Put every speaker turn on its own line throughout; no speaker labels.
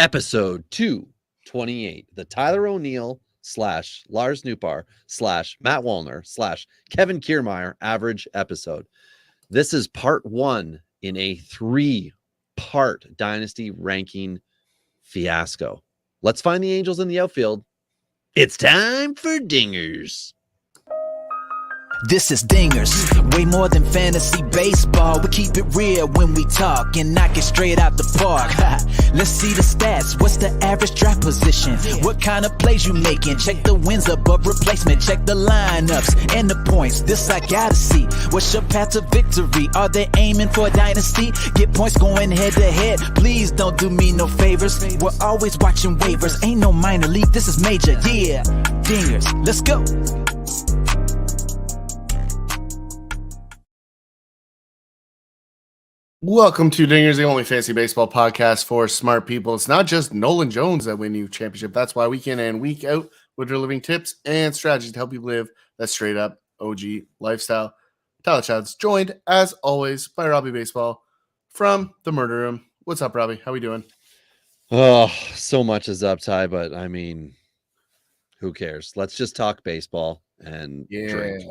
episode 228, the Tyler O'Neill / Lars Newbar / Matt Wallner / Kevin Kiermaier average episode. This is part 1 in a 3-part dynasty ranking fiasco. Let's find the Angels in the outfield. It's time for Dingers.
This is Dingers, way more than fantasy baseball. We keep it real when we talk and knock it straight out the park. Let's see the stats. What's the average draft position? What kind of plays you making? Check the wins above replacement. Check the lineups and the points. This I gotta see. What's your path to victory? Are they aiming for a dynasty? Get points going head to head. Please don't do me no favors. We're always watching waivers. Ain't no minor league. This is major. Yeah, Dingers. Let's go.
Welcome to Dingers, the only fantasy baseball podcast for smart people. It's not just Nolan Jones that win you championship. That's why week in and week out we're delivering tips and strategies to help you live that straight up OG lifestyle. Tyler Chad's joined, as always, by Robbie Baseball from the Murder Room. What's up, Robbie? How we doing?
Oh, so much is up, Ty, but I mean, who cares? Let's just talk baseball and drink.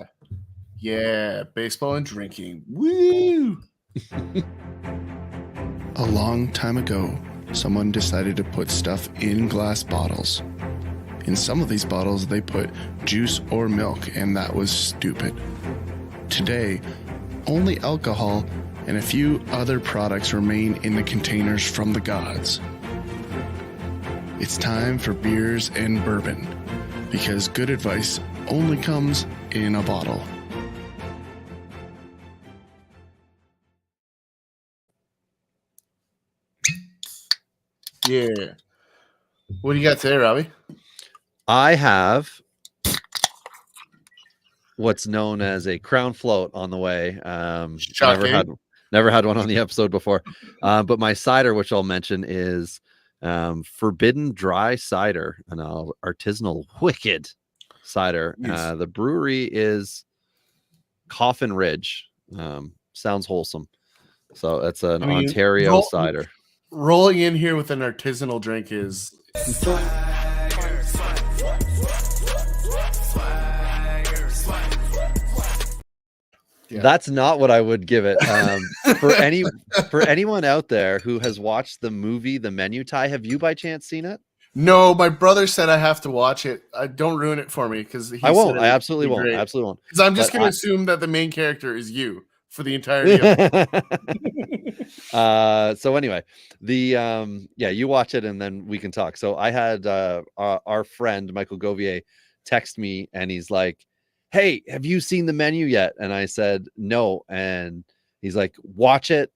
Yeah, baseball and drinking. Woo!
A long time ago, someone decided to put stuff in glass bottles. In some of these bottles, they put juice or milk, and that was stupid. Today, only alcohol and a few other products remain in the containers from the gods. It's time for beers and bourbon, because good advice only comes in a bottle.
Yeah. What do you got today, Robbie?
I have what's known as a Crown Float on the way. Never had one on the episode before. But my cider, which I'll mention, is Forbidden Dry Cider, an artisanal wicked cider.
Yes.
The brewery is Coffin Ridge. Sounds wholesome. So it's an Ontario cider.
Rolling in here with an artisanal drink is
That's not what I would give it. For anyone out there who has watched the movie The Menu, Ty, have you by chance seen it?
No, my brother said I have to watch it. Don't ruin it for me because
I won't. I absolutely won't. Absolutely won't.
Because I'm just going to assume that the main character is you for the entirety of it.
So anyway, you watch it and then we can talk. So I had our friend Michael Govier text me and he's like, "Hey, have you seen The Menu yet?" And I said no, and he's like, "Watch it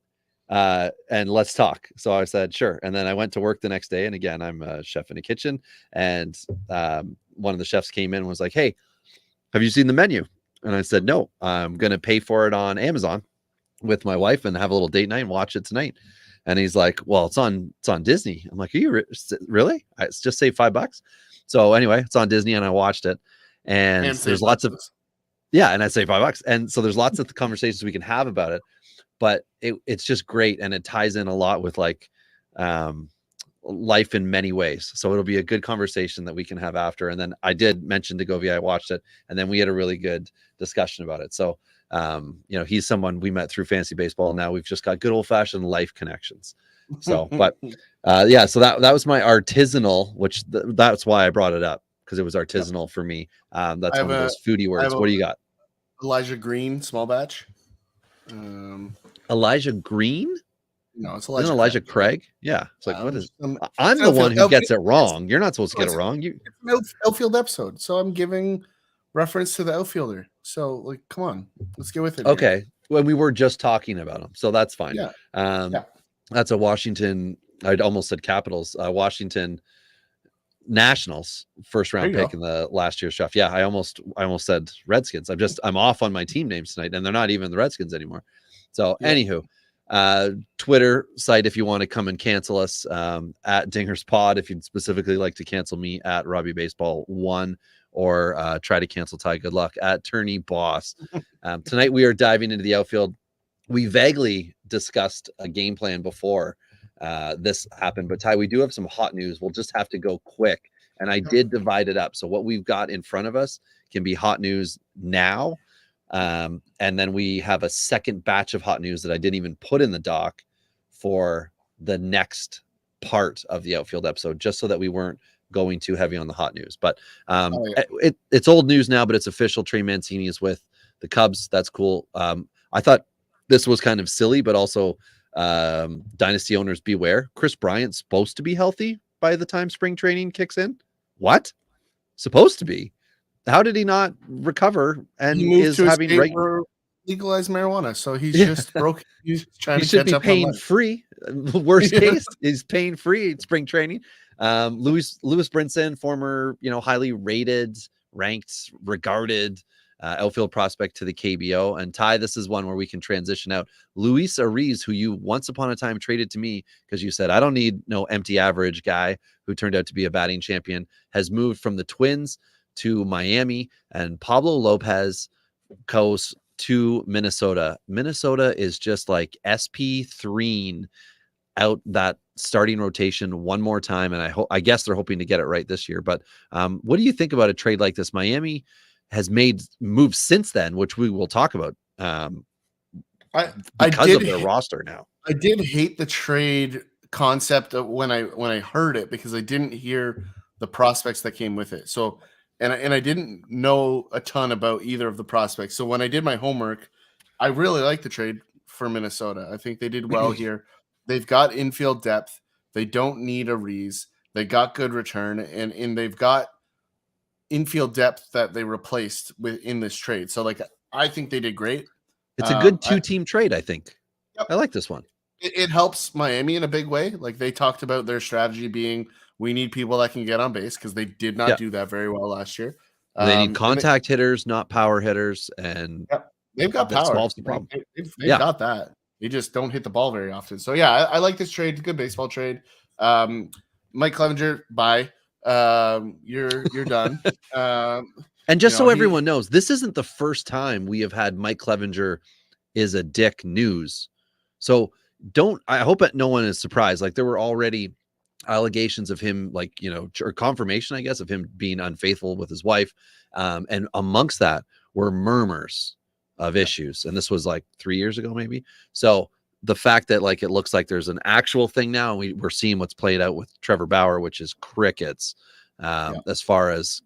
and let's talk." So I said sure, and then I went to work the next day, and again, I'm a chef in a kitchen, and one of the chefs came in and was like, "Hey, have you seen The Menu?" And I said, "No, I'm going to pay for it on Amazon with my wife and have a little date night and watch it tonight." And he's like, "Well, it's on Disney." I'm like, "Are you really? It's just save $5." So anyway, it's on Disney and I watched it, and there's lots of, and I say $5. And so there's lots of conversations we can have about it, but it's just great. And it ties in a lot with like, life in many ways. So it'll be a good conversation that we can have after. And then I did mention to Govia, I watched it, and then we had a really good discussion about it. So, he's someone we met through fantasy baseball. Now we've just got good old fashioned life connections. So, but so that was my artisanal, which that's why I brought it up, because it was artisanal for me. That's one of those foodie words. What do you got?
Elijah Green, small batch.
Elijah Green?
No, it's
Elijah Craig. Yeah. It's like, what is I'm the one who gets it wrong. You're not supposed to get it wrong. It's
an outfield episode. So I'm giving reference to the outfielder. So like, come on, let's get with it.
Okay.
Here.
Well, we were just talking about him. So that's fine.
Yeah.
That's a Washington. I'd almost said Capitals, Washington Nationals first round pick in the last year's draft. Yeah. I almost said Redskins. I'm off on my team names tonight, and they're not even the Redskins anymore. So anywho, Twitter site, if you want to come and cancel us, at Dingers Pod, if you'd specifically like to cancel me, at Robbie Baseball 1, or try to cancel Ty Good Luck at Tourney Boss. Tonight we are diving into the outfield. We vaguely discussed a game plan before this happened. But Ty, we do have some hot news. We'll just have to go quick. And I did divide it up. So what we've got in front of us can be hot news now. And then we have a second batch of hot news that I didn't even put in the doc for the next part of the Outfield episode, just so that we weren't going too heavy on the hot news. But it's old news now, but it's official. Trey Mancini is with the Cubs. That's cool. I thought this was kind of silly, but also dynasty owners beware. Chris Bryant's supposed to be healthy by the time spring training kicks in. What? Supposed to be? How did he not recover and is having
legalized marijuana? So he's just broke. He's trying to catch up.
Pain free. Worst case, he's pain free at spring training. Lewis Brinson, former, highly rated, ranked, regarded outfield prospect to the KBO. And Ty, this is one where we can transition out. Luis Ariz, who you once upon a time traded to me because you said, I don't need no empty average guy, who turned out to be a batting champion, has moved from the Twins to Miami, and Pablo Lopez goes to Minnesota. Minnesota is just like SP3 out that starting rotation one more time, and I guess they're hoping to get it right this year. But what do you think about a trade like this? Miami has made moves since then, which we will talk about because of their roster now.
I did hate the trade concept of when I heard it, because I didn't hear the prospects that came with it. So and I didn't know a ton about either of the prospects. So when I did my homework, I really liked the trade for Minnesota. I think they did well here. They've got infield depth. They don't need a Reese. They got good return, and they've got infield depth that they replaced in this trade. So I think they did great.
It's a good two-team trade, I think. Yep. I like this one.
It helps Miami in a big way. Like, they talked about their strategy being, we need people that can get on base, because they did not do that very well last year.
They need contact hitters, not power hitters, and
they've got power.
Solves the problem.
They've got that. They just don't hit the ball very often. So yeah, I like this trade. Good baseball trade. Mike Clevenger, bye. You're done.
And just so everyone knows, this isn't the first time we have had Mike Clevenger is a dick news. So I hope that no one is surprised. Like, there were already allegations of him, or confirmation, I guess, of him being unfaithful with his wife. And amongst that were murmurs of issues. And this was 3 years ago, maybe. So the fact that it looks like there's an actual thing now, and we're seeing what's played out with Trevor Bauer, which is crickets, as far as,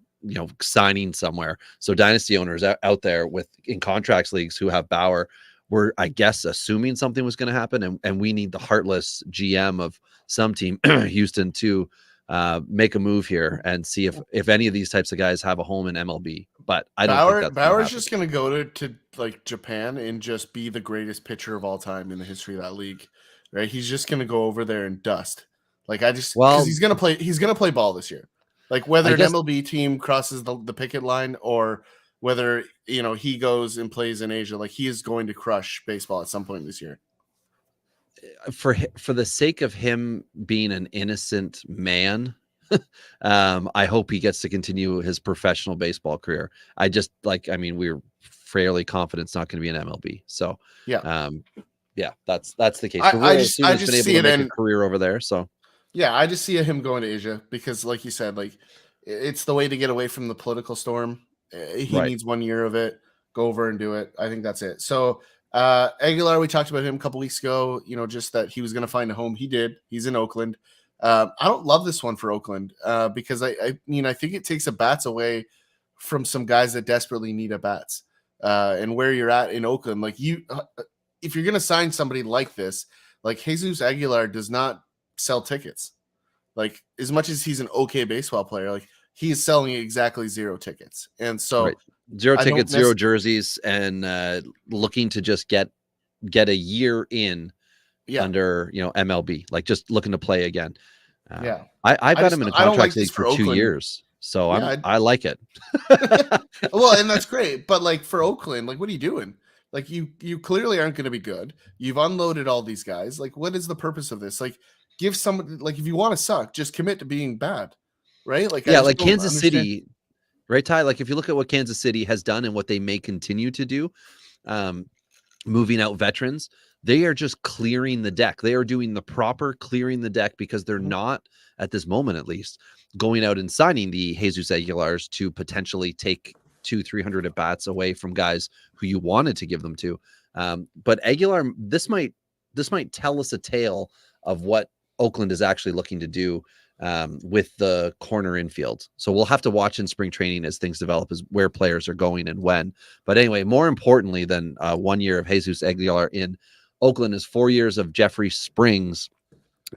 signing somewhere. So dynasty owners out there in contracts leagues who have Bauer were, I guess, assuming something was going to happen. And we need the heartless GM of some team, Houston, to make a move here and see if any of these types of guys have a home in MLB. But I don't think
Bauer's just going to go to Japan and just be the greatest pitcher of all time in the history of that league, right? He's just going to go over there and dust. Because he's going to play ball this year. Whether an MLB team crosses the picket line, or whether he goes and plays in Asia, he is going to crush baseball at some point this year.
For the sake of him being an innocent man, I hope he gets to continue his professional baseball career. We're fairly confident it's not going to be an MLB. So that's the case.
I just see it in
a career over there. So
I just see him going to Asia, because, like you said, it's the way to get away from the political storm. He needs 1 year of it. Go over and do it. I think that's it. So Aguilar, we talked about him a couple weeks ago, just that he was going to find a home. He did. He's in Oakland. I don't love this one for Oakland because I think it takes a bats away from some guys that desperately need a bats. And where you're at in Oakland, if you're going to sign somebody like this, Jesus Aguilar does not sell tickets. As much as he's an okay baseball player, he is selling exactly 0 tickets. And so
0 tickets, 0 jerseys, and looking to just get a year in under MLB, just looking to play again. I've got him in a contract league for 2 years, so I like it.
Well, and that's great, but for Oakland, what are you doing? You clearly aren't going to be good. You've unloaded all these guys. What is the purpose of this? Give somebody, if you want to suck, just commit to being bad, right?
Kansas City, right, Ty? If you look at what Kansas City has done and what they may continue to do, moving out veterans. They are just clearing the deck. They are doing the proper clearing the deck because they're not, at this moment at least, going out and signing the Jesus Aguilars to potentially take 200-300 at bats away from guys who you wanted to give them to. But Aguilar, this might tell us a tale of what Oakland is actually looking to do with the corner infield. So we'll have to watch in spring training as things develop, as where players are going and when. But anyway, more importantly than 1 year of Jesus Aguilar in Oakland is 4 years of Jeffrey Springs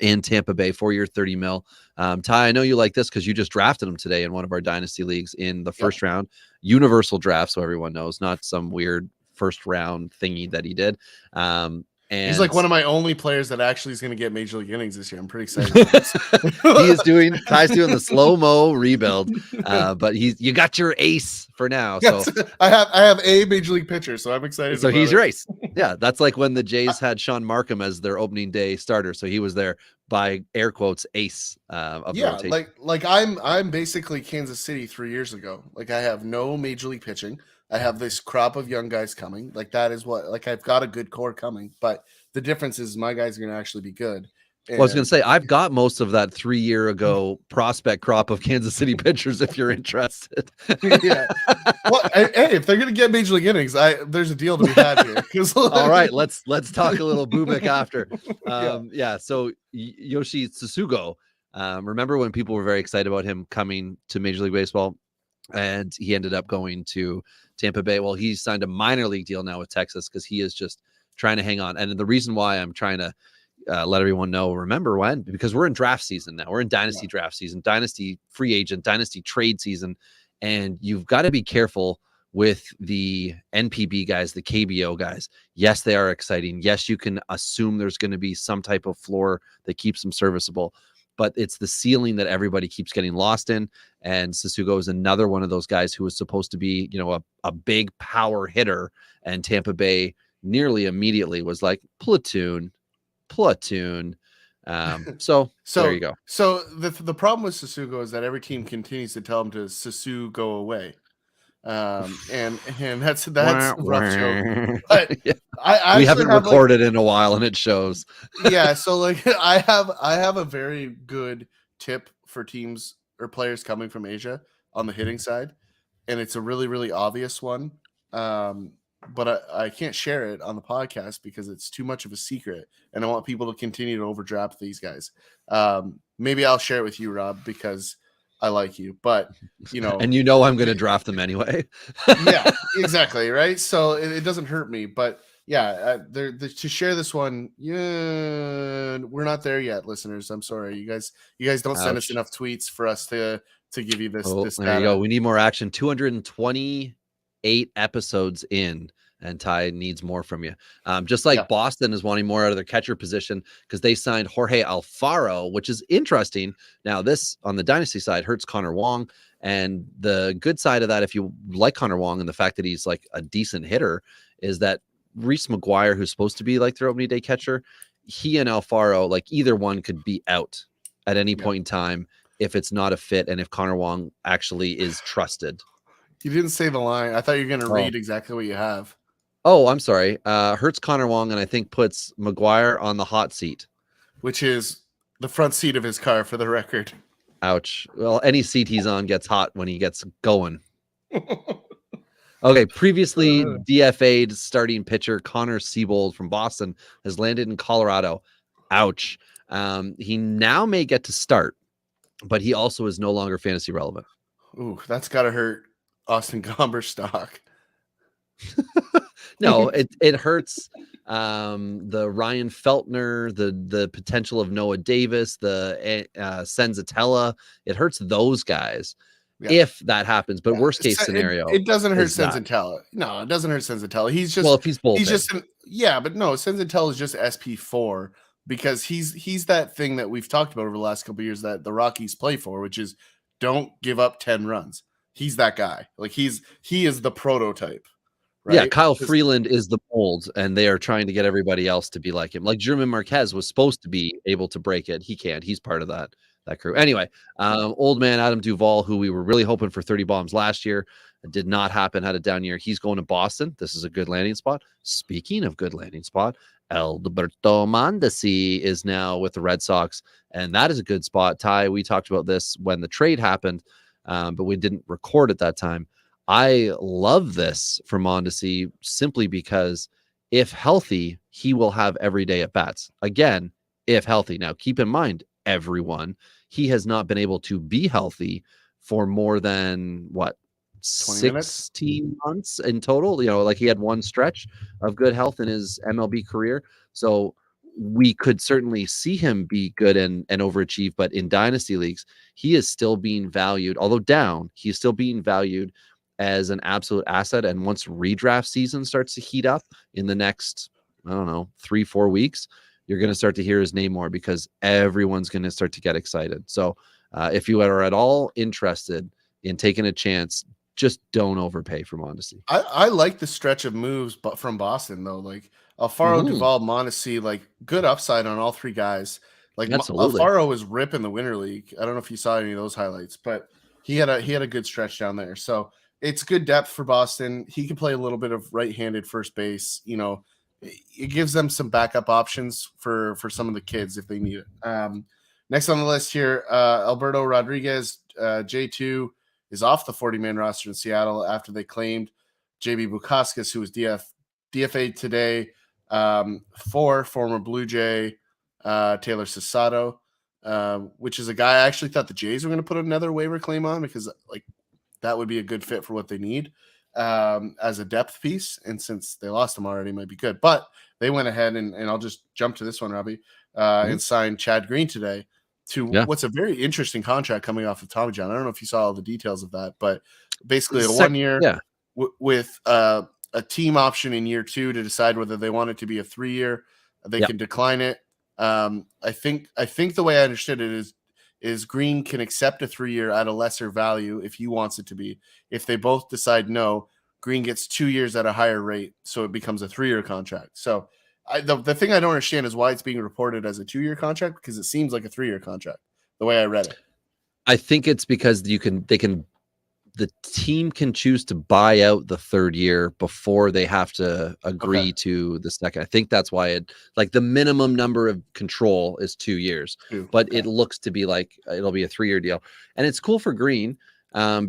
in Tampa Bay, 4 year, $30 million. Ty, I know you like this because you just drafted him today in one of our dynasty leagues in the first round, universal draft. So everyone knows, not some weird first round thingy that he did. And
he's like one of my only players that actually is going to get major league innings this year. I'm pretty excited.
Ty's doing the slow-mo rebuild, but you got your ace for now.
Yes,
so
I have a major league pitcher, so I'm excited.
So he's your ace. Yeah, that's like when the Jays had Sean Markham as their opening day starter. So he was their, by air quotes, ace of the rotation.
like I'm basically Kansas City 3 years ago. Like I have no major league pitching. I have this crop of young guys coming. Like that is what, like I've got a good core coming, but the difference is my guys are going to actually be good.
Well, I was going to say, I've got most of that 3 year ago prospect crop of Kansas City pitchers, if you're interested.
Yeah. Well, hey, if they're going to get major league innings, there's a deal to be had here.
All right, let's talk a little Bubik after. So Yoshi Tsutsugo, remember when people were very excited about him coming to Major League Baseball, and he ended up going to Tampa Bay? Well, he signed a minor league deal now with Texas because he is just trying to hang on. And the reason why I'm trying to let everyone know, remember when, because we're in draft season now. We're in dynasty draft season, dynasty free agent, dynasty trade season. And you've got to be careful with the NPB guys, the KBO guys. Yes, they are exciting. Yes, you can assume there's going to be some type of floor that keeps them serviceable, but it's the ceiling that everybody keeps getting lost in. And Tsutsugo is another one of those guys who was supposed to be, a big power hitter, and Tampa Bay nearly immediately was like, platoon. So there you go.
So the problem with Tsutsugo is that every team continues to tell him to Susu go away. And that's a rough joke. But I
we haven't recorded in a while, and it shows.
Yeah, so like I have a very good tip for teams or players coming from Asia on the hitting side, and it's a really, really obvious one. But I can't share it on the podcast because it's too much of a secret, and I want people to continue to overdraft these guys. Maybe I'll share it with you, Rob, because I like you, but
and I'm going to draft them anyway.
Yeah, exactly. Right. So it doesn't hurt me, but yeah, to share this one, we're not there yet, listeners. I'm sorry. You guys don't send us enough tweets for us to give you this. This
there you go. We need more action. 228 episodes in, and Ty needs more from you. Just like Boston is wanting more out of their catcher position because they signed Jorge Alfaro, which is interesting. Now, this on the dynasty side hurts Connor Wong. And the good side of that, if you like Connor Wong and the fact that he's like a decent hitter, is that Reese McGuire, who's supposed to be like their opening day catcher, he and Alfaro, like either one could be out at any point in time if it's not a fit and if Connor Wong actually is trusted.
You didn't say the line. I thought you were going to read exactly what you have.
Oh, I'm sorry. Hurts Connor Wong and I think puts McGuire on the hot seat.
Which is the front seat of his car, for the record.
Ouch. Well, any seat he's on gets hot when he gets going. Okay, previously DFA'd starting pitcher Connor Siebold from Boston has landed in Colorado. Ouch. He now may get to start, but he also is no longer fantasy relevant.
Ooh, that's got to hurt Austin Gomber's stock.
No, it hurts the Ryan Feltner, the potential of Noah Davis, the Senzatella. It hurts those guys if that happens. But worst case scenario,
it doesn't hurt Senzatella. No, it doesn't hurt Senzatella. He's just
if he's bullpen.
He's just but no, Senzatella is just SP4 because he's that thing that we've talked about over the last couple of years that the Rockies play for, which is don't give up 10 runs. He's that guy. Like he is the prototype. Right?
Yeah, Kyle Freeland is the mold, and they are trying to get everybody else to be like him. Like German Marquez was supposed to be able to break it. He can't. He's part of that crew. Anyway, old man Adam Duvall, who we were really hoping for 30 bombs last year, It did not happen, had a down year. He's going to Boston. This is a good landing spot. Speaking of good landing spot, Alberto Mondesi is now with the Red Sox, and that is a good spot. Ty, we talked about this when the trade happened, but we didn't record at that time. I love this for Mondesi simply because if healthy, he will have everyday at bats. Again, if healthy. Now, keep in mind, everyone, he has not been able to be healthy for more than 16 months in total. Like he had one stretch of good health in his MLB career. So we could certainly see him be good and overachieve, but in dynasty leagues, he is still being valued, although down, he's still being valued as an absolute asset. And once redraft season starts to heat up in the next, 3-4 weeks, you're going to start to hear his name more because everyone's going to start to get excited. So if you are at all interested in taking a chance, just don't overpay for Mondesi.
I like the stretch of moves but from Boston, though. Like Alfaro, Duvall, Mondesi, like good upside on all three guys. Like
Absolutely.
Alfaro was ripping the Winter League. I don't know if you saw any of those highlights, but he had a good stretch down there. So it's good depth for Boston. He can play a little bit of right-handed first base. It gives them some backup options for some of the kids if they need it. Next on the list here, Alberto Rodriguez, J2, is off the 40-man roster in Seattle after they claimed JB Bukauskas, who was DFA'd today, for former Blue Jay Taylor Cesaro, which is a guy I actually thought the Jays were going to put another waiver claim on because like that would be a good fit for what they need as a depth piece. And since they lost him already, it might be good. But they went ahead and I'll just jump to this one, Robbie, and signed Chad Green today to what's a very interesting contract coming off of Tommy John. I don't know if you saw all the details of that, but basically a 1 year with a team option in year 2 to decide whether they want it to be a 3-year. They can decline it. I think the way I understood it is Green can accept a 3-year at a lesser value if he wants it to be. If they both decide no, Green gets 2 years at a higher rate, so it becomes a 3-year contract. So the thing I don't understand is why it's being reported as a 2-year contract, because it seems like a 3-year contract the way I read it.
I think it's because the team can choose to buy out the 3rd year before they have to agree to the second. I think that's why the minimum number of control is 2 years, but it looks to be like it'll be a 3-year deal. And it's cool for Green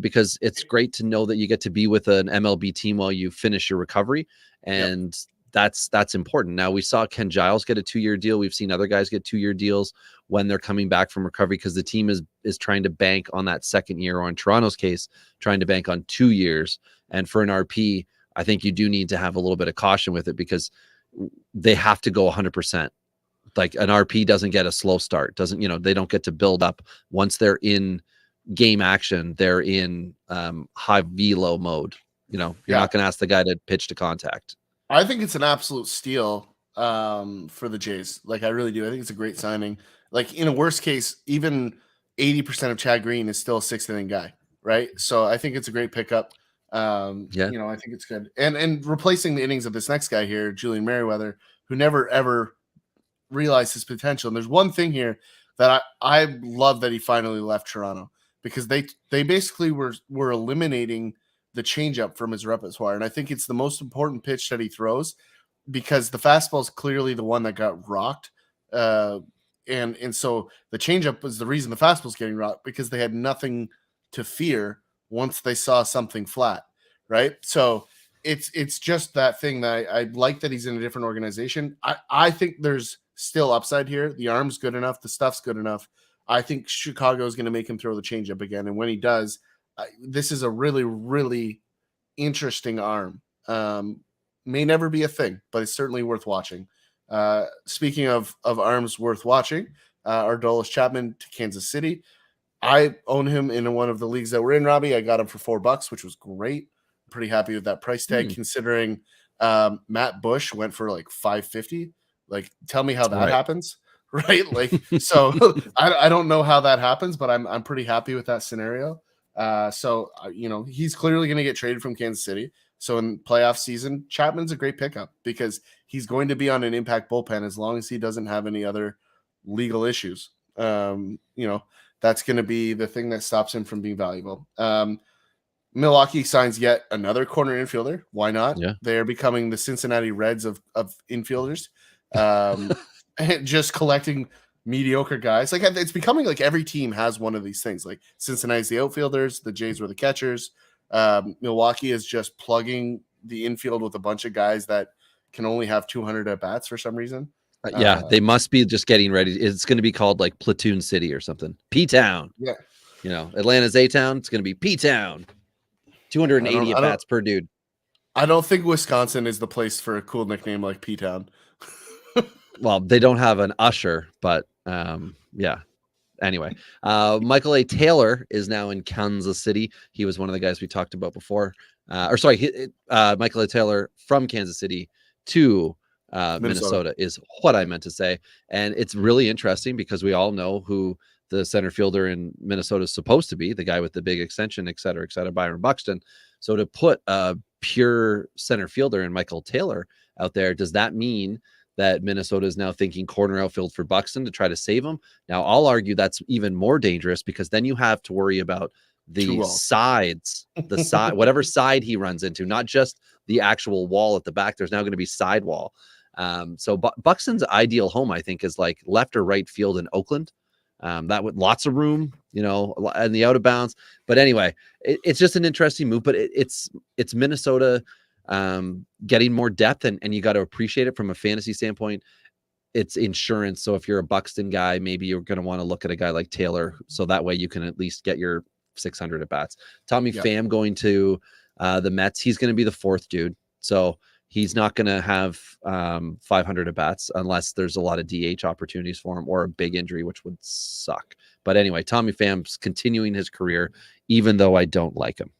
because it's great to know that you get to be with an MLB team while you finish your recovery. And that's important. Now we saw Ken Giles get a 2-year deal. We've seen other guys get 2-year deals when they're coming back from recovery because the team is trying to bank on that 2nd year, or in Toronto's case, trying to bank on 2 years. And for an RP, I think you do need to have a little bit of caution with it because they have to go 100%. Like an RP doesn't get a slow start, they don't get to build up. Once they're in game action, they're in high velo mode. You're not going to ask the guy to pitch to contact.
I think it's an absolute steal for the Jays. Like, I really do. I think it's a great signing. Like, in a worst case, even 80% of Chad Green is still a 6th inning guy, right? So I think it's a great pickup. I think it's good. And replacing the innings of this next guy here, Julian Merriweather, who never, ever realized his potential. And there's one thing here that I love that he finally left Toronto, because they basically were eliminating the changeup from his repertoire. And I think it's the most important pitch that he throws, because the fastball is clearly the one that got rocked. And so the changeup was the reason the fastball is getting rocked, because they had nothing to fear once they saw something flat. Right. So it's just that thing that I like, that he's in a different organization. I think there's still upside here. The arm's good enough. The stuff's good enough. I think Chicago is going to make him throw the changeup again. And when he does, this is a really, really interesting arm. May never be a thing, but it's certainly worth watching. Speaking of arms worth watching, Aroldis Chapman to Kansas City. I own him in one of the leagues that we're in, Robbie. I got him for $4, which was great. Pretty happy with that price tag, considering Matt Bush went for like $550. Like, tell me how that happens, right? Like, so I don't know how that happens, but I'm pretty happy with that scenario. So he's clearly going to get traded from Kansas City. So in playoff season, Chapman's a great pickup, because he's going to be on an impact bullpen as long as he doesn't have any other legal issues. That's going to be the thing that stops him from being valuable. Milwaukee signs yet another corner infielder. Why not?
Yeah.
They're becoming the Cincinnati Reds of infielders. And just collecting mediocre guys. Like it's becoming like every team has one of these things. Like Cincinnati's the outfielders, the Jays were the catchers. Milwaukee is just plugging the infield with a bunch of guys that can only have 200 at bats for some reason.
Yeah, they must be just getting ready. It's going to be called like Platoon City or something. P-Town.
Yeah.
You know, Atlanta's A-Town. It's going to be P-Town. 280 at bats per dude.
I don't think Wisconsin is the place for a cool nickname like P-Town.
Well, they don't have an usher, but yeah. Anyway, Michael A. Taylor is now in Kansas City. He was one of the guys we talked about before. Michael A. Taylor from Kansas City to Minnesota is what I meant to say. And it's really interesting because we all know who the center fielder in Minnesota is supposed to be, the guy with the big extension, et cetera, Byron Buxton. So to put a pure center fielder in Michael Taylor out there, does that mean that Minnesota is now thinking corner outfield for Buxton to try to save him? Now, I'll argue that's even more dangerous because then you have to worry about the sides, the side, whatever side he runs into, not just the actual wall at the back. There's now going to be sidewall. So Buxton's ideal home, I think, is like left or right field in Oakland. That with lots of room, you know, and the out of bounds. But anyway, it's just an interesting move. But it's Minnesota getting more depth, and you got to appreciate it from a fantasy standpoint. It's insurance. So if you're a Buxton guy, maybe you're going to want to look at a guy like Taylor, so that way you can at least get your 600 at bats. Tommy Pham going to the Mets. He's going to be the fourth dude. So he's not going to have 500 at bats unless there's a lot of DH opportunities for him or a big injury, which would suck. But anyway, Tommy Pham's continuing his career, even though I don't like him.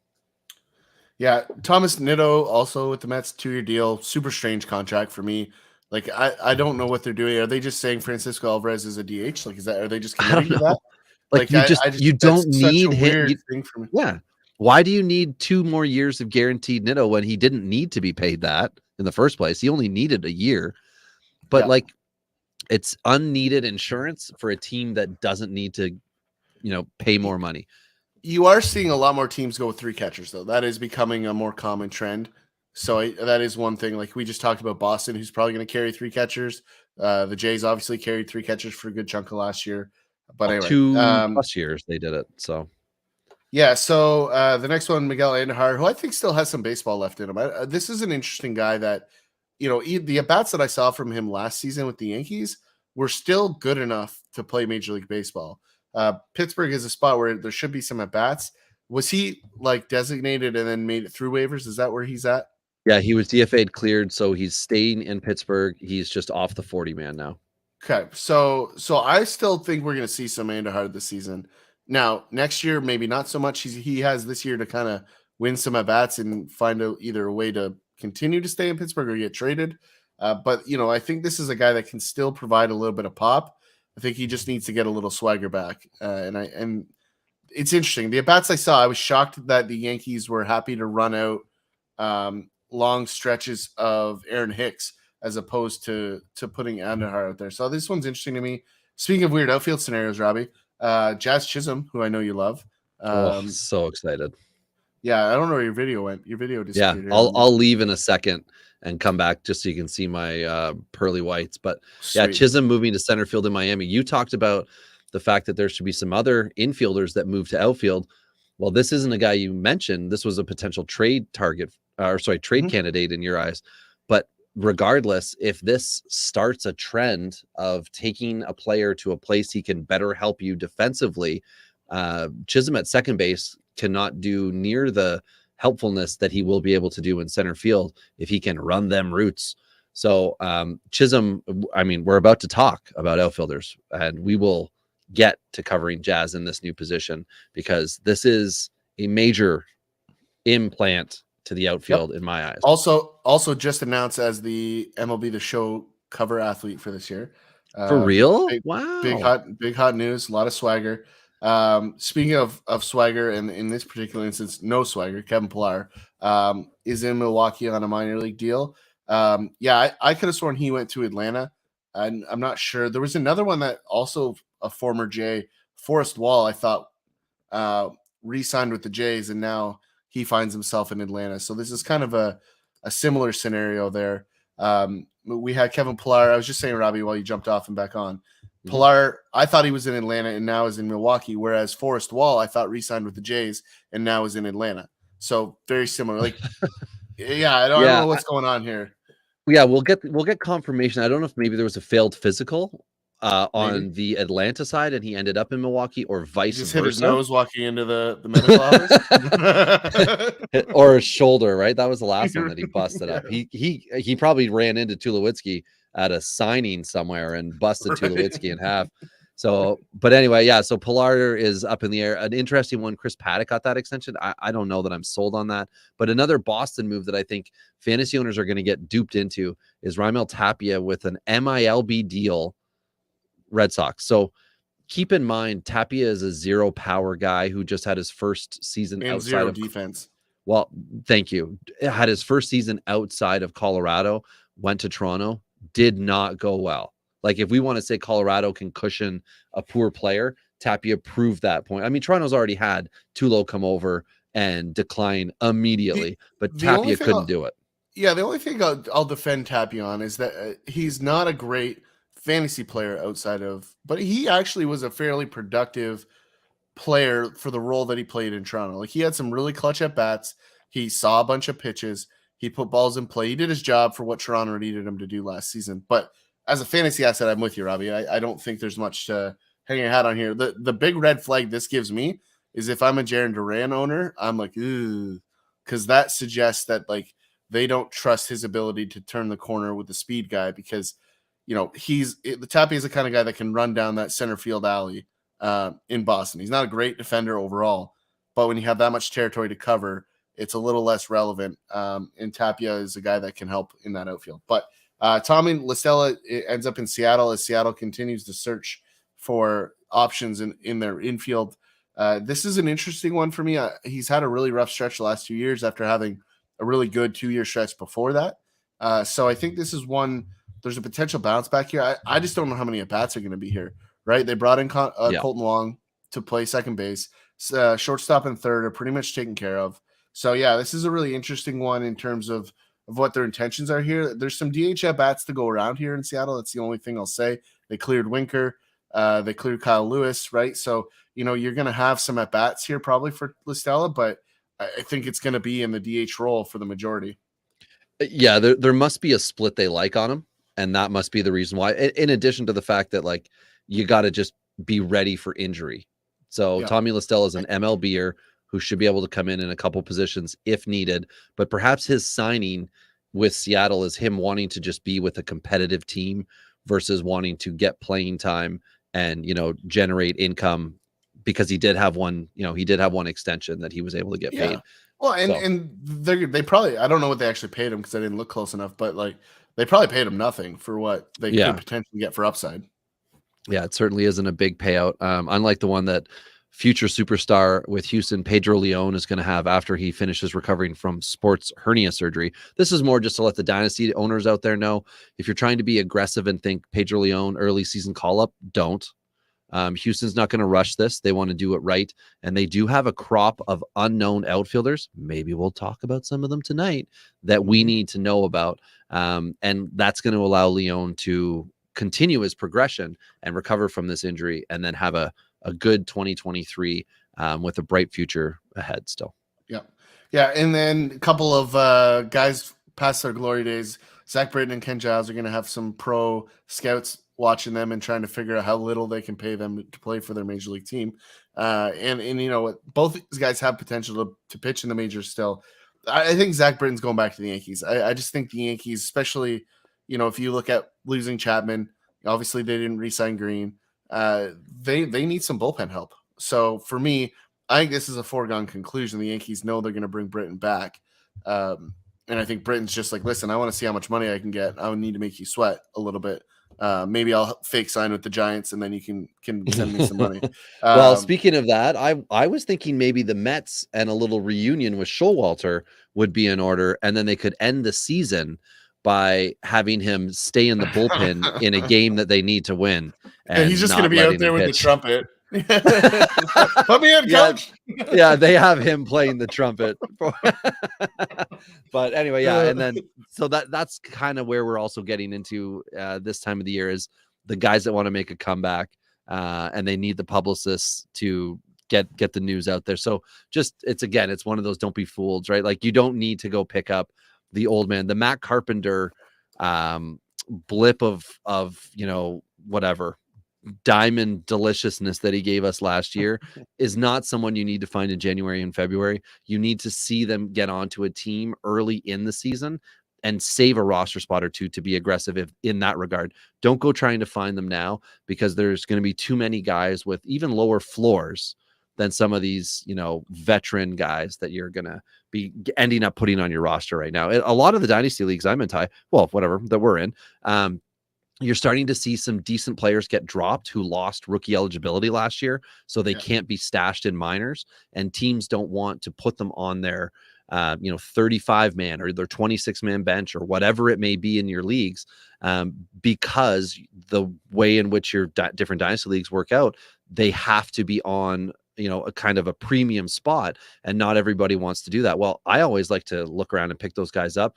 Yeah, Thomas Nitto also with the Mets, 2-year deal. Super strange contract for me. Like I don't know what they're doing. Are they just saying Francisco Alvarez is a DH? Like are they just committing to that?
Like you don't need him.
Thing for me.
Yeah. Why do you need 2 more years of guaranteed Nitto when he didn't need to be paid that in the first place? He only needed a year. But like, it's unneeded insurance for a team that doesn't need to, you know, pay more money.
You are seeing a lot more teams go with 3 catchers, though. That is becoming a more common trend. So that is one thing. Like we just talked about Boston, who's probably going to carry 3 catchers. The Jays obviously carried 3 catchers for a good chunk of last year. But anyway,
2+ years they did it. So
yeah. So the next one, Miguel Andujar, who I think still has some baseball left in him. This is an interesting guy that, you know, the at-bats that I saw from him last season with the Yankees were still good enough to play Major League Baseball. Pittsburgh is a spot where there should be some at-bats. Was he like designated and then made it through waivers? Is that where he's at?
Yeah, he was DFA'd, cleared, so he's staying in Pittsburgh. He's just off the 40-man now.
Okay, so I still think we're going to see some Andujar this season. Now, next year, maybe not so much. He has this year to kind of win some at-bats and find either a way to continue to stay in Pittsburgh or get traded. But, you know, I think this is a guy that can still provide a little bit of pop. I think he just needs to get a little swagger back. And it's interesting. The at-bats I saw, I was shocked that the Yankees were happy to run out long stretches of Aaron Hicks as opposed to putting Andujar out there. So this one's interesting to me. Speaking of weird outfield scenarios, Robbie, Jazz Chisholm, who I know you love.
So excited.
Yeah, I don't know where your video went. Your video disappeared.
Yeah, I'll leave in a second and come back just so you can see my pearly whites. But
Sweet.
Yeah, Chisholm moving to center field in Miami. You talked about the fact that there should be some other infielders that move to outfield. Well, this isn't a guy you mentioned. This was a potential trade target, trade candidate in your eyes. But regardless, if this starts a trend of taking a player to a place he can better help you defensively, Chisholm at second base cannot do near the helpfulness that he will be able to do in center field if he can run them routes. So Chisholm, I mean, we're about to talk about outfielders, and we will get to covering Jazz in this new position because this is a major implant to the outfield in my eyes.
Also just announced as the MLB The Show cover athlete for this year.
For real?
Wow. Big hot news, a lot of swagger. Speaking of swagger, and in this particular instance, no swagger, Kevin Pillar is in Milwaukee on a minor league deal. I could have sworn he went to Atlanta, and I'm not sure. There was another one that also a former Jay, Forrest Wall, I thought re-signed with the Jays, and now he finds himself in Atlanta. So this is kind of a similar scenario there. We had Kevin Pillar. I was just saying, Robbie, while you jumped off and back on. Pillar, I thought he was in Atlanta and now is in Milwaukee, whereas Forrest Wall, I thought re-signed with the Jays and now is in Atlanta. So very similar. Like, I don't know what's going on here.
Yeah, we'll get confirmation. I don't know if maybe there was a failed physical on the Atlanta side and he ended up in Milwaukee, or vice versa.
Just hit his nose walking into the medical office.
Or his shoulder, right? That was the last one that he busted up. He probably ran into Tulowitzki at a signing somewhere and busted Tulowitzki in half. So, but anyway, yeah. So Pillar is up in the air. An interesting one. Chris Paddock got that extension. I don't know that I'm sold on that. But another Boston move that I think fantasy owners are going to get duped into is Raimel Tapia with an MILB deal. Red Sox. So keep in mind, Tapia is a zero power guy who just had his first season
and
outside
zero
of
defense.
Well, thank you. Had his first season outside of Colorado, went to Toronto, did not go well. Like, if we want to say Colorado can cushion a poor player, Tapia proved that point. I mean, Toronto's already had Tulo come over and decline immediately, but Tapia couldn't do it.
Yeah, the only thing I'll defend Tapia on is that he's not a great fantasy player outside of, but he actually was a fairly productive player for the role that he played in Toronto. Like, he had some really clutch at bats. He saw a bunch of pitches. He put balls in play. He did his job for what Toronto needed him to do last season. But as a fantasy asset, I'm with you, Robbie. I don't think there's much to hang your hat on here. The big red flag this gives me is if I'm a Jarren Duran owner, I'm like, ooh, because that suggests that, like, they don't trust his ability to turn the corner with the speed guy, because the Tapia is the kind of guy that can run down that center field alley in Boston. He's not a great defender overall, but when you have that much territory to cover, it's a little less relevant. And Tapia is a guy that can help in that outfield. But Tommy La Stella ends up in Seattle as Seattle continues to search for options in their infield. This is an interesting one for me. He's had a really rough stretch the last 2 years after having a really good 2-year stretch before that. So I think this is one. There's a potential bounce back here. I just don't know how many at-bats are going to be here, right? They brought in Colton Wong to play second base. Shortstop and third are pretty much taken care of. So, yeah, this is a really interesting one in terms of what their intentions are here. There's some DH at-bats to go around here in Seattle. That's the only thing I'll say. They cleared Winker. They cleared Kyle Lewis, right? So, you're going to have some at-bats here probably for La Stella, but I think it's going to be in the DH role for the majority.
Yeah, there must be a split they like on him. And that must be the reason why, in addition to the fact that, like, you got to just be ready for injury. So Tommy La Stella is an MLBer who should be able to come in a couple positions if needed. But perhaps his signing with Seattle is him wanting to just be with a competitive team versus wanting to get playing time and, generate income, because he did have one extension that he was able to get paid.
Well, and they probably, I don't know what they actually paid him because I didn't look close enough, but, like, they probably paid him nothing for what they could potentially get for upside.
Yeah, it certainly isn't a big payout. Unlike the one that future superstar with Houston, Pedro Leon, is going to have after he finishes recovering from sports hernia surgery. This is more just to let the dynasty owners out there know, if you're trying to be aggressive and think Pedro Leon early season call-up, don't. Houston's not going to rush this. They want to do it right. And they do have a crop of unknown outfielders. Maybe we'll talk about some of them tonight that we need to know about. And that's going to allow Leon to continue his progression and recover from this injury, and then have a good 2023 with a bright future ahead still.
Yeah. And then a couple of guys past their glory days. Zach Britton and Ken Giles are going to have some pro scouts watching them and trying to figure out how little they can pay them to play for their major league team. And both these guys have potential to pitch in the majors still. I think Zach Britton's going back to the Yankees. I just think the Yankees, especially, if you look at losing Chapman, obviously they didn't re-sign Green. They need some bullpen help. So for me, I think this is a foregone conclusion. The Yankees know they're going to bring Britton back. And I think Britton's just like, listen, I want to see how much money I can get. I would need to make you sweat a little bit. Maybe I'll fake sign with the Giants, and then you can send me some money.
Well, speaking of that, I was thinking maybe the Mets and a little reunion with Showalter would be in order, and then they could end the season by having him stay in the bullpen in a game that they need to win.
And he's just going to be out there with the trumpet. Put me in,
Yeah.
coach.
Yeah, they have him playing the trumpet. But anyway, yeah, and then so that's kind of where we're also getting into this time of the year is the guys that want to make a comeback, and they need the publicists to get the news out there. So just it's one of those don't be fooled, right? Like you don't need to go pick up the old man, the Matt Carpenter blip of whatever diamond deliciousness that he gave us last year is not someone you need to find in January and February. You need to see them get onto a team early in the season and save a roster spot or two to be aggressive in that regard. Don't go trying to find them now because there's going to be too many guys with even lower floors than some of these, veteran guys that you're going to be ending up putting on your roster right now. A lot of the dynasty leagues I'm in, whatever that we're in, you're starting to see some decent players get dropped who lost rookie eligibility last year, so they can't be stashed in minors, and teams don't want to put them on their 35-man or their 26-man bench or whatever it may be in your leagues, because the way in which your different dynasty leagues work out, they have to be on a kind of a premium spot, and not everybody wants to do that. Well, I always like to look around and pick those guys up.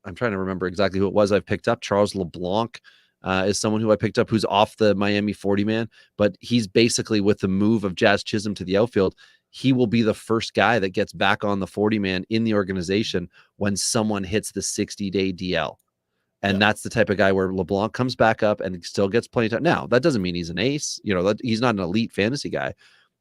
I'm trying to remember exactly who it was I've picked up. Charles LeBlanc is someone who I picked up who's off the Miami 40-man, but he's basically, with the move of Jazz Chisholm to the outfield, he will be the first guy that gets back on the 40-man in the organization when someone hits the 60-day DL. And that's the type of guy where LeBlanc comes back up and still gets plenty of time. Now, that doesn't mean he's an ace. He's not an elite fantasy guy,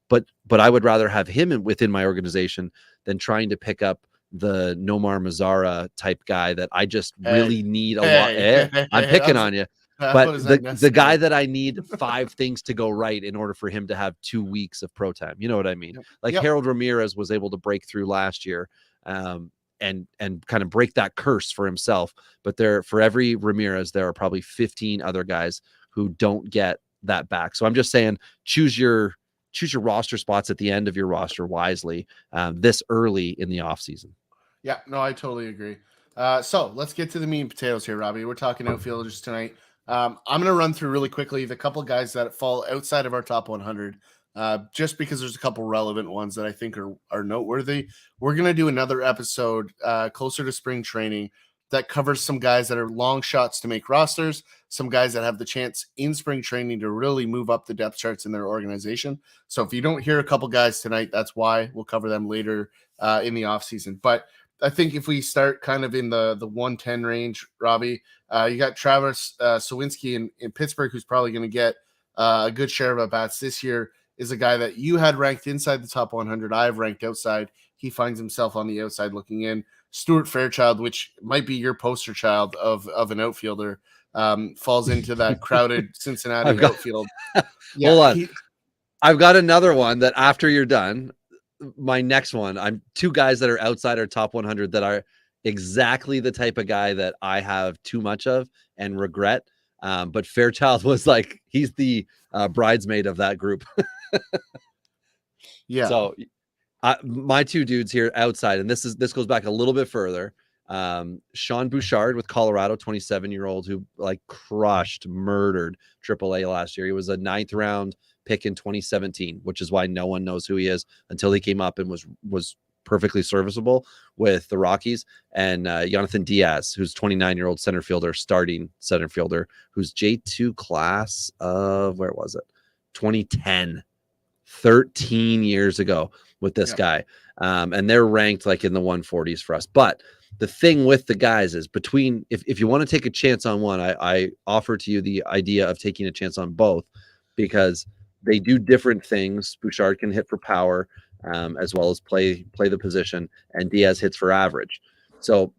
but I would rather have him within my organization than trying to pick up the Nomar Mazara type guy that I just really need a lot. I'm picking on you, but the guy that I need 5 things to go right in order for him to have 2 weeks of pro time. You know what I mean? Harold Ramirez was able to break through last year, and kind of break that curse for himself. But for every Ramirez, there are probably 15 other guys who don't get that back. So I'm just saying, choose your roster spots at the end of your roster wisely, this early in the off season.
Yeah, no, I totally agree. So let's get to the meat and potatoes here, Robbie. We're talking outfielders tonight. I'm going to run through really quickly the couple guys that fall outside of our top 100, just because there's a couple relevant ones that I think are noteworthy. We're going to do another episode closer to spring training that covers some guys that are long shots to make rosters, some guys that have the chance in spring training to really move up the depth charts in their organization. So if you don't hear a couple guys tonight, that's why. We'll cover them later in the offseason. But I think if we start kind of in the 110 range, Robbie, you got Travis Sawinski in Pittsburgh, who's probably going to get a good share of at-bats this year, is a guy that you had ranked inside the top 100. I have ranked outside. He finds himself on the outside looking in. Stuart Fairchild, which might be your poster child of an outfielder, falls into that crowded Cincinnati outfield. Yeah,
hold on. I've got another one that after you're done, my next one, I'm 2 guys that are outside our top 100 that are exactly the type of guy that I have too much of and regret. But Fairchild was like, he's the bridesmaid of that group.
Yeah.
So my 2 dudes here outside, and this goes back a little bit further. Sean Bouchard with Colorado, 27-year-old who murdered AAA last year. He was a 9th round pick in 2017, which is why no one knows who he is until he came up and was perfectly serviceable with the Rockies. And Jonathan Diaz, who's 29-year-old starting center fielder, who's J2 class of, 2010, 13 years ago with this guy. And they're ranked like in the 140s for us. But the thing with the guys is if you want to take a chance on one, I offer to you the idea of taking a chance on both, because they do different things. Bouchard can hit for power, as well as play the position, and Diaz hits for average. So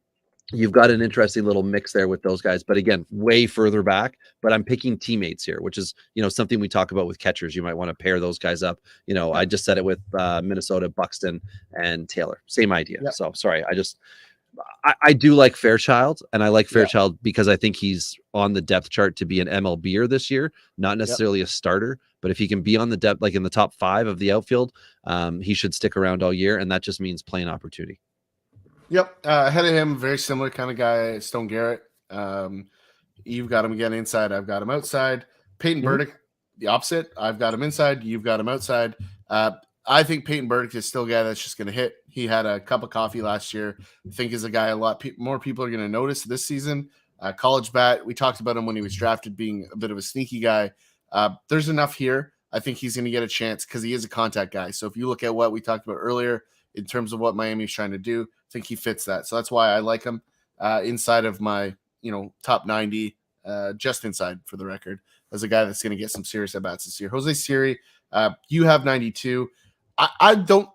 you've got an interesting little mix there with those guys. But again, way further back. But I'm picking teammates here, which is something we talk about with catchers. You might want to pair those guys up. I just said it with Minnesota, Buxton, and Taylor. Same idea. Yeah. So sorry, I do like Fairchild, and I like Fairchild because I think he's on the depth chart to be an MLBer this year, not necessarily a starter, but if he can be on the depth, like in the top 5 of the outfield, he should stick around all year, and that just means playing opportunity.
Yep. Ahead of him, very similar kind of guy, Stone Garrett. You've got him again inside. I've got him outside. Peyton Burdick, the opposite. I've got him inside. You've got him outside. I think Peyton Burdick is still a guy that's just going to hit. He had a cup of coffee last year. I think is a guy a lot more people are going to notice this season. College bat. We talked about him when he was drafted being a bit of a sneaky guy. There's enough here. I think he's going to get a chance because he is a contact guy. So if you look at what we talked about earlier in terms of what Miami's trying to do, I think he fits that. So that's why I like him inside of my top 90, just inside for the record, as a guy that's going to get some serious at-bats this year. Jose Siri, you have 92. I don't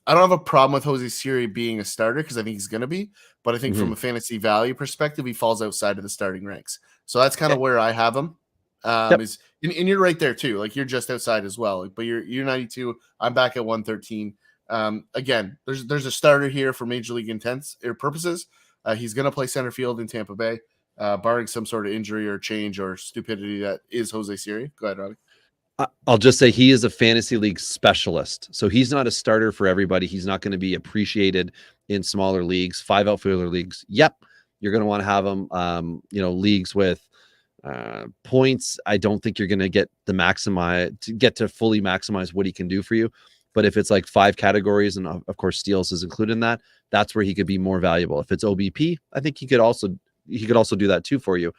have a problem with Jose Siri being a starter because I think he's going to be, but I think from a fantasy value perspective, he falls outside of the starting ranks. So that's kind of where I have him. And you're right there too. Like you're just outside as well, but you're 92. I'm back at 113. Again, there's a starter here for Major League intents or purposes. He's going to play center field in Tampa Bay, barring some sort of injury or change or stupidity that is Jose Siri. Go ahead, Robbie.
I'll just say he is a fantasy league specialist. So he's not a starter for everybody. He's not going to be appreciated in smaller leagues, 5 outfielder leagues. Yep. You're going to want to have him, leagues with points. I don't think you're going to get to fully maximize what he can do for you. But if it's like 5 categories, and of course steals is included in that, that's where he could be more valuable. If it's OBP, I think he could also do that too for you.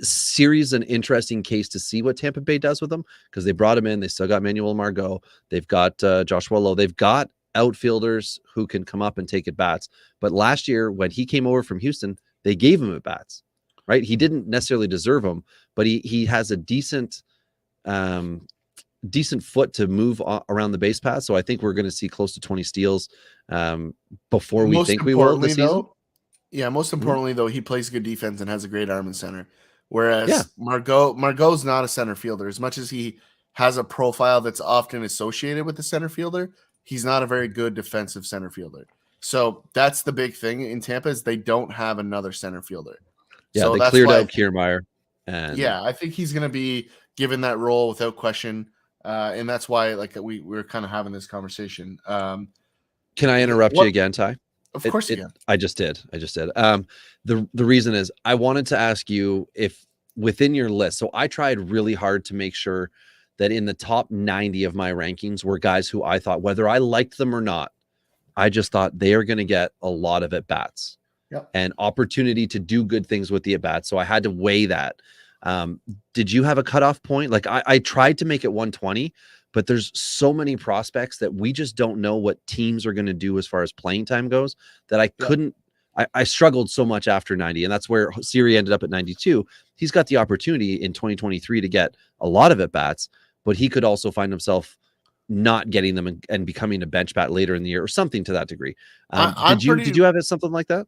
Series an interesting case to see what Tampa Bay does with him because they brought him in. They still got Manuel Margot. They've got Joshua Lowe. They've got outfielders who can come up and take at bats. But last year when he came over from Houston, they gave him at bats. Right? He didn't necessarily deserve them, but he has a decent foot to move around the base path. So I think we're going to see close to 20 steals before we think we will this season.
Most importantly, though, he plays good defense and has a great arm in center. Whereas Margot's not a center fielder. As much as he has a profile that's often associated with the center fielder, he's not a very good defensive center fielder. So that's the big thing in Tampa is they don't have another center fielder.
Yeah,
so
they cleared out Kiermaier. And
I think he's going to be given that role without question. And that's why we're kind of having this conversation.
Can I interrupt you again, Ty?
Of course you can.
I just did. The reason is I wanted to ask you if within your list. So I tried really hard to make sure that in the top 90 of my rankings were guys who I thought, whether I liked them or not, I just thought they are going to get a lot of at bats and opportunity to do good things with the at bats. So I had to weigh that. Did you have a cutoff point? Like I tried to make it 120. But there's so many prospects that we just don't know what teams are going to do as far as playing time goes that I couldn't. I struggled so much after 90, and that's where Siri ended up at 92. He's got the opportunity in 2023 to get a lot of at-bats, but he could also find himself not getting them and becoming a bench bat later in the year or something to that degree. Did you have something like that?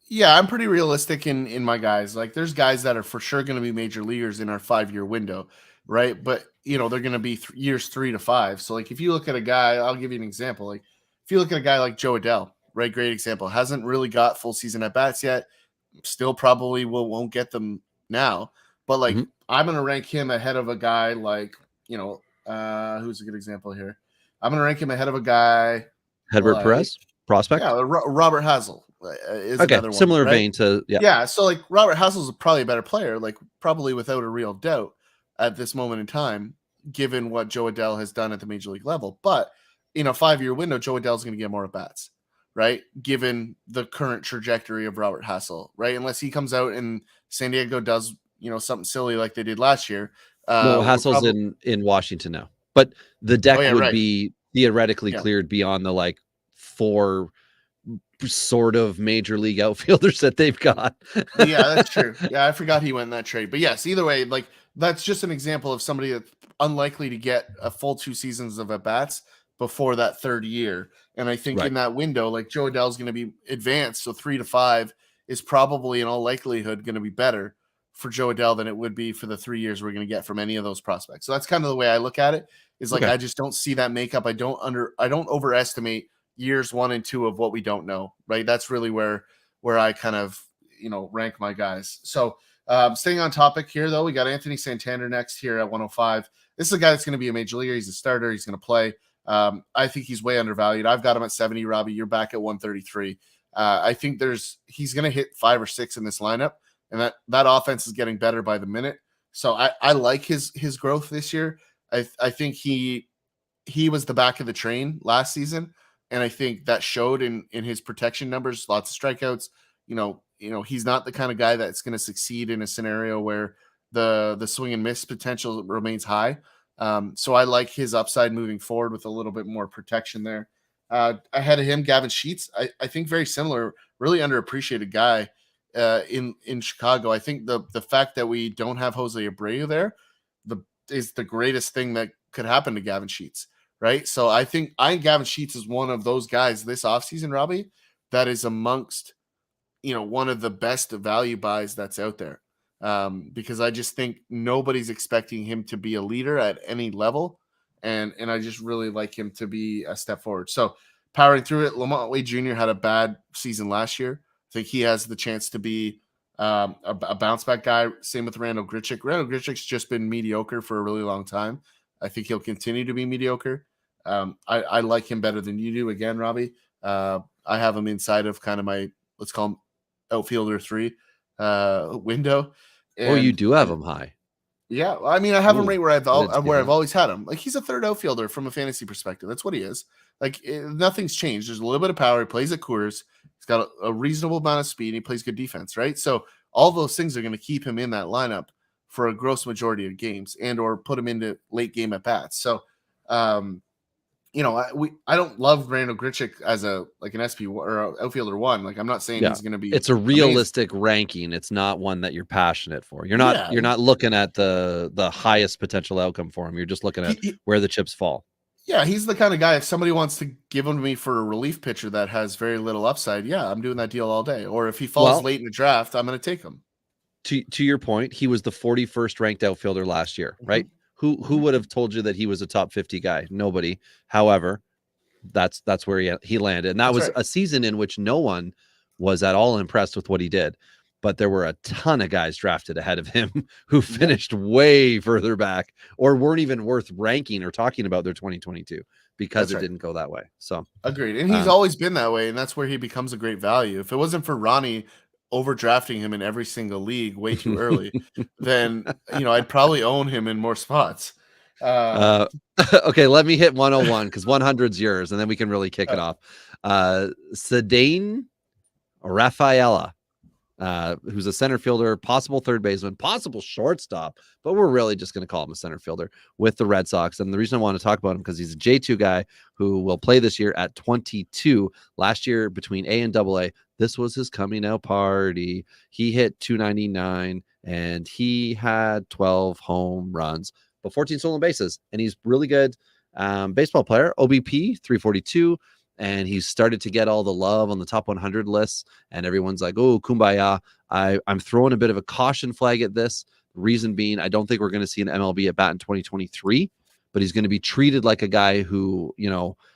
Yeah, I'm pretty realistic in my guys. Like there's guys that are for sure going to be major leaguers in our 5-year window. Right. But, they're going to be years 3 to 5. So like, if you look at a guy, I'll give you an example. Like if you look at a guy like Joe Adell, right. Great example. Hasn't really got full season at bats yet. Still probably won't get them now. But like, I'm going to rank him ahead of a guy like, who's a good example here? I'm going to rank him ahead of a guy.
Hedbert Perez, prospect.
Yeah. Robert Hassel is another one.
Similar
right?
vein to,
Yeah. So like Robert Hassel's probably a better player, like probably without a real doubt. At this moment in time, given what Joe Adell has done at the major league level. But in a 5-year window, Joe Adell is going to get more at bats, right? Given the current trajectory of Robert Hassel, right? Unless he comes out and San Diego does, something silly like they did last year.
No, Hassel's in Washington now, but the deck would be theoretically cleared beyond the 4 sort of major league outfielders that they've got.
Yeah, that's true. Yeah, I forgot he went in that trade. But yes, either way, that's just an example of somebody that's unlikely to get a full 2 seasons of at-bats before that 3rd year. And I think in that window, Joe Adell is going to be advanced. So 3 to 5 is probably in all likelihood going to be better for Joe Adell than it would be for the 3 years we're going to get from any of those prospects. So that's kind of the way I look at it is I just don't see that makeup. I don't overestimate years 1 and 2 of what we don't know. Right. That's really where I kind of, rank my guys. So, staying on topic here, though, we got Anthony Santander next here at 105. This is a guy that's going to be a major leaguer. He's a starter. He's going to play. I think he's way undervalued. I've got him at 70. Robbie, you're back at 133. I think he's going to hit 5 or 6 in this lineup, and that offense is getting better by the minute. So I like his growth this year. I think he was the back of the train last season, and I think that showed in his protection numbers. Lots of strikeouts. He's not the kind of guy that's going to succeed in a scenario where the swing and miss potential remains high. So I like his upside moving forward with a little bit more protection there. Ahead of him, Gavin Sheets, I think very similar, really underappreciated guy in Chicago. I think the fact that we don't have Jose Abreu there is the greatest thing that could happen to Gavin Sheets, right? So I think Gavin Sheets is one of those guys this offseason, Robbie, that is amongst one of the best value buys that's out there. Because I just think nobody's expecting him to be a leader at any level. And I just really like him to be a step forward. So powering through it, Lamont Wade Jr. had a bad season last year. I think he has the chance to be a bounce back guy. Same with Randall Grichuk. Randall Grichuk's just been mediocre for a really long time. I think he'll continue to be mediocre. I like him better than you do. Again, Robbie, I have him inside of kind of my, let's call him outfielder 3 window.
And, you do have him high.
Yeah, I mean, I have him right where I've always had him. Like, he's a third outfielder from a fantasy perspective. That's what he is. Like, nothing's changed. There's a little bit of power. He plays at Coors. He's got a reasonable amount of speed. And he plays good defense, right? So all those things are going to keep him in that lineup for a gross majority of games or put him into late game at bats. So, I don't love Randall Grichuk as an SP or outfielder 1. Like, I'm not saying he's going to be.
It's a realistic ranking. It's not one that you're passionate for. You're not looking at the highest potential outcome for him. You're just looking at where the chips fall.
Yeah, he's the kind of guy, if somebody wants to give him to me for a relief pitcher that has very little upside, yeah, I'm doing that deal all day. Or if he falls late in the draft, I'm going to take him.
To your point, he was the 41st ranked outfielder last year, right? Who would have told you that he was a top 50 guy? Nobody. However, that's where he landed. And that was a season in which no one was at all impressed with what he did. But there were a ton of guys drafted ahead of him who finished way further back or weren't even worth ranking or talking about their 2022 because it didn't go that way. So
agreed. And he's always been that way. And that's where he becomes a great value. If it wasn't for Ronnie overdrafting him in every single league way too early, then I'd probably own him in more spots.
Okay, let me hit 101 because 100's yours, and then we can really kick it off. Ceddanne Rafaela, who's a center fielder, possible third baseman, possible shortstop, but we're really just going to call him a center fielder with the Red Sox. And the reason I want to talk about him because he's a J2 guy who will play this year at 22. Last year between A and AA, this was his coming out party. He hit 299 and he had 12 home runs, but 14 stolen bases. And he's really good baseball player, OBP 342. And he's started to get all the love on the top 100 lists. And everyone's like, oh, kumbaya. I'm throwing a bit of a caution flag at this. Reason being, I don't think we're going to see an MLB at bat in 2023, but he's going to be treated like a guy who,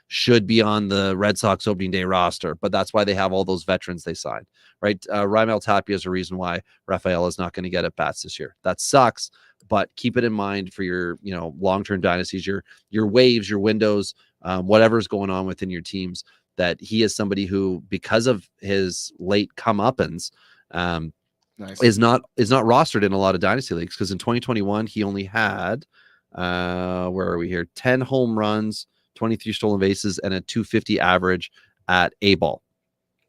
should be on the Red Sox opening day roster. But that's why they have all those veterans they signed, right? Raimel Tapia is a reason why Rafael is not going to get at bats this year. That sucks, but keep it in mind for your, long-term dynasties, your waves, your windows, whatever's going on within your teams, that he is somebody who, because of his late comeuppance, is not rostered in a lot of dynasty leagues. Because in 2021, he only had, where are we here? 10 home runs, 23 stolen bases, and a 250 average at A ball.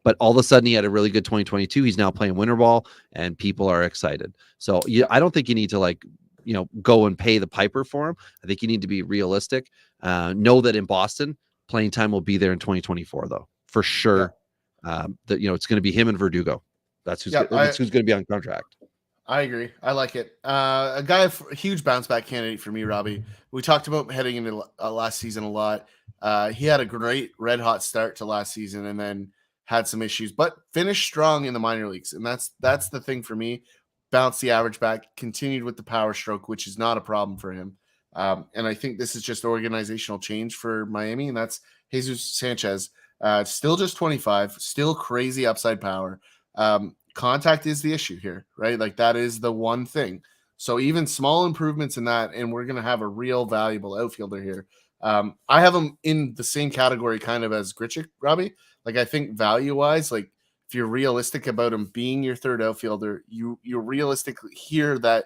But all of a sudden, he had a really good 2022. He's now playing winter ball, and people are excited. So I don't think you need to go and pay the piper for him. I think you need to be realistic. Know that in Boston, playing time will be there in 2024, though, for sure. That it's going to be him and Verdugo. That's who's going to be on contract.
I agree. I like it. A huge bounce back candidate for me, Robbie. We talked about heading into last season a lot. He had a great red hot start to last season and then had some issues, but finished strong in the minor leagues. And that's the thing for me. Bounced the average back, continued with the power stroke, which is not a problem for him. And I think this is just organizational change for Miami, and that's Jesus Sanchez. Still just 25, still crazy upside power. Contact is the issue here, right? Like, that is the one thing. So even small improvements in that, and we're going to have a real valuable outfielder here. I have him in the same category kind of as Grichuk, Robbie. Like, I think value-wise, like, if you're realistic about him being your third outfielder, you're realistically here that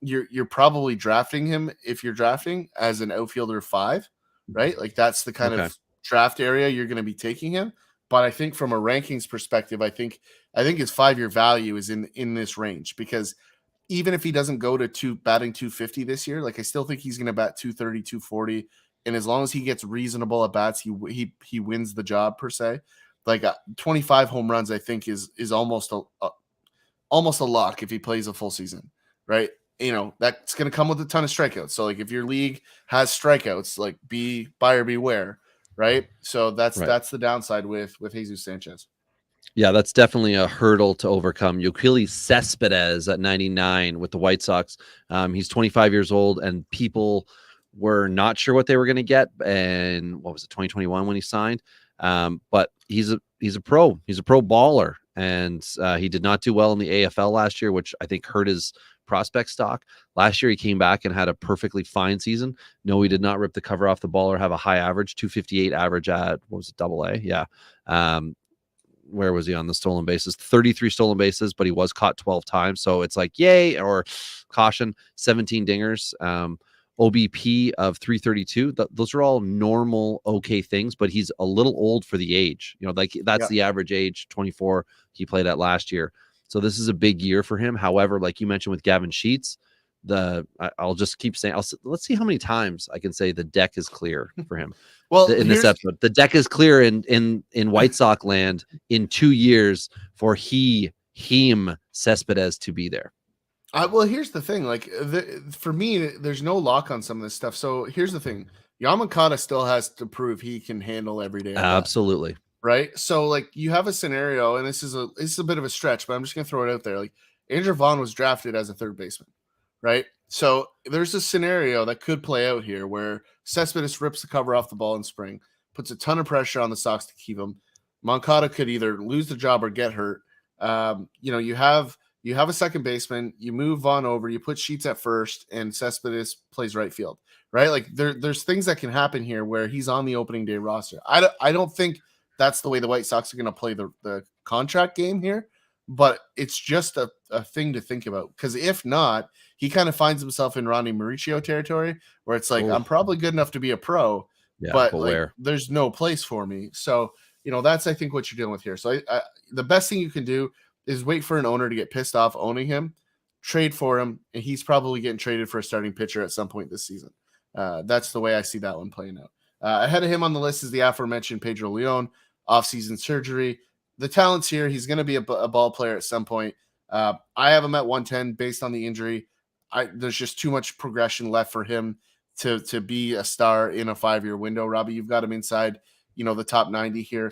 you're probably drafting him if you're drafting as an outfielder 5, right? Like that's the kind
Okay.
of draft area you're going to be taking him. But I think from a rankings perspective, I think his 5-year value is in this range, because even if he doesn't go to batting 250 this year, like I still think he's going to bat 230, 240. And as long as he gets reasonable at bats, he wins the job per se. Like 25 home runs, I think is almost a lock if he plays a full season, right? You know, that's going to come with a ton of strikeouts. So like if your league has strikeouts, like be buyer beware, right? So that's the downside with Jesus Sanchez.
Yeah, that's definitely a hurdle to overcome. Yoeli Cespedes at 99 with the White Sox. He's 25 years old, and people were not sure what they were going to get. And what was it, 2021 when he signed? But he's a pro. He's a pro baller, and he did not do well in the AFL last year, which I think hurt his prospect stock. Last year, he came back and had a perfectly fine season. No, he did not rip the cover off the ball or have a high average, 258 average at, what was it, AA? Yeah. Where was he on the stolen bases? 33 stolen bases, but he was caught 12 times. So it's like, yay, or caution, 17 dingers, OBP of 332. Those are all normal, okay things, but he's a little old for the age. You know, like that's the average age, 24 he played at last year. So this is a big year for him. However, like you mentioned with Gavin Sheets, I'll just keep saying, let's see how many times I can say the deck is clear for him.
Well,
in this episode, the deck is clear in White Sox land in 2 years for him Cespedes to be there.
Well, here's the thing. Like for me, there's no lock on some of this stuff. So here's the thing: Yamakata still has to prove he can handle every day.
Absolutely.
Right. So like you have a scenario, and this is a bit of a stretch, but I'm just gonna throw it out there. Like Andrew Vaughn was drafted as a third baseman, right? So there's a scenario that could play out here where Cespedes rips the cover off the ball in spring, puts a ton of pressure on the Sox to keep him. Moncada could either lose the job or get hurt. You have a second baseman, you move Vaughn over, you put Sheets at first, and Cespedes plays right field, right? Like there's things that can happen here where he's on the opening day roster. I don't think that's the way the White Sox are going to play the contract game here, but it's just a thing to think about, because if not, he kind of finds himself in Ronnie Mauricio territory where it's like, I'm probably good enough to be a pro, but like, there's no place for me. So, that's, I think, what you're dealing with here. So the best thing you can do is wait for an owner to get pissed off owning him, trade for him, and he's probably getting traded for a starting pitcher at some point this season. That's the way I see that one playing out. Ahead of him on the list is the aforementioned Pedro Leon, off-season surgery. The talent's here. He's going to be a ball player at some point. I have him at 110 based on the injury. There's just too much progression left for him to be a star in a 5-year window. Robbie, you've got him inside, the top 90 here.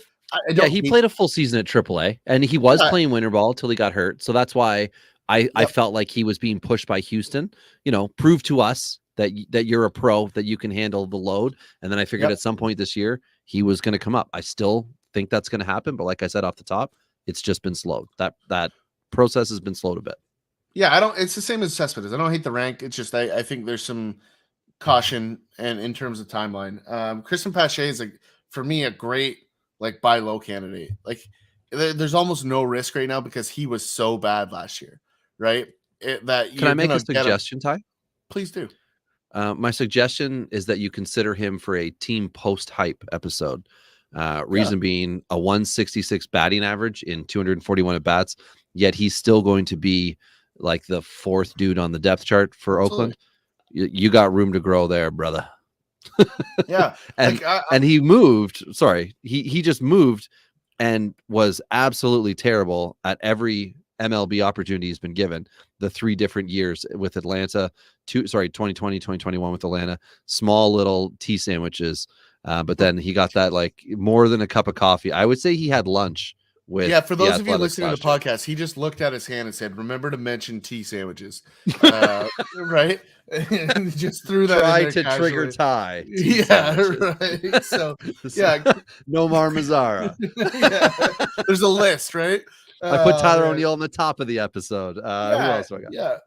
He played a full season at AAA, and he was playing winter ball till he got hurt. So that's why I felt like he was being pushed by Houston. Prove to us that you're a pro, that you can handle the load. And then I figured at some point this year he was going to come up. I still think that's going to happen, but like I said off the top, it's just been slowed. That process has been slowed a bit.
Yeah, it's the same as Cespedes. I don't hate the rank. It's just I think there's some caution and in terms of timeline. Kristen Pache is for me a great buy low candidate. Like there's almost no risk right now because he was so bad last year, right?
Can I make a suggestion, Ty?
Please do.
My suggestion is that you consider him for a team post hype episode. Reason being a 166 batting average in 241 at bats, yet he's still going to be like the fourth dude on the depth chart for Oakland. You got room to grow there, brother.
Yeah.
and he moved. Sorry, he just moved and was absolutely terrible at every MLB opportunity he's been given. The 3 different years with Atlanta, 2020, 2021 with Atlanta, small little tea sandwiches. But then he got that more than a cup of coffee. I would say he had lunch with.
Yeah, for those of you listening to the podcast, he just looked at his hand and said, "Remember to mention tea sandwiches," right? And he just threw that.
Try
in there
to
casually.
Trigger Ty.
Right. So yeah,
Nomar Mazara.
Yeah. There's a list, right?
I put Tyler O'Neill on the top of the episode. Who else do I got?
Yeah,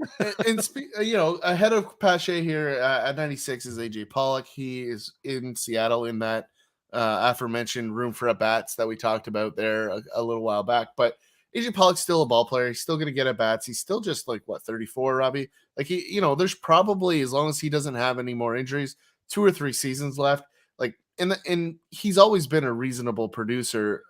and ahead of Pache here at 96 is AJ Pollock. He is in Seattle in that aforementioned room for at bats that we talked about there a little while back. But AJ Pollock's still a ball player. He's still going to get at bats. He's still just like, what, 34, Robbie? Like, there's probably, as long as he doesn't have any more injuries, 2 or 3 seasons left. Like, and he's always been a reasonable producer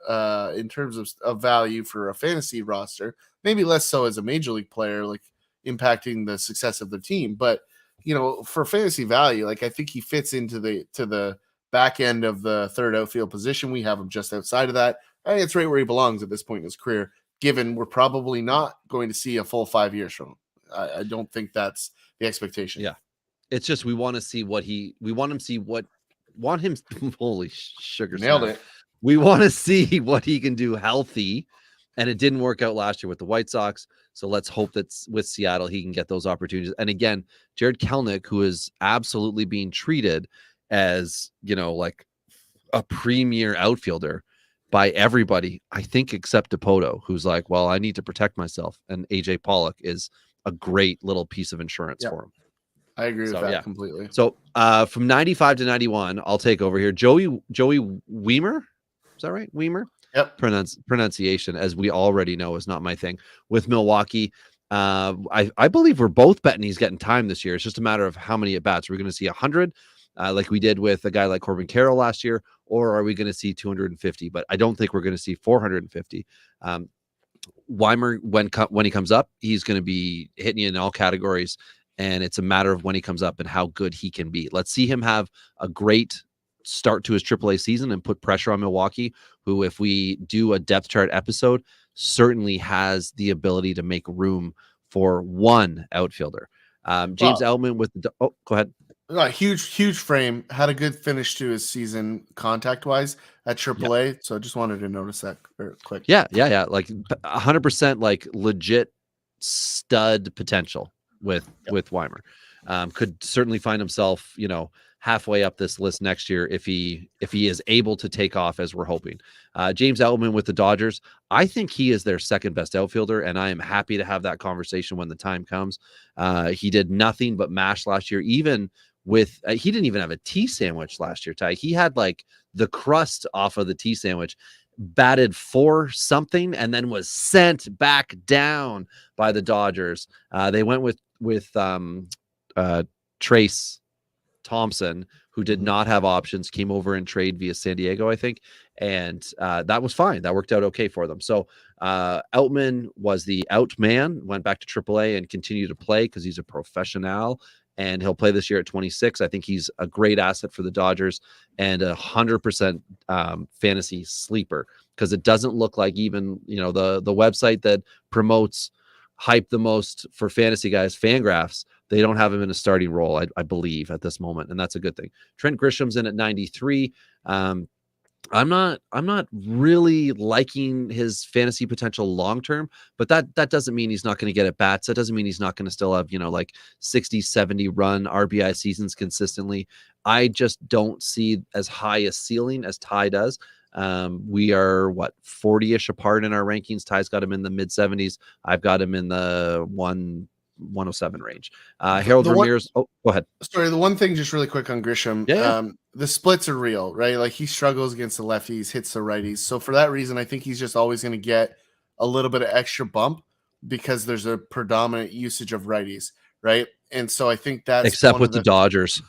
in terms of value for a fantasy roster, maybe less so as a major league player, like impacting the success of the team. But, for fantasy value, like, I think he fits into the back end of the third outfield position. We have him just outside of that. I think it's right where he belongs at this point in his career, given we're probably not going to see a full 5 years from him. I don't think that's the expectation.
Yeah. It's just, we want him holy sugar.
Nailed
snap.
it.
We want to see what he can do healthy. And it didn't work out last year with the White Sox. So let's hope that with Seattle, he can get those opportunities. And again, Jared Kelenic, who is absolutely being treated as, like a premier outfielder by everybody, I think, except Dipoto, who's like, well, I need to protect myself. And AJ Pollock is a great little piece of insurance for him.
I agree with that completely.
So from 95 to 91, I'll take over here. Joey Weimer. Is that right? Weimer?
Yep.
Pronunciation, as we already know, is not my thing. With Milwaukee, I believe we're both betting he's getting time this year. It's just a matter of how many at-bats. We're going to see 100, like we did with a guy like Corbin Carroll last year, or are we going to see 250? But I don't think we're going to see 450. Weimer, when he comes up, he's going to be hitting you in all categories, and it's a matter of when he comes up and how good he can be. Let's see him have a great start to his AAA season and put pressure on Milwaukee, who, if we do a depth chart episode, certainly has the ability to make room for one outfielder. James Outman with the go ahead.
Huge frame, had a good finish to his season contact wise at AAA. Yep. So I just wanted to notice that quick.
Yeah. Like 100% like legit stud potential with Weimer. Could certainly find himself, halfway up this list next year if he is able to take off as we're hoping. James Outman with the Dodgers, I think he is their second best outfielder, and I am happy to have that conversation when the time comes. He did nothing but mash last year, even with he didn't even have a tea sandwich last year, Ty. He had like the crust off of the tea sandwich, batted for something, and then was sent back down by the Dodgers. They went with Trace Thompson, who did not have options, came over and trade via San Diego, I think. And that was fine. That worked out okay for them. So Outman was the out man, went back to AAA and continued to play because he's a professional, and he'll play this year at 26. I think he's a great asset for the Dodgers and 100% fantasy sleeper, because it doesn't look like even, the website that promotes hype the most for fantasy guys, Fangraphs, they don't have him in a starting role, I believe, at this moment, and that's a good thing. Trent Grisham's in at 93. I'm not really liking his fantasy potential long term, but that doesn't mean he's not going to get at bats. That doesn't mean he's not going to still have, like 60, 70 run RBI seasons consistently. I just don't see as high a ceiling as Ty does. We are 40-ish apart in our rankings. Ty's got him in the mid 70s. I've got him in the 107 range. Harold Ramirez. Go ahead.
Sorry, the one thing just really quick on Grisham.
Yeah.
The splits are real, right? Like, he struggles against the lefties, hits the righties. So for that reason, I think he's just always going to get a little bit of extra bump because there's a predominant usage of righties, right? And so I think that's
except with the Dodgers.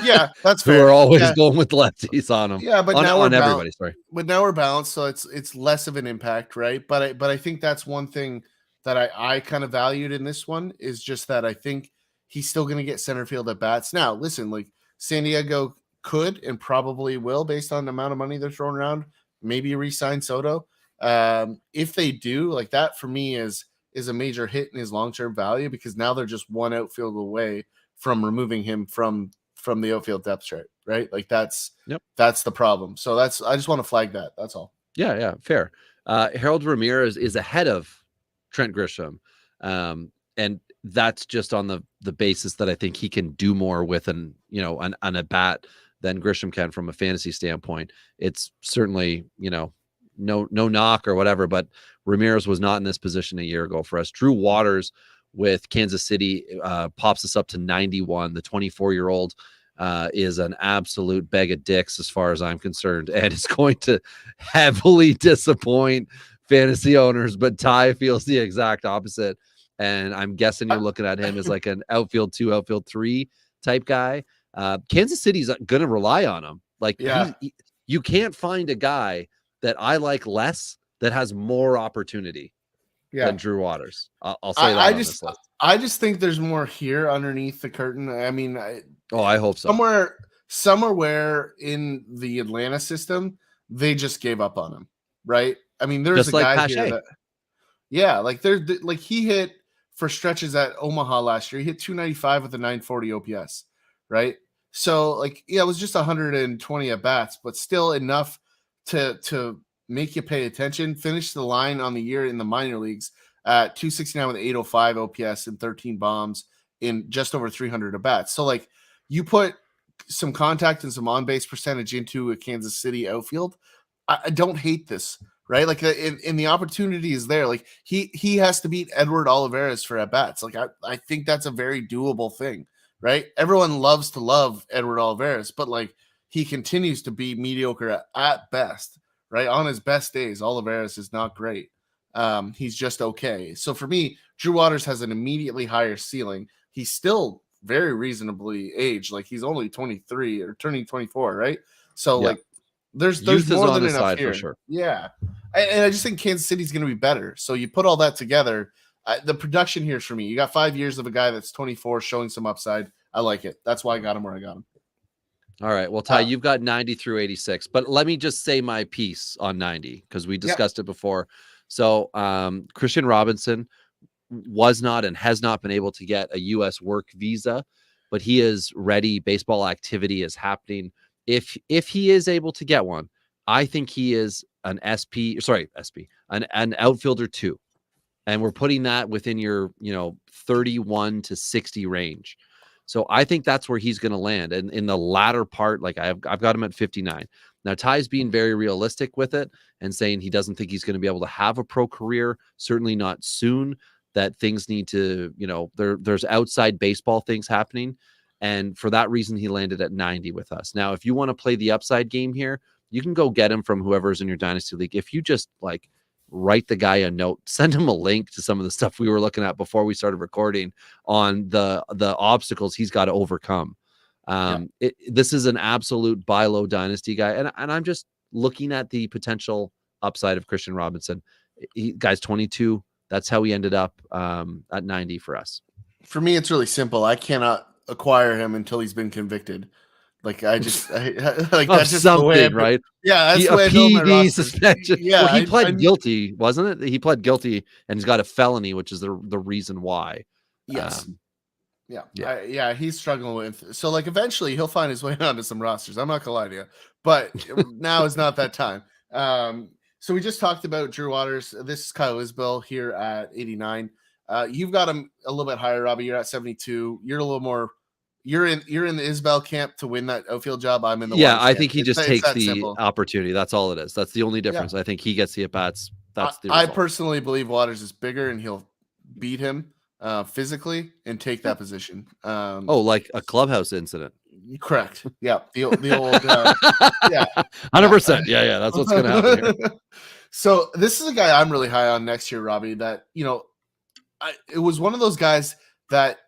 Yeah, that's fair.
Who are always going with lefties on them.
Yeah, but
now everybody. Sorry,
but now we're balanced, so it's less of an impact, right? But I think that's one thing that I kind of valued in this one, is just that I think he's still going to get center field at bats. Now, listen, like, San Diego could and probably will, based on the amount of money they're throwing around, maybe re-sign Soto. If they do, like, that for me is a major hit in his long-term value, because now they're just one outfield away from removing him from the outfield depth chart, right? Like, that's the problem. So I just want to flag that. That's all.
Yeah, fair. Harold Ramirez is ahead of Trent Grisham. And that's just on the basis that I think he can do more with an a bat than Grisham can from a fantasy standpoint. It's certainly, no knock or whatever, but Ramirez was not in this position a year ago for us. Drew Waters with Kansas City pops us up to 91. The 24-year-old is an absolute bag of dicks as far as I'm concerned, and is going to heavily disappoint fantasy owners, but Ty feels the exact opposite. And I'm guessing you're looking at him as like an outfield 2, outfield 3 type guy. Kansas City's going to rely on him. Like you can't find a guy that I like less that has more opportunity than Drew Waters. I'll say that on this list.
I just think there's more here underneath the curtain. I mean,
I hope so.
Somewhere in the Atlanta system, they just gave up on him, right? I mean, there's just a guy Pache. Here that, like he hit for stretches at Omaha last year. He hit 295 with a 940 OPS, right? So, like, yeah, it was just 120 at bats, but still enough to make you pay attention. Finish the line on the year in the minor leagues at 269 with 805 OPS and 13 bombs in just over 300 at bats. So, like, you put some contact and some on-base percentage into a Kansas City outfield, I don't hate this, right? Like, in the opportunity is there. Like, he has to beat Edward Olivares for at bats. Like, I think that's a very doable thing, right? Everyone loves to love Edward Olivares, but like he continues to be mediocre at best, right? On his best days, Olivares is not great. He's just okay. So for me, Drew Waters has an immediately higher ceiling. He's still very reasonably aged. Like he's only 23 or turning 24, right? So like there's more than enough here. For sure. Yeah. And I just think Kansas City's going to be better. So you put all that together, the production here is for me. You got 5 years of a guy that's 24 showing some upside. I like it. That's why I got him where I got him.
All right. Well, Ty, you've got 90 through 86, but let me just say my piece on 90 because we discussed it before. So Christian Robinson was not and has not been able to get a U.S. work visa, but he is ready. Baseball activity is happening. If he is able to get one, I think he is an an outfielder 2. And we're putting that within your, 31 to 60 range. So I think that's where he's going to land. And in the latter part, like I've got him at 59. Now, Ty's being very realistic with it and saying he doesn't think he's going to be able to have a pro career, certainly not soon, that things need to, there's outside baseball things happening. And for that reason, he landed at 90 with us. Now, if you want to play the upside game here, you can go get him from whoever's in your dynasty league. If you just like write the guy a note, send him a link to some of the stuff we were looking at before we started recording on the obstacles he's got to overcome. This is an absolute buy low dynasty guy. And I'm just looking at the potential upside of Christian Robinson. Guy's 22. That's how he ended up at 90 for us.
For me, it's really simple. I cannot acquire him until he's been convicted. Like like that's just
something,
the way
right?
Yeah, that's the way
a PD suspension. Yeah, well, he pled guilty, wasn't it? He pled guilty and he's got a felony, which is the reason why.
Yes. He's struggling with. So like eventually he'll find his way onto some rosters. I'm not gonna lie to you, but now is not that time. So we just talked about Drew Waters. This is Kyle Isbell here at 89. You've got him a little bit higher, Robbie. You're at 72. You're a little more. You're in the Isbell camp to win that outfield job. I'm in the
I think he just takes the opportunity. That's all it is. That's the only difference. I think he gets the at bats. That's the result.
I personally believe Waters is bigger and he'll beat him physically and take that position.
Like a clubhouse incident.
Correct. Yeah. The old
100%. Yeah. That's what's gonna happen here.
So this is a guy I'm really high on next year, Robbie. That it was one of those guys that.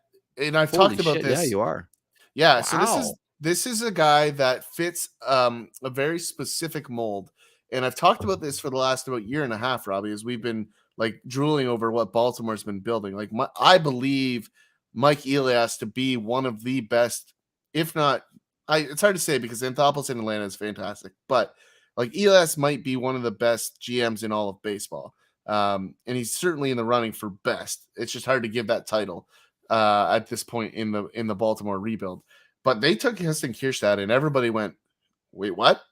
And I've talked about this.
Yeah, you are.
Yeah. Wow. So this is a guy that fits a very specific mold. And I've talked about this for the last about year and a half, Robbie, as we've been like drooling over what Baltimore's been building. Like I believe Mike Elias to be one of the best, if not, it's hard to say because Anthopoulos in Atlanta is fantastic, but like Elias might be one of the best GMs in all of baseball. And he's certainly in the running for best. It's just hard to give that title at this point in the Baltimore rebuild. But they took Heston Kjerstad and everybody went, wait, what?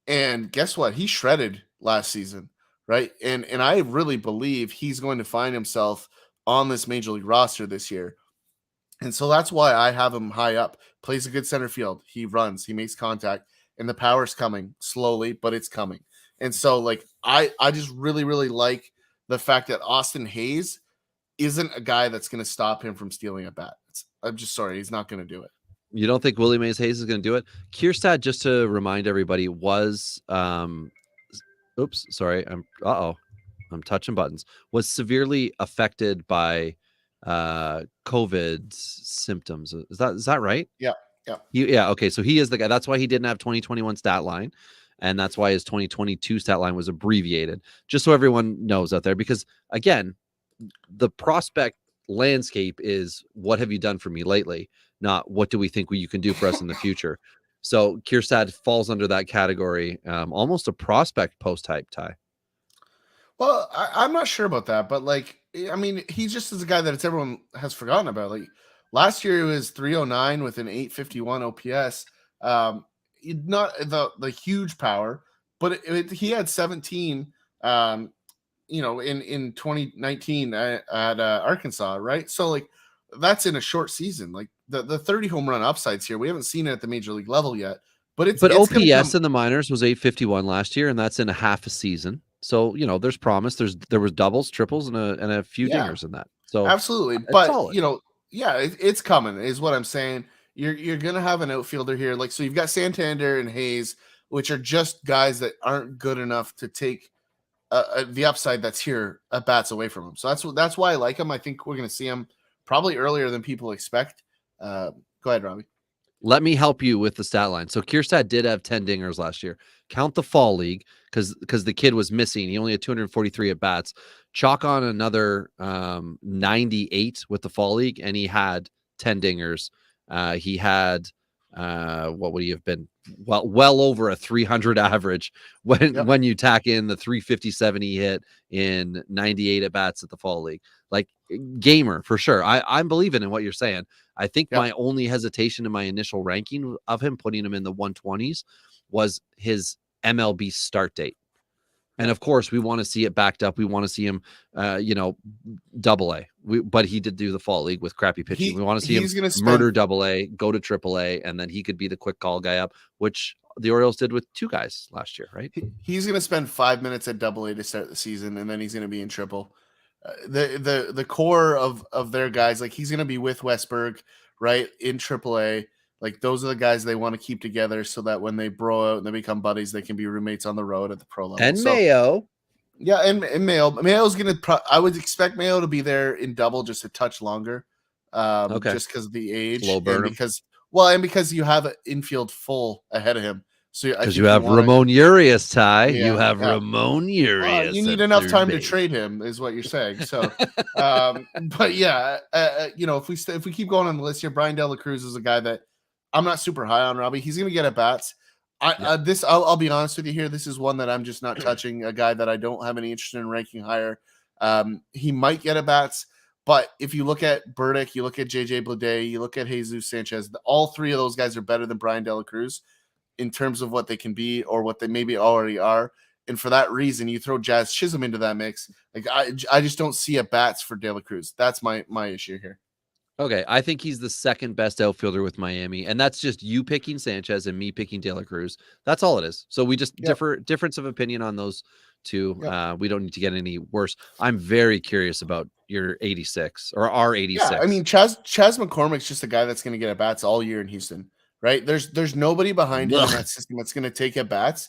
And guess what? He shredded last season, right? And I really believe he's going to find himself on this major league roster this year. And so that's why I have him high up. Plays a good center field. He runs, he makes contact, and the power's coming slowly, but it's coming. And so like I just really, really like the fact that Austin Hayes isn't a guy that's going to stop him from stealing a bat. I'm just sorry. He's not going to do it.
You don't think Willie Mays Hayes is going to do it? Kjerstad, just to remind everybody, was oops, sorry. I'm touching buttons, was severely affected by COVID symptoms. Is that right?
Yeah. Yeah.
Yeah. Okay. So he is the guy. That's why he didn't have 2021 stat line. And that's why his 2022 stat line was abbreviated, just so everyone knows out there. Because again, the prospect landscape is what have you done for me lately, not what do we think you can do for us in the future. So Kierstad falls under that category, almost a prospect post type Ty.
Well, I'm not sure about that, but like, I mean, he just is a guy that everyone has forgotten about. Like last year, he was 309 with an 851 OPS. Not the huge power, but he had 17. In 2019 at Arkansas, right? So like, that's in a short season. Like the 30 home run upsides here, we haven't seen it at the major league level yet. But it's going to
OPS
come.
in the minors was 851 last year, and that's in a half a season. So there's promise. There was doubles, triples, and a few
Yeah.
dingers in that. So
Absolutely,
it's
but
solid.
yeah, it's coming, is what I'm saying. You're gonna have an outfielder here, like so. You've got Santander and Hayes, which are just guys that aren't good enough to take the upside that's here at bats away from him. So that's why I like him. I think we're gonna see him probably earlier than people expect. Go ahead, Robbie.
Let me help you with the stat line. So Kierstad did have 10 dingers last year. Count the fall league because the kid was missing. He only had 243 at bats. Chalk on another 98 with the fall league, and he had 10 dingers. He had what would he have been? Well over a 300 average when you tack in the 357 he hit in 98 at bats at the fall league. Like gamer for sure. I'm believing in what you're saying. I think my only hesitation in my initial ranking of him, putting him in the 120s, was his MLB start date. And of course, we want to see it backed up. We want to see him, double A. But he did do the fall league with crappy pitching. We want to see him murder double A, go to triple A, and then he could be the quick call guy up, which the Orioles did with 2 guys last year, right?
He's going to spend 5 minutes at double A to start the season, and then he's going to be in triple. The core of their guys, like he's going to be with Westberg, right, in AAA. Like those are the guys they want to keep together so that when they bro out and they become buddies, they can be roommates on the road at the pro level.
And Mayo.
Yeah, and Mayo's going to I would expect Mayo to be there in double just a touch longer. Just because of the age.
Slow burn
and because you have an infield full ahead of him. So
because you have Ramon Urias, Ty.
Yeah,
you have Ramon Urias.
You need enough time to trade him, is what you're saying. So, but yeah, if we keep going on the list here, Brian De La Cruz is a guy that I'm not super high on, Robbie. He's going to get at bats. I'll be honest with you here. This is one that I'm just not touching. A guy that I don't have any interest in ranking higher. He might get at bats. But if you look at Burdick, you look at JJ Bleday, you look at Jesus Sanchez, all 3 of those guys are better than Brian De La Cruz in terms of what they can be or what they maybe already are. And for that reason, you throw Jazz Chisholm into that mix. Like I just don't see at bats for De La Cruz. That's my issue here.
Okay, I think he's the second best outfielder with Miami, and that's just you picking Sanchez and me picking De La Cruz. That's all it is. So we just difference of opinion on those 2. We don't need to get any worse. I'm very curious about your 86 or our 86.
Yeah, I mean, Chas McCormick's just a guy that's going to get at bats all year in Houston, right? There's nobody behind him in that system that's going to take at bats.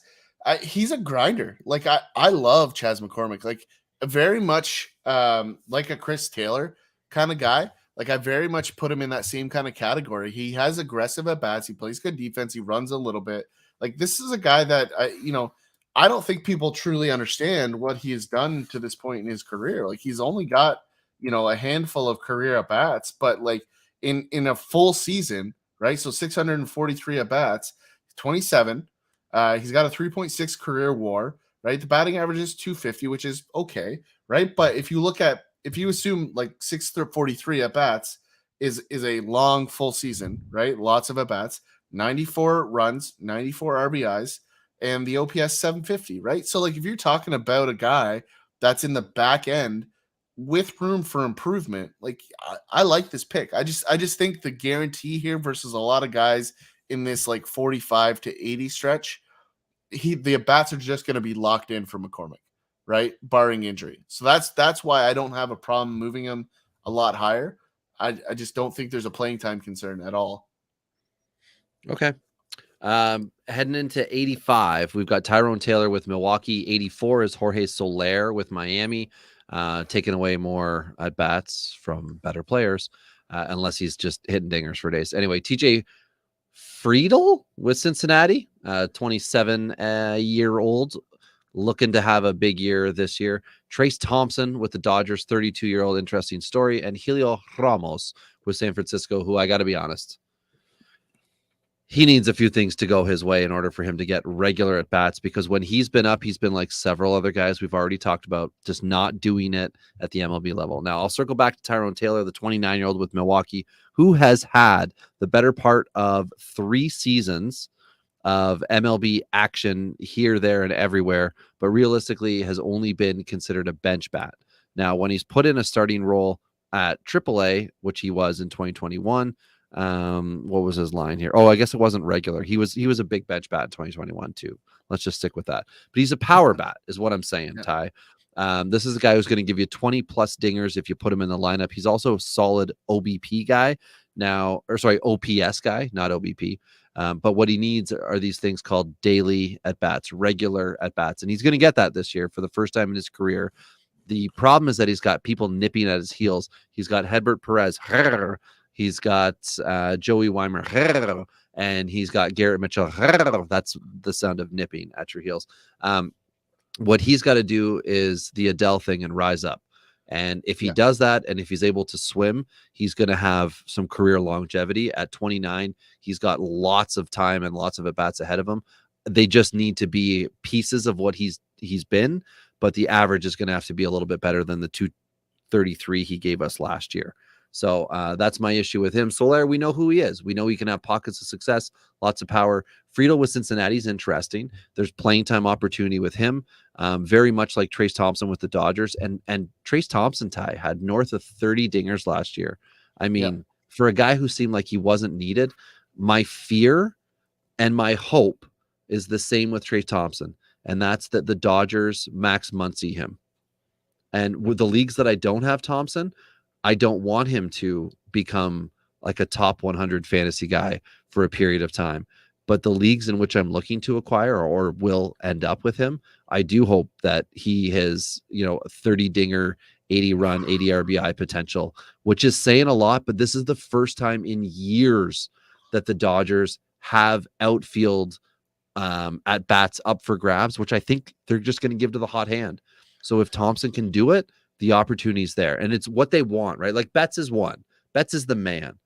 He's a grinder. Like I love Chas McCormick, like very much like a Chris Taylor kind of guy. Like I very much put him in that same kind of category. He has aggressive at bats. He plays good defense. He runs a little bit. Like this is a guy that I don't think people truly understand what he has done to this point in his career. Like he's only got a handful of career at bats, but like in a full season, right? So 643 at bats, 27. He's got a 3.6 career WAR, right? The batting average is 250, which is okay, right? But if you assume like 643 at bats is a long full season, right? Lots of at bats, 94 runs, 94 RBIs, and the OPS 750, right? So like if you're talking about a guy that's in the back end with room for improvement, like I like this pick. I just think the guarantee here versus a lot of guys in this like 45 to 80 stretch, the at bats are just going to be locked in for McCormick, right? Barring injury. So that's why I don't have a problem moving him a lot higher. I just don't think there's a playing time concern at all.
Okay. Heading into 85, we've got Tyrone Taylor with Milwaukee. 84 is Jorge Soler with Miami, taking away more at bats from better players, unless he's just hitting dingers for days. Anyway, TJ Friedel with Cincinnati, 27-year-old, looking to have a big year this year. Trace Thompson with the Dodgers, 32-year-old, interesting story. And Helio Ramos with San Francisco, who I got to be honest, he needs a few things to go his way in order for him to get regular at bats, because when he's been up, he's been like several other guys we've already talked about, just not doing it at the MLB level. Now, I'll circle back to Tyrone Taylor, the 29-year-old with Milwaukee, who has had the better part of 3 seasons of MLB action here, there, and everywhere, but realistically has only been considered a bench bat. Now, when he's put in a starting role at AAA, which he was in 2021, what was his line here? Oh, I guess it wasn't regular. He was a big bench bat in 2021 too. Let's just stick with that. But he's a power bat is what I'm saying, Ty. This is a guy who's going to give you 20 plus dingers if you put him in the lineup. He's also a solid OBP guy now, or sorry, OPS guy, not OBP. But what he needs are these things called daily at bats, regular at bats, and he's going to get that this year for the first time in his career. The problem is that he's got people nipping at his heels. He's got Hedbert Perez. He's got Joey Weimer, and he's got Garrett Mitchell. That's the sound of nipping at your heels. What he's got to do is the Adele thing and rise up. And if he does that, and if he's able to swim, he's going to have some career longevity. At 29, he's got lots of time and lots of at-bats ahead of him. They just need to be pieces of what he's been, but the average is going to have to be a little bit better than the 233 he gave us last year. So that's my issue with him. Soler, we know who he is. We know he can have pockets of success, lots of power. Friedel with Cincinnati is interesting. There's playing time opportunity with him, very much like Trace Thompson with the Dodgers. And Trace Thompson, Ty, had north of 30 dingers last year. I mean, for a guy who seemed like he wasn't needed, my fear and my hope is the same with Trace Thompson, and that's that the Dodgers Max Muncy him. And with the leagues that I don't have Thompson, I don't want him to become like a top 100 fantasy guy for a period of time. But the leagues in which I'm looking to acquire or will end up with him, I do hope that he has, 30 dinger, 80 run, 80 RBI potential, which is saying a lot. But this is the first time in years that the Dodgers have outfield at bats up for grabs, which I think they're just going to give to the hot hand. So if Thompson can do it, the opportunity's there, and it's what they want, right? Like Betts is one. Betts is the man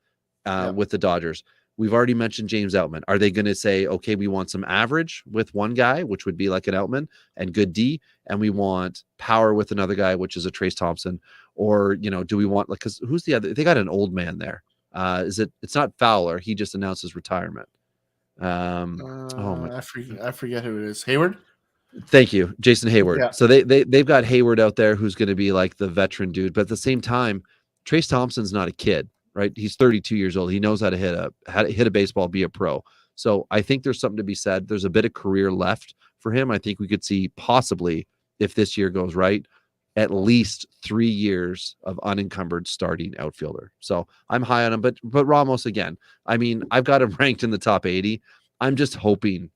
with the Dodgers. We've already mentioned James Outman. Are they going to say, okay, we want some average with one guy, which would be like an Outman, and good D, and we want power with another guy, which is a Trace Thompson? Or, do we want, like, because who's the other? They got an old man there. It's not Fowler. He just announced his retirement.
I forget who it is. Hayward?
Thank you, Jason Hayward.
Yeah.
So they've got Hayward out there who's going to be like the veteran dude, but at the same time, Trace Thompson's not a kid, right? He's 32 years old. He knows how to hit a baseball, be a pro. So I think there's something to be said. There's a bit of career left for him. I think we could see possibly, if this year goes right, at least 3 years of unencumbered starting outfielder. So I'm high on him, but Ramos again. I mean, I've got him ranked in the top 80. I'm just hoping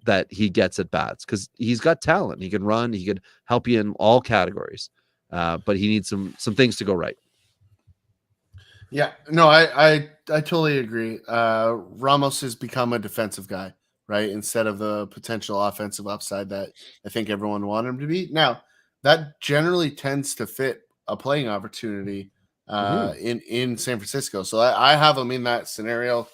that he gets at bats because he's got talent. He can run. He could help you in all categories, but he needs some things to go right.
Yeah, no, I totally agree. Ramos has become a defensive guy, right? Instead of the potential offensive upside that I think everyone wanted him to be. Now, that generally tends to fit a playing opportunity in San Francisco. So I have him in that scenario,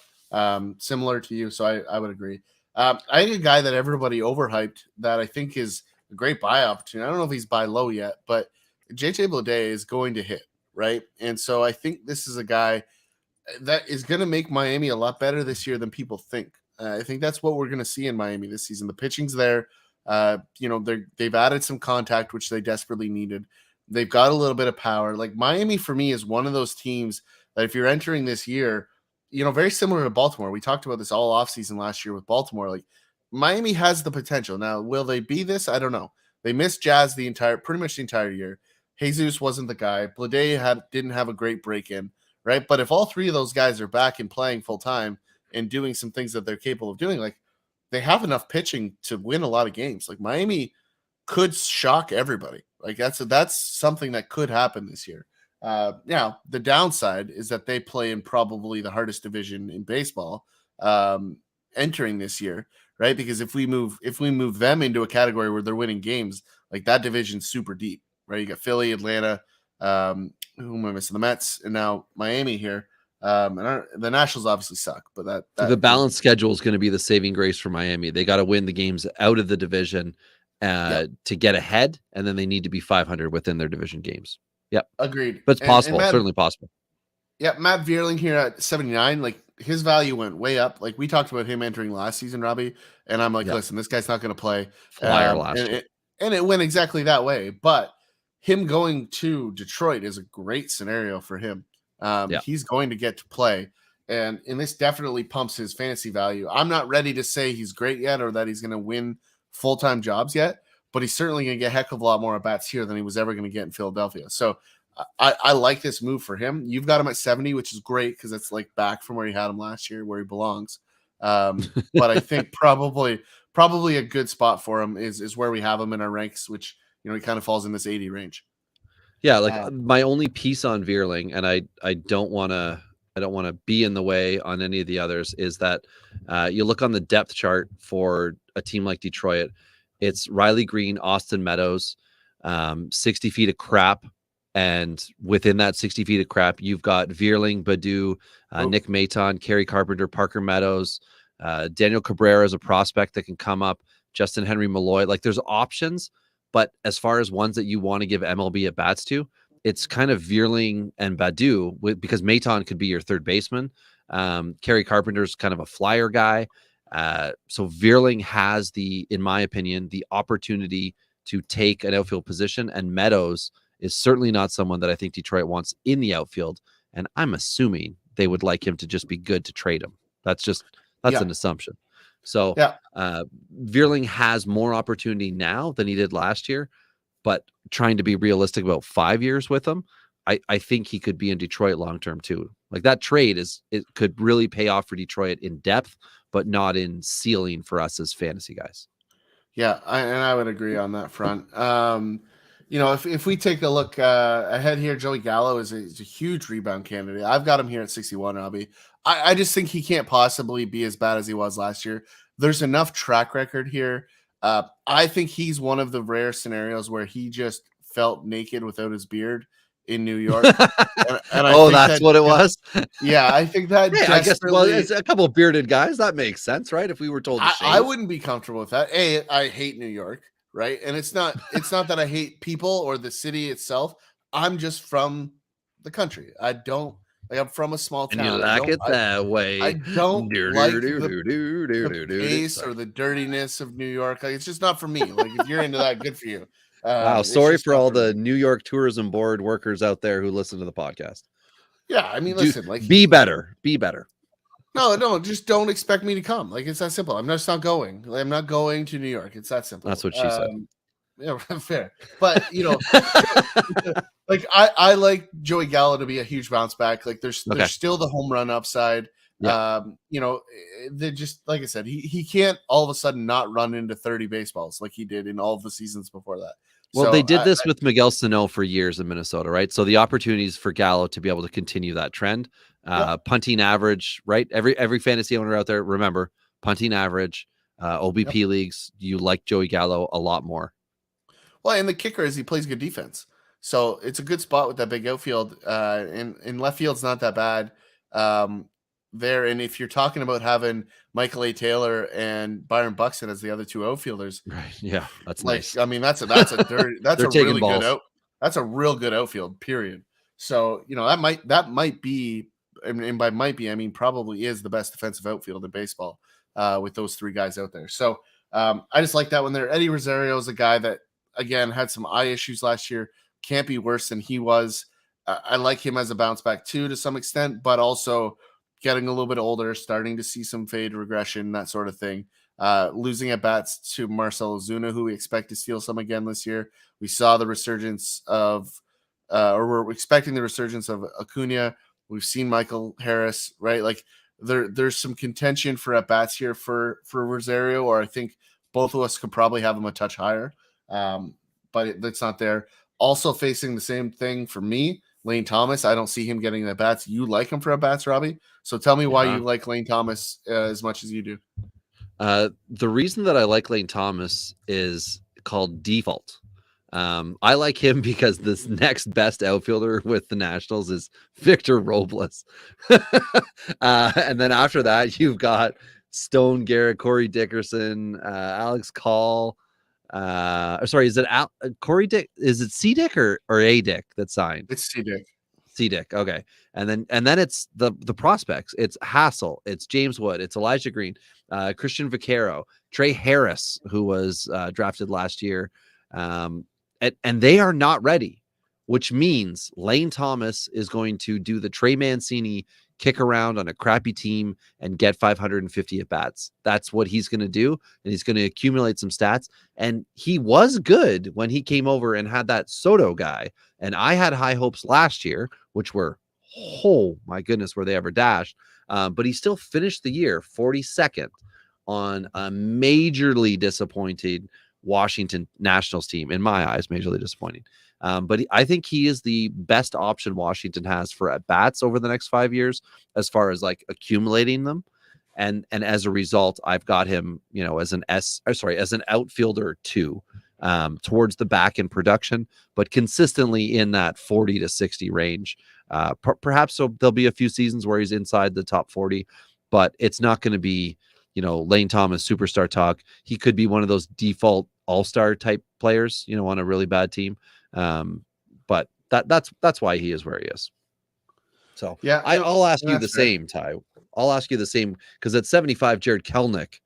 similar to you. So I would agree. I think a guy that everybody overhyped that I think is a great buy opportunity. I don't know if he's buy low yet, but JJ Bleday is going to hit, right? And so I think this is a guy that is going to make Miami a lot better this year than people think. I think that's what we're going to see in Miami this season. The pitching's there. They've added some contact, which they desperately needed. They've got a little bit of power. Like Miami, for me, is one of those teams that if you're entering this year, very similar to Baltimore. We talked about this all offseason last year with Baltimore. Like Miami has the potential. Now, will they be this? I don't know. They missed Jazz pretty much the entire year. Jesus wasn't the guy. Bleday didn't have a great break-in, right? But if all three of those guys are back and playing full time, and doing some things that they're capable of doing, like they have enough pitching to win a lot of games. Like Miami could shock everybody. Like that's something that could happen this year. Now the downside is that they play in probably the hardest division in baseball entering this year, right? Because if we move them into a category where they're winning games, like that division's super deep, right? You got Philly, Atlanta, who am I missing? The Mets, and now Miami here. The Nationals obviously suck, but that
the balanced schedule is going to be the saving grace for Miami. They got to win the games out of the division to get ahead, and then they need to be 500 within their division games. Yep,
agreed.
But it's possible, certainly possible.
Yeah, Matt Vierling here at 79, like his value went way up. Like we talked about him entering last season, Robbie, and I'm like, listen, this guy's not going to play.
Flyer last year.
And it went exactly that way. But him going to Detroit is a great scenario for him. He's going to get to play, and this definitely pumps his fantasy value. I'm not ready to say he's great yet or that he's going to win full-time jobs yet, but he's certainly going to get a heck of a lot more at bats here than he was ever going to get in Philadelphia. So I like this move for him. You've got him at 70, which is great because it's like back from where he had him last year, where he belongs. But I think probably a good spot for him is where we have him in our ranks, which he kind of falls in this 80 range.
Yeah, like my only piece on Vierling, and I don't want to be in the way on any of the others, is that you look on the depth chart for a team like Detroit, it's Riley Green, Austin Meadows, 60 feet of crap. And within that 60 feet of crap, you've got Vierling, Baду, Nick Maton, Kerry Carpenter, Parker Meadows, Daniel Cabrera is a prospect that can come up, Justin Henry Malloy. Like there's options, but as far as ones that you want to give MLB at bats to, it's kind of Vierling and Badu because Maton could be your third baseman. Kerry Carpenter's kind of a flyer guy. So Vierling has in my opinion, the opportunity to take an outfield position, and Meadows is certainly not someone that I think Detroit wants in the outfield. And I'm assuming they would like him to just be good to trade him. That's an assumption. So Vierling has more opportunity now than he did last year, but trying to be realistic about 5 years with him, I think he could be in Detroit long-term too. Like that trade it could really pay off for Detroit in depth, but not in ceiling for us as fantasy guys.
Yeah. I would agree on that front. If we take a look ahead here, Joey Gallo is a huge rebound candidate. I've got him here at 61, Robbie. I just think he can't possibly be as bad as he was last year. There's enough track record here. I think he's one of the rare scenarios where he just felt naked without his beard in New York. And
that's what it was?
Yeah, I think that
I guess it's a couple of bearded guys. That makes sense, right? If we were told to shave.
I wouldn't be comfortable with that. I hate New York. Right. And it's not that I hate people or the city itself. I'm just from the country. I'm from a small town.
And you like it that way.
I don't like the pace or the dirtiness of New York. Like, it's just not for me. Like if you're into that, good for you.
Wow. Sorry for all the New York Tourism Board workers out there who listen to the podcast.
Yeah. I mean, listen,
be better. Be better.
No, just don't expect me to come. Like it's that simple. I'm just not going. I'm not going to New York. It's that simple.
That's what she said.
Yeah, fair. But like I like Joey Gallo to be a huge bounce back. Like there's still the home run upside. Yeah. They're just like I said, he can't all of a sudden not run into 30 baseballs like he did in all of the seasons before that.
Well, they did this with Miguel Sano for years in Minnesota, right? So the opportunities for Gallo to be able to continue that trend. Punting average, right? Every fantasy owner out there, remember, punting average, OBP leagues, you like Joey Gallo a lot more.
Well, and the kicker is he plays good defense. So it's a good spot with that big outfield. And left field's not that bad there. And if you're talking about having Michael A. Taylor and Byron Buxton as the other two outfielders,
right? Yeah, that's
like
nice.
I mean, that's a really good that's a real good outfield. Period. So that might be, and by might be I mean probably is the best defensive outfield in baseball with those three guys out there. So I just like that one there. Eddie Rosario is a guy that again had some eye issues last year. Can't be worse than he was. I like him as a bounce back too to some extent, but also getting a little bit older, starting to see some fade regression, that sort of thing. Losing at bats to Marcell Ozuna, who we expect to steal some again this year. We saw the resurgence of, or we're expecting the resurgence of Acuna. We've seen Michael Harris, right? Like there's some contention for at bats here for Rosario, or I think both of us could probably have him a touch higher, but it's not there. Also facing the same thing for me, Lane Thomas. I don't see him getting at bats. You like him for at bats, Robbie? So tell me why you like Lane Thomas as much as you do.
The reason that I like Lane Thomas is called default. I like him because this next best outfielder with the Nationals is Victor Robles. And then after that, you've got Stone Garrett, Corey Dickerson, Alex Call. Sorry, is it Corey Dick? Is it C Dick or A Dick that signed?
It's C Dick.
C Dick. Okay. And then it's the prospects. It's Hassel. It's James Wood. It's Elijah Green, Christian Vaquero, Trey Harris, who was drafted last year. And they are not ready, which means Lane Thomas is going to do the Trey Mancini kick around on a crappy team and get 550 at bats. That's what he's going to do. And he's going to accumulate some stats. And he was good when he came over and had that Soto guy. And I had high hopes last year, which were, oh my goodness, were they ever dashed. But he still finished the year 42nd on a majorly disappointed Washington Nationals team. In my eyes, majorly disappointing. But I think he is the best option Washington has for at bats over the next 5 years, as far as like accumulating them. And as a result, I've got him, as an outfielder too, towards the back in production, but consistently in that 40 to 60 range. Perhaps there'll be a few seasons where he's inside the top 40, but it's not going to be, Lane Thomas superstar talk. He could be one of those default all-star type players, on a really bad team. But that's why he is where he is. So yeah, I'll ask you the same, Ty. I'll ask you the same, because at 75, Jared Kelenic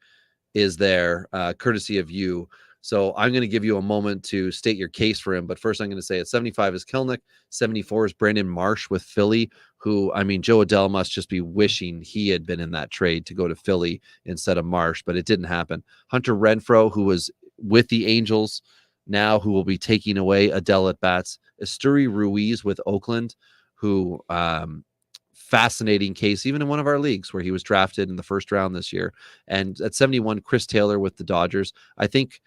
is there, courtesy of you. So I'm going to give you a moment to state your case for him. But first, I'm going to say at 75 is Kelenic, 74 is Brandon Marsh with Philly, who, Joe Adele must just be wishing he had been in that trade to go to Philly instead of Marsh, but it didn't happen. Hunter Renfroe, who was with the Angels now, who will be taking away Adele at bats. Esteury Ruiz with Oakland, who fascinating case, even in one of our leagues where he was drafted in the first round this year. And at 71, Chris Taylor with the Dodgers. I think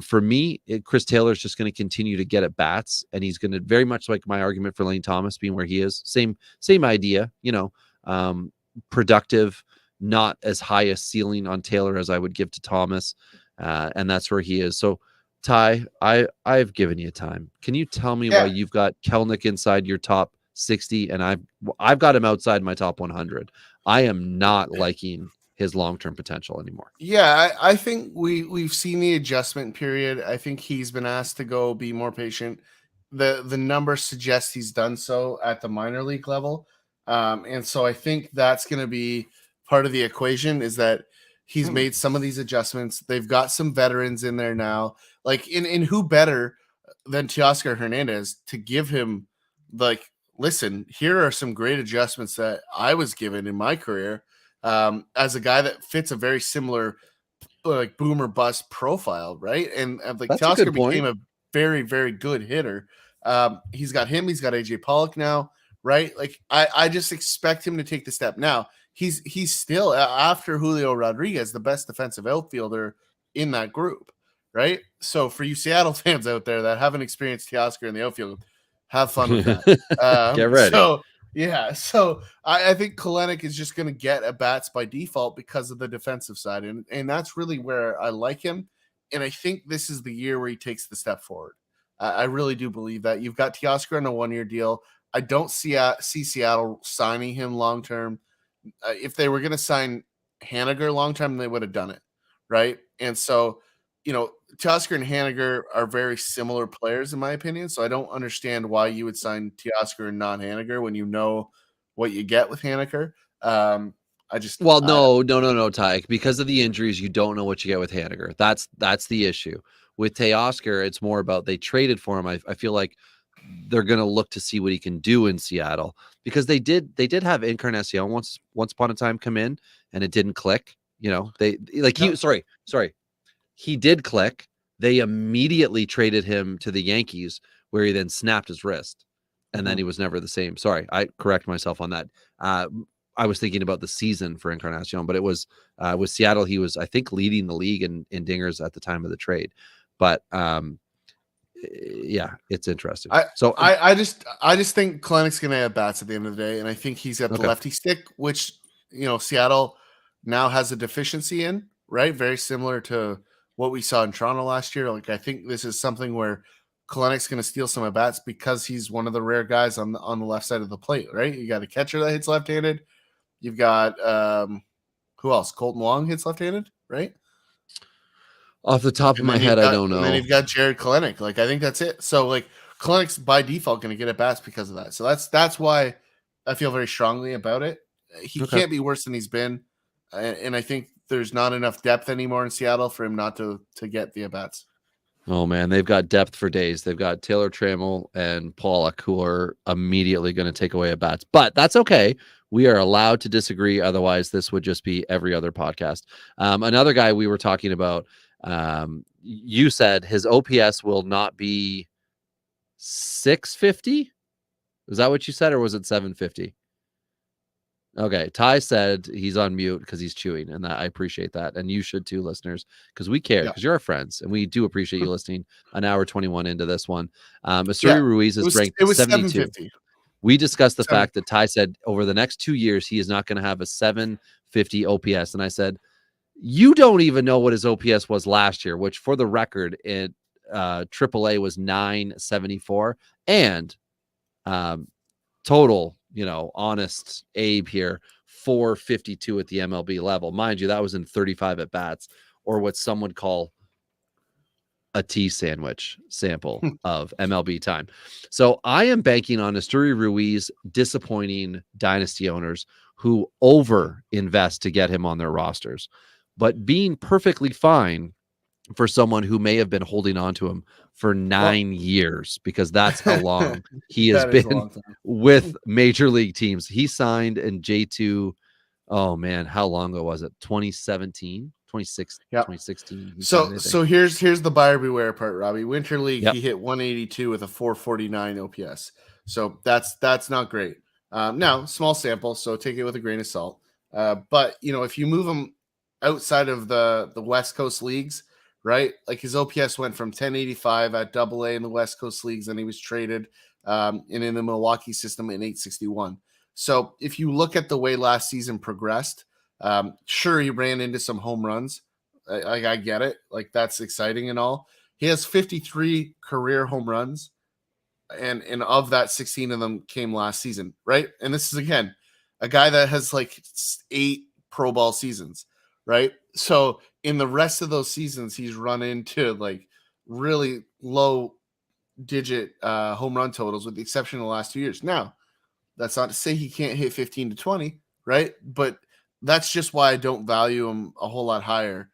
for me, Chris Taylor is just going to continue to get at bats, and he's going to, very much like my argument for Lane Thomas being where he is. Same idea, productive, not as high a ceiling on Taylor as I would give to Thomas. And that's where he is. So Ty, I've given you time. Can you tell me why you've got Kelenic inside your top 60 and I've got him outside my top 100? I am not liking his long-term potential anymore.
Yeah, I think we've seen the adjustment period. I think he's been asked to go be more patient. The numbers suggest he's done so at the minor league level. And so I think that's going to be part of the equation, is that he's made some of these adjustments. They've got some veterans in there now. Like, in who better than Teoscar Hernandez to give him, like, listen, here are some great adjustments that I was given in my career, as a guy that fits a very similar, like, boom or bust profile, right? And like, Teoscar became a very, very good hitter. He's got AJ Pollock now, right? Like, I just expect him to take the step. Now, he's still, after Julio Rodriguez, the best defensive outfielder in that group, right? So for you Seattle fans out there that haven't experienced Teoscar in the outfield, have fun with that.
Get ready.
So I think Kelenic is just going to get at bats by default because of the defensive side, and that's really where I like him. And I think this is the year where he takes the step forward. I really do believe that. You've got Teoscar on a 1-year deal. I don't see Seattle signing him long term. If they were going to sign Haniger long term, they would have done it, right? And so, Teoscar and Haniger are very similar players, in my opinion. So I don't understand why you would sign Teoscar and not Haniger when you know what you get with Haniger. No,
Ty. Because of the injuries, you don't know what you get with Haniger. That's the issue. With Teoscar, it's more about they traded for him. I feel like they're going to look to see what he can do in Seattle, because they did have Encarnacion once upon a time come in, and it didn't click. He did click. They immediately traded him to the Yankees, where he then snapped his wrist, and then he was never the same. Sorry, I correct myself on that. I was thinking about the season for Encarnacion, but it was with Seattle. He was, I think, leading the league in dingers at the time of the trade. But yeah, it's interesting.
I just think Kalynyk's gonna have bats at the end of the day, and I think he's got the lefty stick, which Seattle now has a deficiency in, right? Very similar to what we saw in Toronto last year. Like I think this is something where Kalynyk's going to steal some at bats because he's one of the rare guys on the left side of the plate, right? You got a catcher that hits left-handed. You've got who else? Colton Wong hits left-handed, right?
Off the top of my head, I don't know.
And then you've got Jared Kalynuk. Like I think that's it. So like Kalynyk's by default going to get at bats because of that. So that's why I feel very strongly about it. He can't be worse than he's been, and I think there's not enough depth anymore in Seattle for him not to get the at bats.
Oh man, they've got depth for days. They've got Taylor Trammell and Pollock who are immediately going to take away at bats, but that's okay. We are allowed to disagree. Otherwise, this would just be every other podcast. Another guy we were talking about, you said his OPS will not be 650. Was that what you said, or was it 750? Okay, Ty said he's on mute because he's chewing, and I appreciate that, and you should too, listeners, because we care, because you're our friends, and we do appreciate you listening. An hour 21 into this one, Asuri Ruiz is ranked 72. We discussed the fact that Ty said over the next 2 years he is not going to have a 750 OPS, and I said you don't even know what his OPS was last year, which for the record, it AAA was 974, and total. Honest Abe here, 452 at the MLB level. Mind you, that was in 35 at bats, or what some would call a tea sandwich sample of MLB time. So I am banking on Asuri Ruiz disappointing dynasty owners who over invest to get him on their rosters, but being perfectly fine for someone who may have been holding on to him for 9 years, because that's how long he has been with major league teams. He signed in J2. Oh man, how long ago was it? 2017, 2016.
So here's the buyer beware part, Robbie. Winter League, he hit 182 with a 449 OPS. So that's not great. Now, small sample, so take it with a grain of salt. But if you move him outside of the West Coast leagues, right? Like his OPS went from 1085 at AA in the West Coast leagues, and he was traded and in the Milwaukee system in 861. So if you look at the way last season progressed, sure, he ran into some home runs. I get it. Like that's exciting and all. He has 53 career home runs, and of that, 16 of them came last season, right? And this is, again, a guy that has like 8 Pro Bowl seasons, right? So in the rest of those seasons, he's run into like really low digit home run totals, with the exception of the last 2 years. Now, that's not to say he can't hit 15 to 20, right? But that's just why I don't value him a whole lot higher,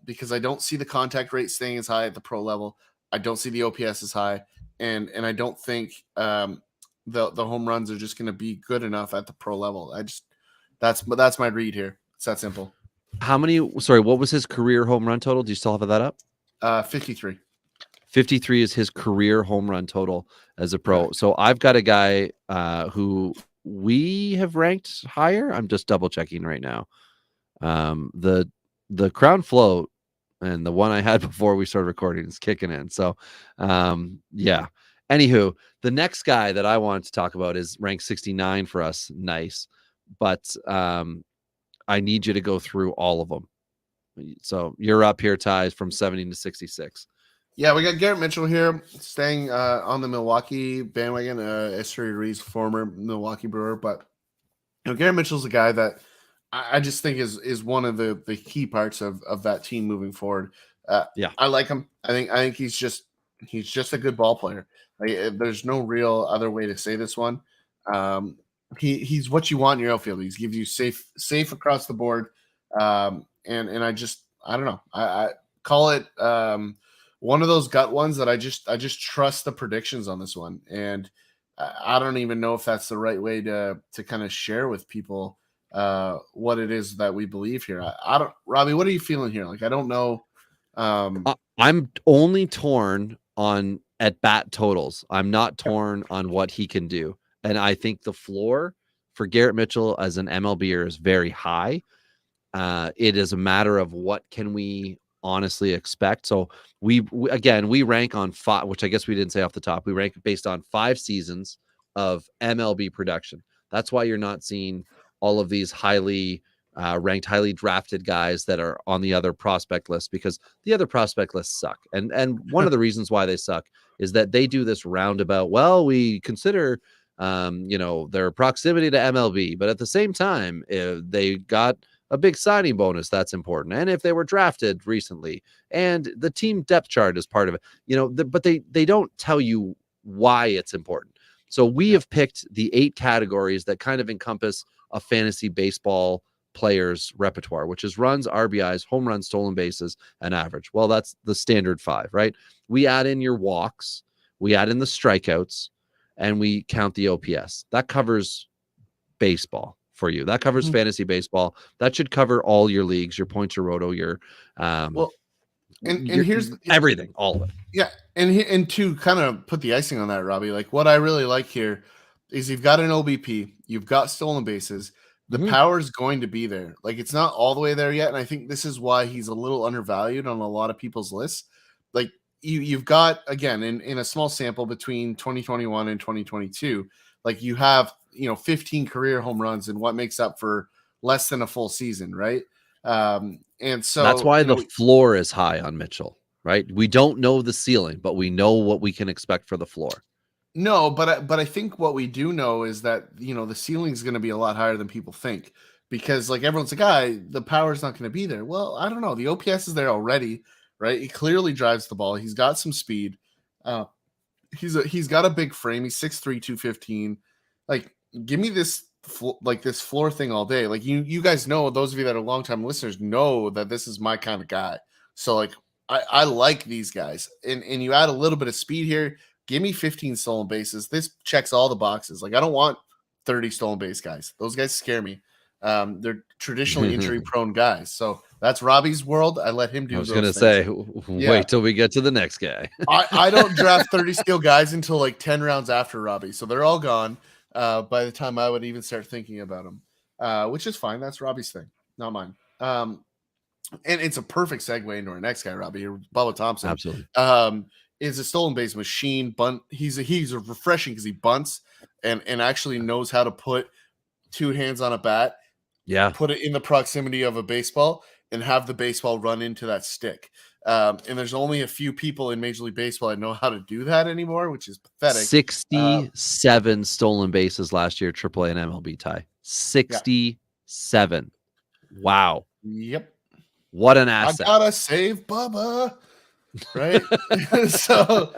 because I don't see the contact rate staying as high at the pro level. I don't see the OPS as high, and I don't think the home runs are just going to be good enough at the pro level. That's my read here. It's that simple.
What was his career home run total? Do you still have that up?
53.
53 is his career home run total as a pro. So I've got a guy who we have ranked higher. I'm just double checking right now. The Crown Float and the one I had before we started recording is kicking in. So yeah. Anywho, the next guy that I wanted to talk about is ranked 69 for us. Nice. But I need you to go through all of them. So you're up here, Ty, from 70 to 66.
Yeah, we got Garrett Mitchell here, staying on the Milwaukee bandwagon. Asuri Ruiz, former Milwaukee Brewer, but Garrett Mitchell's a guy that I just think is one of the key parts of that team moving forward. I like him. I think he's just a good ball player. Like, there's no real other way to say this one. He's what you want in your outfield. He gives you safe across the board. And I don't know. I call it one of those gut ones that I just trust the predictions on this one. And I don't even know if that's the right way to kind of share with people what it is that we believe here. I don't, Robbie, what are you feeling here? Like, I don't know.
I'm only torn on at bat totals. I'm not torn on what he can do. And I think the floor for Garrett Mitchell as an MLBer is very high. It is a matter of what can we honestly expect. So we rank on 5, which I guess we didn't say off the top. We rank based on 5 seasons of MLB production. That's why you're not seeing all of these highly ranked, highly drafted guys that are on the other prospect list, because the other prospect lists suck. And one of the reasons why they suck is that they do this roundabout. Well, we consider their proximity to MLB, but at the same time, if they got a big signing bonus, that's important. And if they were drafted recently, and the team depth chart is part of it, but they don't tell you why it's important. So we have picked the 8 categories that kind of encompass a fantasy baseball player's repertoire, which is runs, RBIs, home runs, stolen bases, and average. Well, that's the standard 5, right? We add in your walks, we add in the strikeouts, and we count the OPS. That covers baseball for you. That covers fantasy baseball. That should cover all your leagues, your points, your roto, your
and here's
everything, all of it.
Yeah, and to kind of put the icing on that, Robbie, like what I really like here is you've got an OBP, you've got stolen bases, the power is going to be there. Like it's not all the way there yet, and I think this is why he's a little undervalued on a lot of people's lists. Like you've got, again, in a small sample between 2021 and 2022, like you have 15 career home runs and what makes up for less than a full season, right? And so
that's why the floor is high on Mitchell, right? We don't know the ceiling, but we know what we can expect for the floor.
No, but I think what we do know is that the ceiling is going to be a lot higher than people think, because like everyone's like, the power is not going to be there. Well, I don't know. The OPS is there already, right? He clearly drives the ball. He's got some speed. He's got a big frame. He's 6'3", 215. Like, give me this this floor thing all day. Like you guys know, those of you that are longtime listeners know that this is my kind of guy. So like I like these guys, and you add a little bit of speed here. Give me 15 stolen bases. This checks all the boxes. Like I don't want 30 stolen base guys. Those guys scare me. They're traditionally injury prone guys. So that's Robbie's world. I let him do.
I was going to say, wait till we get to the next guy.
I don't draft 30 steal guys until like 10 rounds after Robbie. So they're all gone by the time I would even start thinking about them, which is fine. That's Robbie's thing, not mine. And it's a perfect segue into our next guy, Robbie, Bubba Thompson.
Absolutely.
Is a stolen base machine. Bunt. He's a refreshing because he bunts and actually knows how to put 2 hands on a bat.
Yeah.
Put it in the proximity of a baseball and have the baseball run into that stick. And there's only a few people in Major League Baseball that know how to do that anymore, which is pathetic.
67 stolen bases last year, AAA and MLB tie. 67. Yeah. Wow.
Yep.
What an asset.
I gotta save Bubba. Right. So,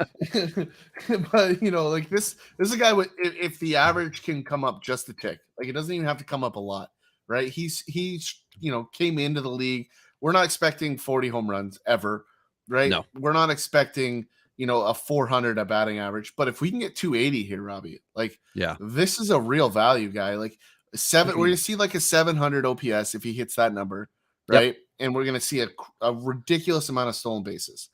but like this is a guy with, if the average can come up just a tick, like it doesn't even have to come up a lot, right? He's came into the league. We're not expecting 40 home runs ever, right? No, we're not expecting a 400 at batting average, but if we can get 280 here, Robbie, like this is a real value guy. Like we're gonna see like a 700 OPS if he hits that number, right? Yep. And we're gonna see a ridiculous amount of stolen bases.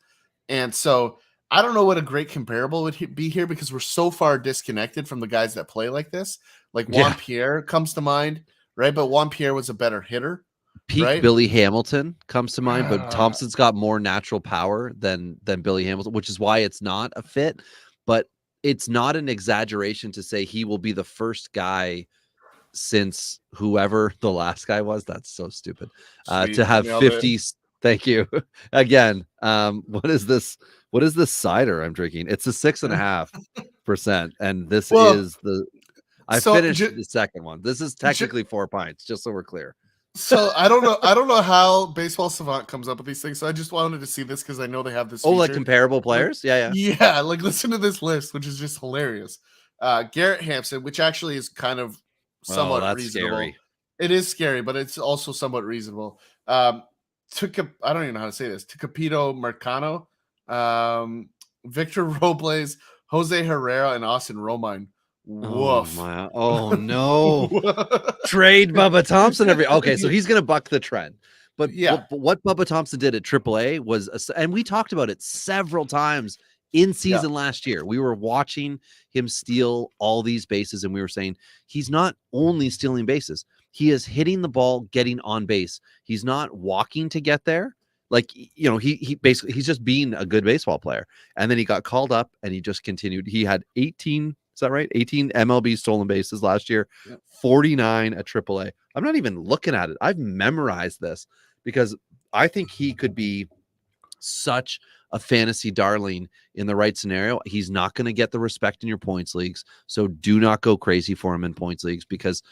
And so I don't know what a great comparable would be here, because we're so far disconnected from the guys that play like this. Like Juan Pierre comes to mind, right? But Juan Pierre was a better hitter.
Peak Billy Hamilton comes to mind, but Thompson's got more natural power than Billy Hamilton, which is why it's not a fit. But it's not an exaggeration to say he will be the first guy since whoever the last guy was. That's so stupid. To have 50. Thank you. Again, what is this? What is this cider I'm drinking? It's a 6.5%, and this is the. I finished the second one. This is technically 4 pints, just so we're clear.
So I don't know how Baseball Savant comes up with these things. So I just wanted to see this because I know they have this.
Oh, like comparable players?
Yeah. Like listen to this list, which is just hilarious. Garrett Hampson, which actually is kind of somewhat reasonable. Scary. It is scary, but it's also somewhat reasonable. I don't even know how to say this. Tecapito Marcano, Victor Robles, Jose Herrera, and Austin Romine. Woof.
Oh no. Trade Bubba Thompson okay, so he's gonna buck the trend. But what Bubba Thompson did at AAA was, and we talked about it several times in season last year. We were watching him steal all these bases, and we were saying he's not only stealing bases, he is hitting the ball, getting on base. He's not walking to get there. Like, you know, he basically, he's just being a good baseball player. And then he got called up and he just continued. He had 18, is that right? 18 MLB stolen bases last year, 49 at AAA. I'm not even looking at it. I've memorized this because I think he could be such a fantasy darling in the right scenario. He's not going to get the respect in your points leagues. So do not go crazy for him in points leagues, because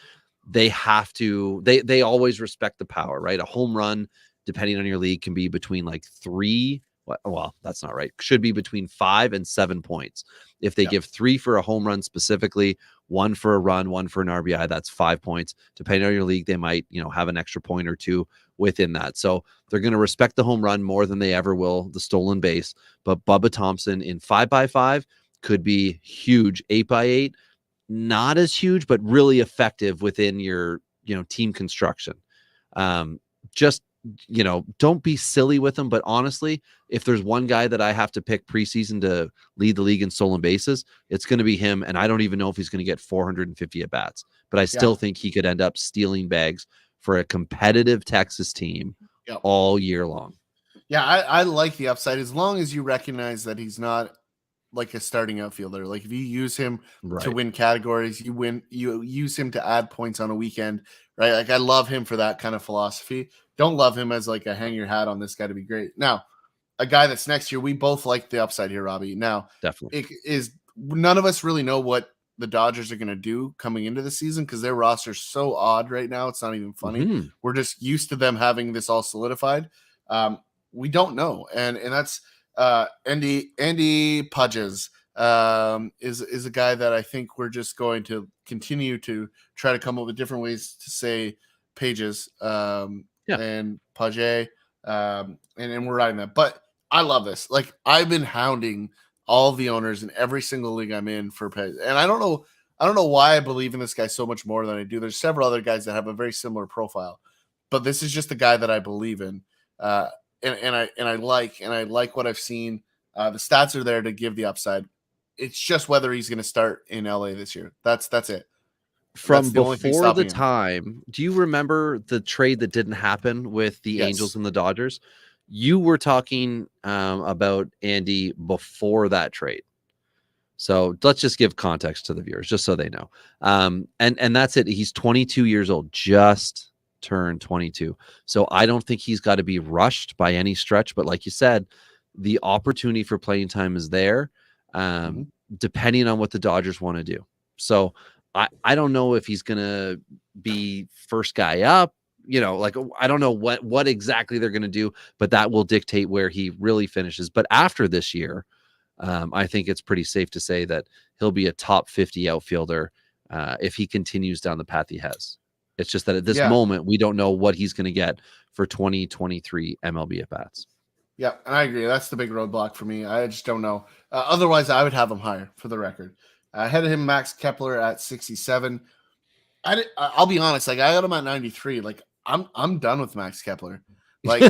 they have to, they always respect the power, right? A home run, depending on your league, can be between like 3. Well, that's not right. Should be between 5 and 7 points. If they give 3 for a home run specifically, 1 for a run, 1 for an RBI, that's 5 points. Depending on your league, they might, you know, have an extra point or 2 within that. So they're going to respect the home run more than they ever will the stolen base. But Bubba Thompson in 5x5 could be huge. 8x8, not as huge, but really effective within your, you know, team construction. Just, you know, don't be silly with them. But honestly, if there's one guy that I have to pick preseason to lead the league in stolen bases, it's going to be him. And I don't even know if he's going to get 450 at bats, but I still think he could end up stealing bags for a competitive Texas team all year long.
Yeah, I like the upside as long as you recognize that he's not like a starting outfielder. Like if you use him to win categories, you use him to add points on a weekend, right? Like I love him for that kind of philosophy. Don't love him as like a hang your hat on this guy to be great. Now, a guy that's next year, we both like the upside here, Robbie. Now,
definitely
it is none of us really know what the Dodgers are going to do coming into the season because their roster's so odd right now. It's not even funny. We're just used to them having this all solidified. We don't know. And that's Andy Pudges is a guy that I think we're just going to continue to try to come up with different ways to say Pages and Pudge. And we're riding that. But I love this. Like I've been hounding all the owners in every single league I'm in for Pez. And I don't know why I believe in this guy so much more than I do. There's several other guys that have a very similar profile, but this is just the guy that I believe in. And I like what I've seen. The stats are there to give the upside. It's just whether he's going to start in LA this year. That's it.
From before the time, do you remember the trade that didn't happen with the Angels and the Dodgers? You were talking about Andy before that trade. So let's just give context to the viewers, just so they know. And that's it. He's 22 years old, just turned 22. So I don't think he's got to be rushed by any stretch. But like you said, the opportunity for playing time is there, depending on what the Dodgers want to do. So I don't know if he's going to be first guy up. You know, like I don't know what exactly they're going to do, but that will dictate where he really finishes. But after this year, I think it's pretty safe to say that he'll be a top 50 outfielder if he continues down the path he has. It's just that at this moment, we don't know what he's going to get for 2023 MLB at bats.
Yeah, and I agree. That's the big roadblock for me. I just don't know. Otherwise, I would have him higher for the record. Ahead of him, Max Kepler at 67. I'll be honest. Like I got him at 93. Like I'm done with Max Kepler. Like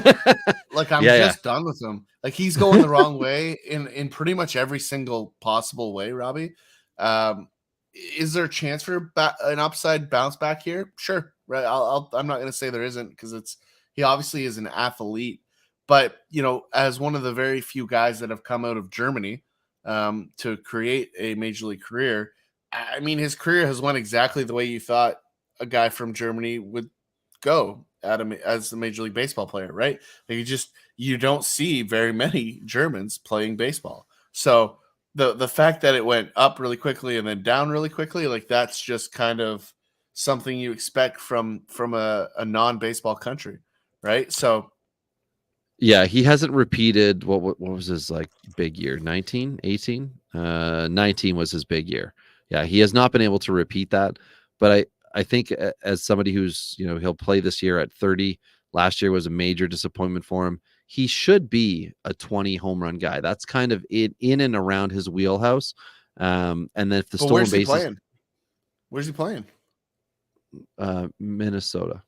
I'm just done with him. Like he's going the wrong way in pretty much every single possible way. Robbie, is there a chance for an upside bounce back here? Sure, right. I'm not going to say there isn't because he obviously is an athlete, but you know, as one of the very few guys that have come out of Germany to create a major league career, I mean, his career has went exactly the way you thought a guy from Germany would go as a major league baseball player, right? Like you don't see very many Germans playing baseball. So the fact that it went up really quickly and then down really quickly, like that's just kind of something you expect from a non-baseball country, right? So
yeah, he hasn't repeated what was his like big year, 19, 18? 19 was his big year. Yeah, he has not been able to repeat that, but I think as somebody who's, you know, he'll play this year at 30. Last year was a major disappointment for him. He should be a 20 home run guy. That's kind of in and around his wheelhouse. And then if the stolen bases,
where's he playing?
Minnesota.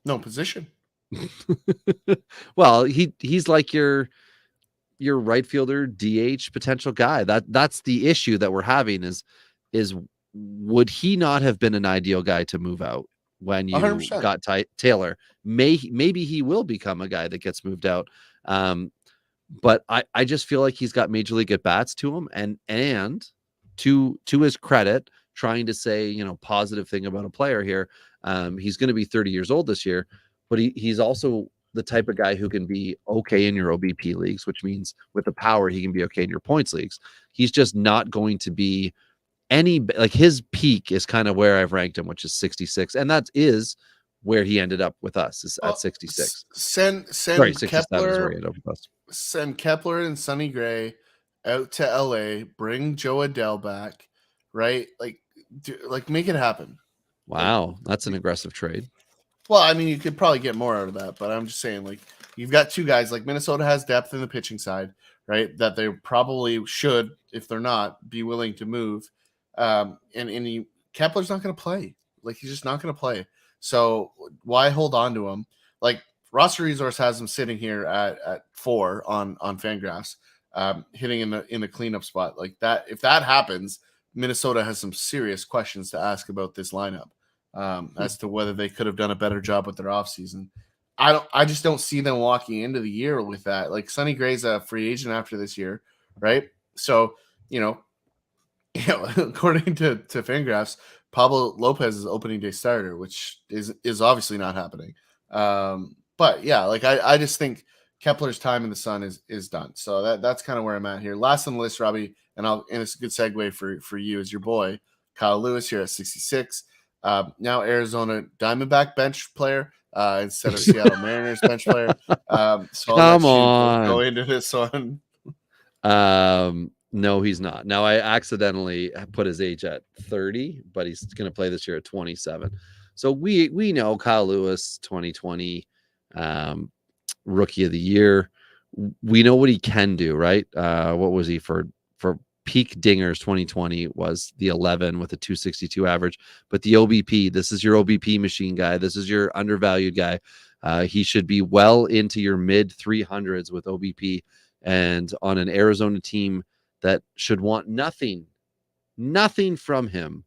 No position.
Well, he's like your your right fielder DH potential guy. That's the issue that we're having is would he not have been an ideal guy to move out when you
100%.
got Taylor? Maybe he will become a guy that gets moved out. But I just feel like he's got major league at bats to him, and to his credit, trying to say, you know, positive thing about a player here. He's going to be 30 years old this year, but he's also the type of guy who can be okay in your OBP leagues, which means with the power, he can be okay in your points leagues. He's just not going to be like his peak is kind of where I've ranked him, which is 66. And that is where he ended up with us is at 66.
Send
67
Kepler,
is where he ended up with us.
Send Kepler and Sonny Gray out to LA, bring Joe Adell back, right? Like make it happen.
Wow, that's an aggressive trade.
Well, I mean, you could probably get more out of that, but I'm just saying, like, you've got two guys. Like Minnesota has depth in the pitching side, right? That they probably should, if they're not, be willing to move. Kepler's not going to play. Like, he's just not going to play. So why hold on to him? Like, Roster Resource has him sitting here at 4 on Fangraphs, hitting in the cleanup spot. Like that, if that happens, Minnesota has some serious questions to ask about this lineup. As to whether they could have done a better job with their offseason. I just don't see them walking into the year with that. Like Sonny Gray's a free agent after this year, right? So, according to Fangraphs, Pablo Lopez is opening day starter, which is obviously not happening. But yeah, like I just think Kepler's time in the sun is done. So that's kind of where I'm at here. Last on the list, Robbie, and it's a good segue for you as your boy, Kyle Lewis here at 66. Now Arizona Diamondback bench player instead of Seattle Mariners bench player. So
Come on,
go into this one.
No, he's not. Now I accidentally put his age at 30, but he's going to play this year at 27. So we know Kyle Lewis, 2020 rookie of the year. We know what he can do, right? What was he for peak dingers? 2020 was the 11 with a 262 average, but the OBP, this is your OBP machine guy. This is your undervalued guy. He should be well into your mid 300s with OBP, and on an Arizona team that should want nothing from him.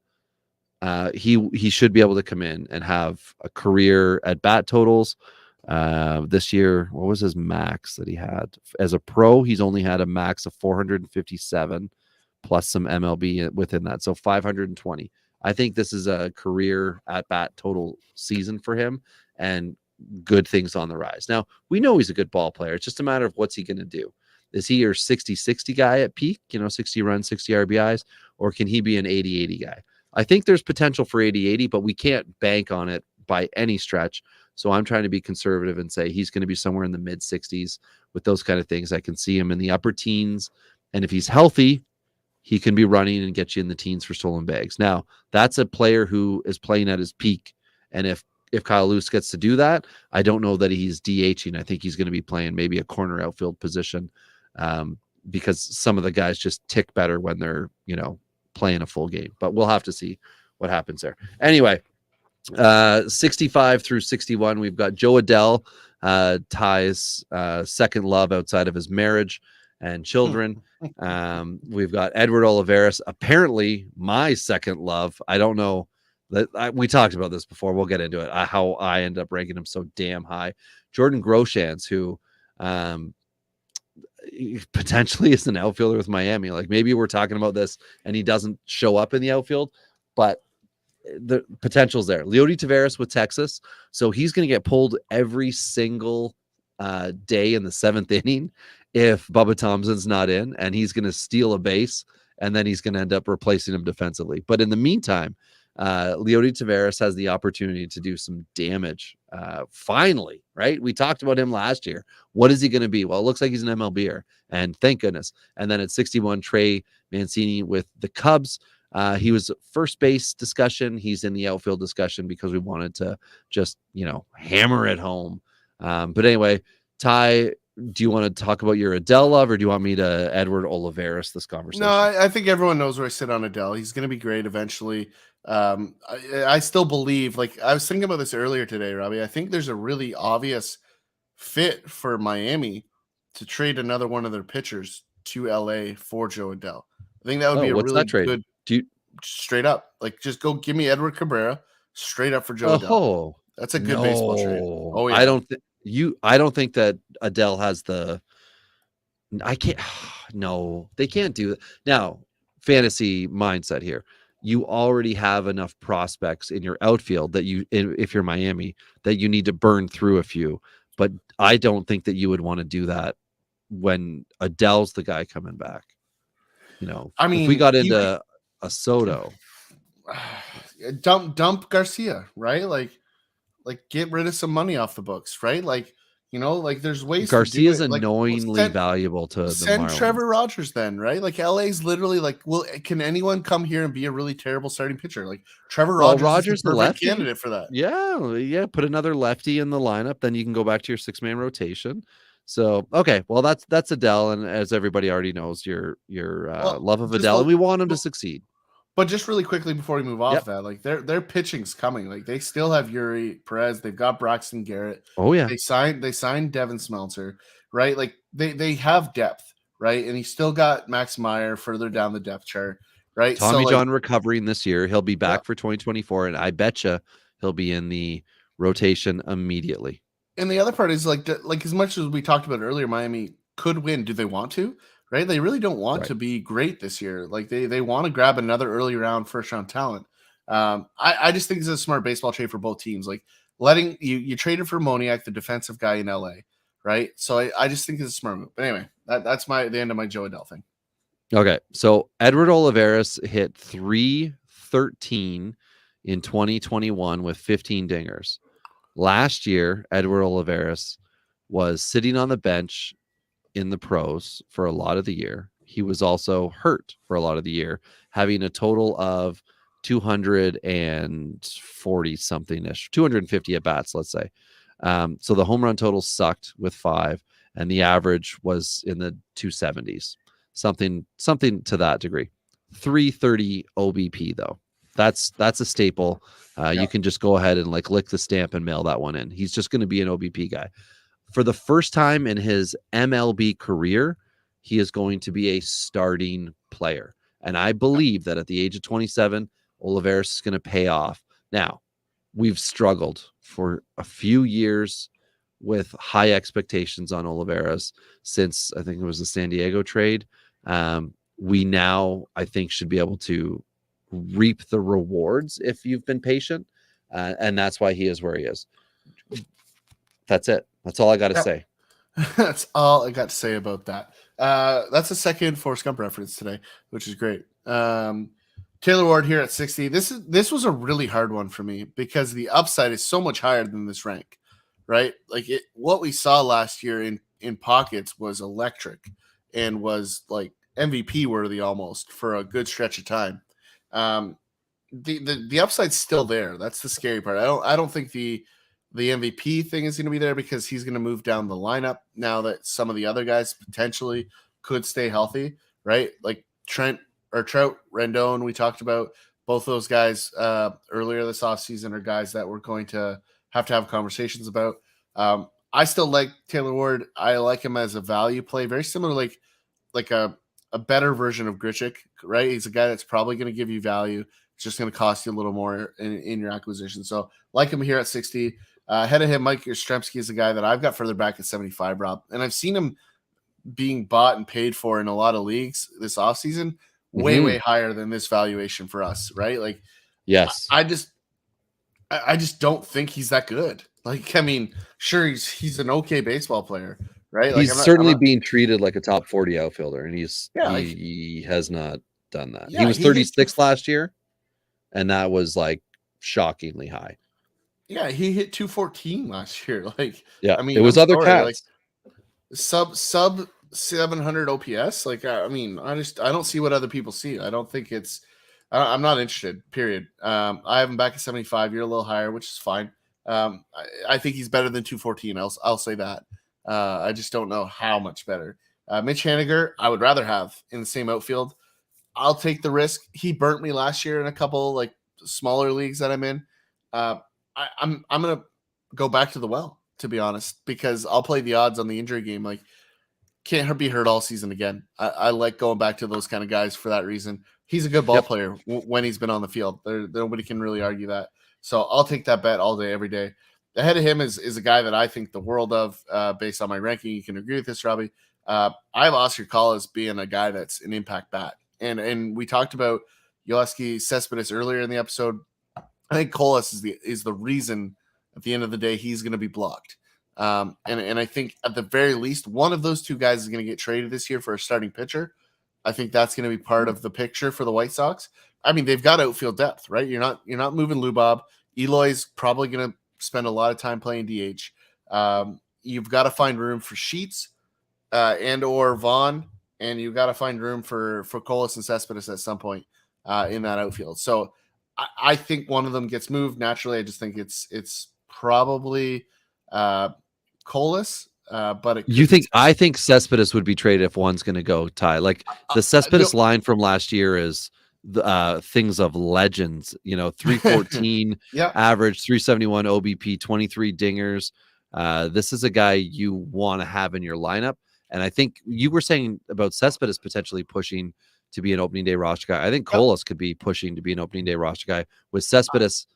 He should be able to come in and have a career at bat totals. This year, what was his max that he had as a pro? He's only had a max of 457 plus some MLB within that. So 520. I think this is a career at bat total season for him, and good things on the rise. Now, we know he's a good ball player. It's just a matter of what's he going to do. Is he your 60-60 guy at peak, 60 runs, 60 RBIs, or can he be an 80-80 guy? I think there's potential for 80-80, but we can't bank on it by any stretch. So I'm trying to be conservative and say he's going to be somewhere in the mid 60s with those kind of things. I can see him in the upper teens. And if he's healthy, he can be running and get you in the teens for stolen bags. Now, that's a player who is playing at his peak. And if Kyle Lewis gets to do that, I don't know that he's DHing. I think he's going to be playing maybe a corner outfield position because some of the guys just tick better when they're, playing a full game. But we'll have to see what happens there. Anyway, 65 through 61, we've got Joe Adell, Ty's second love outside of his marriage and children. We've got Edward Olivares, apparently my second love. I don't know that we talked about this before. We'll get into it. How I end up ranking him so damn high. Jordan Groshans, who potentially is an outfielder with Miami. Like maybe we're talking about this and he doesn't show up in the outfield, but the potential's there. Leody Taveras with Texas. So he's going to get pulled every single day in the 7th inning if Bubba Thompson's not in, and he's going to steal a base, and then he's going to end up replacing him defensively. But in the meantime, Leody Taveras has the opportunity to do some damage. Finally, right? We talked about him last year. What is he going to be? Well, it looks like he's an MLBer, and thank goodness. And then at 61, Trey Mancini with the Cubs. He was first base discussion. He's in the outfield discussion because we wanted to just, hammer it home. But anyway, Ty, do you want to talk about your Adell love, or do you want me to Edward Olivares this conversation?
No, I think everyone knows where I sit on Adell. He's going to be great eventually. I still believe, like I was thinking about this earlier today, Robbie. I think there's a really obvious fit for Miami to trade another one of their pitchers to LA for Joe Adell. I think that would be a
what's
really
that trade?
good
Do you?
straight up. Like, just go give me Edward Cabrera straight up for Joe Adell.
Oh,
That's a good baseball trade.
no.
Oh, yeah.
I don't think that Adele has the. I can't. No, they can't do that. Now, fantasy mindset here. You already have enough prospects in your outfield that if you're Miami, that you need to burn through a few. But I don't think that you would want to do that when Adele's the guy coming back.
I mean,
if we got into a Soto,
dump Garcia, right? Like get rid of some money off the books, right? Like, like there's ways
Garcia's
to do it.
annoyingly valuable to the
send
Marlins.
Trevor Rogers then, right? Like LA's literally like, well, can anyone come here and be a really terrible starting pitcher? Like Trevor Rogers is the perfect candidate for that.
Yeah. Put another lefty in the lineup, then you can go back to your 6-man rotation. So okay, well that's Adele, and as everybody already knows, your love of Adele, and we want him to succeed.
But just really quickly before we move off that, like their pitching's coming. Like they still have Yuri Perez, they've got Braxton Garrett.
Oh yeah,
they signed Devin Smeltzer, right? Like they have depth, right? And he still got Max Meyer further down the depth chart, right?
Tommy John recovering this year, he'll be back for 2024, and I betcha he'll be in the rotation immediately.
And the other part is like as much as we talked about earlier, Miami could win. Do they want to? Right? They really don't want to be great this year. Like they want to grab another early round first round talent. I just think it's a smart baseball trade for both teams. Like letting you traded for Moniak, the defensive guy in LA, right? So I just think it's a smart move. But anyway, that's the end of my Joe Adele thing.
Okay, so Edward Olivares hit .313 in 2021 with 15 dingers. Last year, Edward Olivares was sitting on the bench in the pros for a lot of the year. He was also hurt for a lot of the year, having a total of 240 something ish, 250 at bats, let's say. So the home run total sucked with 5, and the average was in the 270s, something to that degree. 330 OBP though. That's a staple. You can just go ahead and like lick the stamp and mail that one in. He's just going to be an OBP guy. For the first time in his MLB career, he is going to be a starting player. And I believe that at the age of 27, Olivares is going to pay off. Now, we've struggled for a few years with high expectations on Olivares since I think it was the San Diego trade. We now, I think, should be able to reap the rewards if you've been patient. And that's why he is where he is. That's it. That's all I got to say.
That's all I got to say about that. That's a second Forrest Gump reference today, which is great. Taylor Ward here at 60. This was a really hard one for me because the upside is so much higher than this rank, right? Like what we saw last year in pockets was electric and was like MVP worthy almost for a good stretch of time. The upside's still there. That's the scary part. I don't think the MVP thing is going to be there because he's going to move down the lineup now that some of the other guys potentially could stay healthy, right? Like Trout, Rendon, we talked about both those guys earlier this offseason are guys that we're going to have conversations about. I still like Taylor Ward. I like him as a value play, very similar, like a better version of Grichuk, right? He's a guy that's probably going to give you value. It's just going to cost you a little more in your acquisition. So like him here at 60. Ahead of him, Mike Yastrzemski is a guy that I've got further back at 75, Rob. And I've seen him being bought and paid for in a lot of leagues this offseason, way higher than this valuation for us, right? Like,
yes,
I just don't think he's that good. Like, I mean, sure, he's an okay baseball player, right?
He's
like,
certainly being treated like a top 40 outfielder, and he has not done that.
Yeah,
he was 36 last year, and that was like shockingly high.
Yeah, he hit 214 last year. Like,
yeah,
I mean,
it was other cats.
Like, sub 700 OPS. Like, I mean, I don't see what other people see. I don't think it's. I'm not interested. Period. I have him back at 75. You're a little higher, which is fine. I think he's better than 214. I'll say that. I just don't know how much better. Mitch Haniger, I would rather have in the same outfield. I'll take the risk. He burnt me last year in a couple like smaller leagues that I'm in. I'm gonna go back to the well, to be honest, because I'll play the odds on the injury game. Like can't be hurt all season again. I like going back to those kind of guys for that reason. He's a good ball player when he's been on the field. Nobody can really argue that. So I'll take that bet all day, every day. Ahead of him is a guy that I think the world of, based on my ranking. You can agree with this, Robbie. I have Oscar Collis being a guy that's an impact bat. And we talked about Yoeski Cespedes earlier in the episode. I think Collis is the reason at the end of the day he's going to be blocked. And I think at the very least, one of those two guys is going to get traded this year for a starting pitcher. I think that's going to be part of the picture for the White Sox. I mean, they've got outfield depth, right? You're not moving Lubob. Eloy's probably going to spend a lot of time playing DH. You've got to find room for Sheets and or Vaughn, and you've got to find room for Collis and Cespedes at some point in that outfield. So I think one of them gets moved naturally. I just think it's probably Collis. But
I think Cespedes would be traded if one's going to go, Ty. Like the Cespedes line from last year is things of legends. 314 average, 371 OBP, 23 dingers. This is a guy you want to have in your lineup. And I think you were saying about Cespedes potentially pushing to be an opening day roster guy. I think Collis could be pushing to be an opening day roster guy with Cespedes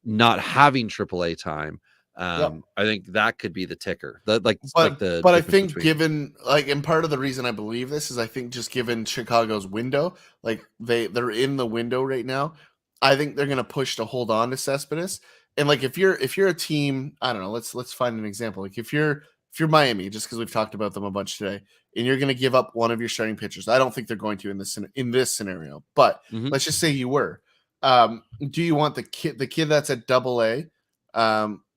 not having AAA time. I think that could be the ticker. But I think given and part of the reason I believe this is I think just given Chicago's window, they're in the window right now. I think they're going to push to hold on to Cespedes. And if you're a team, I don't know, let's find an example. If you're Miami, just because we've talked about them a bunch today, and you're going to give up one of your starting pitchers, I don't think they're going to in this scenario. But let's just say you were. Do you want the kid that's at AA?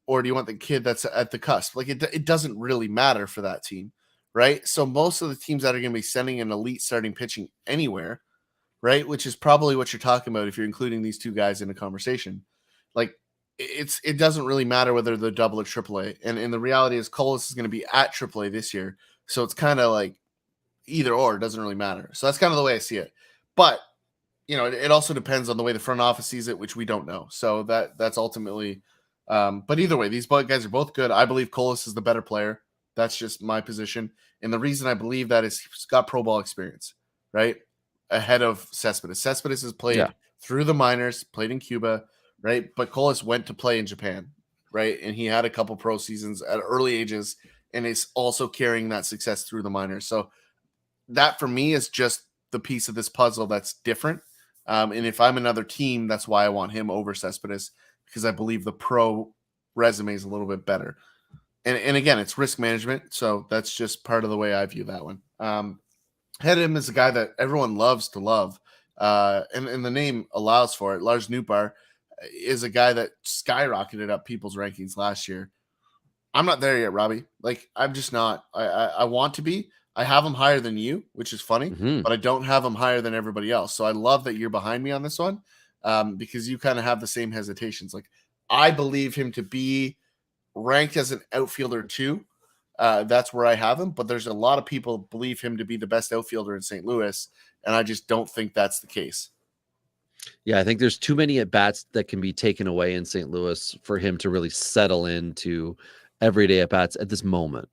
Or do you want the kid that's at the cusp? It doesn't really matter for that team, right? So most of the teams that are going to be sending an elite starting pitching anywhere, right, which is probably what you're talking about if you're including these two guys in a conversation, it doesn't really matter whether they're double or AAA. And the reality is Collis is going to be at AAA this year, so it's kind of either or. It doesn't really matter. So that's kind of the way I see it. But it also depends on the way the front office sees it, which we don't know. So that's ultimately. But either way, these guys are both good. I believe Collis is the better player. That's just my position. And the reason I believe that is he's got pro ball experience, right? Ahead of Cespedes. Cespedes has played through the minors, played in Cuba, right? But Collis went to play in Japan, right? And he had a couple pro seasons at early ages and is also carrying that success through the minors. So that for me is just the piece of this puzzle that's different. And if I'm another team, that's why I want him over Cespedes, because I believe the pro resume is a little bit better. And again, it's risk management. So that's just part of the way I view that one. Head him is a guy that everyone loves to love. And the name allows for it. Lars Nootbaar is a guy that skyrocketed up people's rankings last year. I'm not there yet, Robbie. I'm just not. I want to be. I have him higher than you, which is funny, but I don't have him higher than everybody else. So I love that you're behind me on this one. Because you kind of have the same hesitations. I believe him to be ranked as an outfielder too. That's where I have him, but there's a lot of people believe him to be the best outfielder in St. Louis, and I just don't think that's the case. Yeah, I think there's too many at bats that can be taken away in St. Louis for him to really settle into everyday at bats at this moment.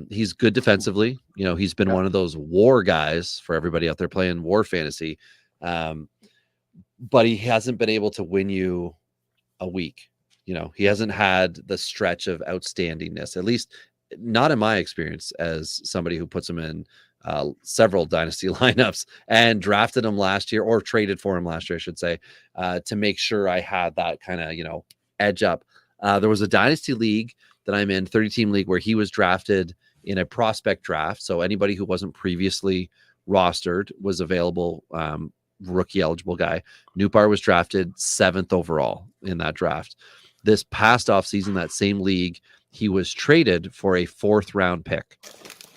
He's good defensively. He's been one of those war guys for everybody out there playing war fantasy. But he hasn't been able to win you a week. He hasn't had the stretch of outstandingness, at least not in my experience as somebody who puts him in several dynasty lineups and drafted him last year or traded for him last year, I should say, to make sure I had that kind of, edge up. There was a dynasty league that I'm in, 30-team league, where he was drafted in a prospect draft. So anybody who wasn't previously rostered was available, rookie eligible guy. Nootbaar was drafted 7th overall in that draft. This past offseason, that same league, he was traded for a 4th round pick.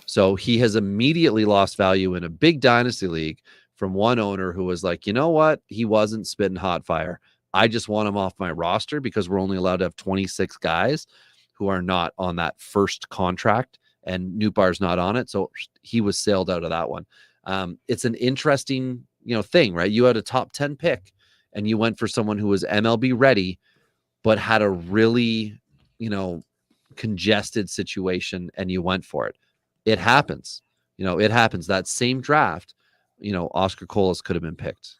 So he has immediately lost value in a big dynasty league from one owner who was like, you know what? He wasn't spitting hot fire. I just want him off my roster because we're only allowed to have 26 guys who are not on that first contract, and Nootbaar's not on it. So he was sailed out of that one. It's an interesting thing, right? You had a top 10 pick and you went for someone who was MLB ready, but had a really, congested situation, and you went for it. It happens. it happens. That same draft, Oscar Colas could have been picked.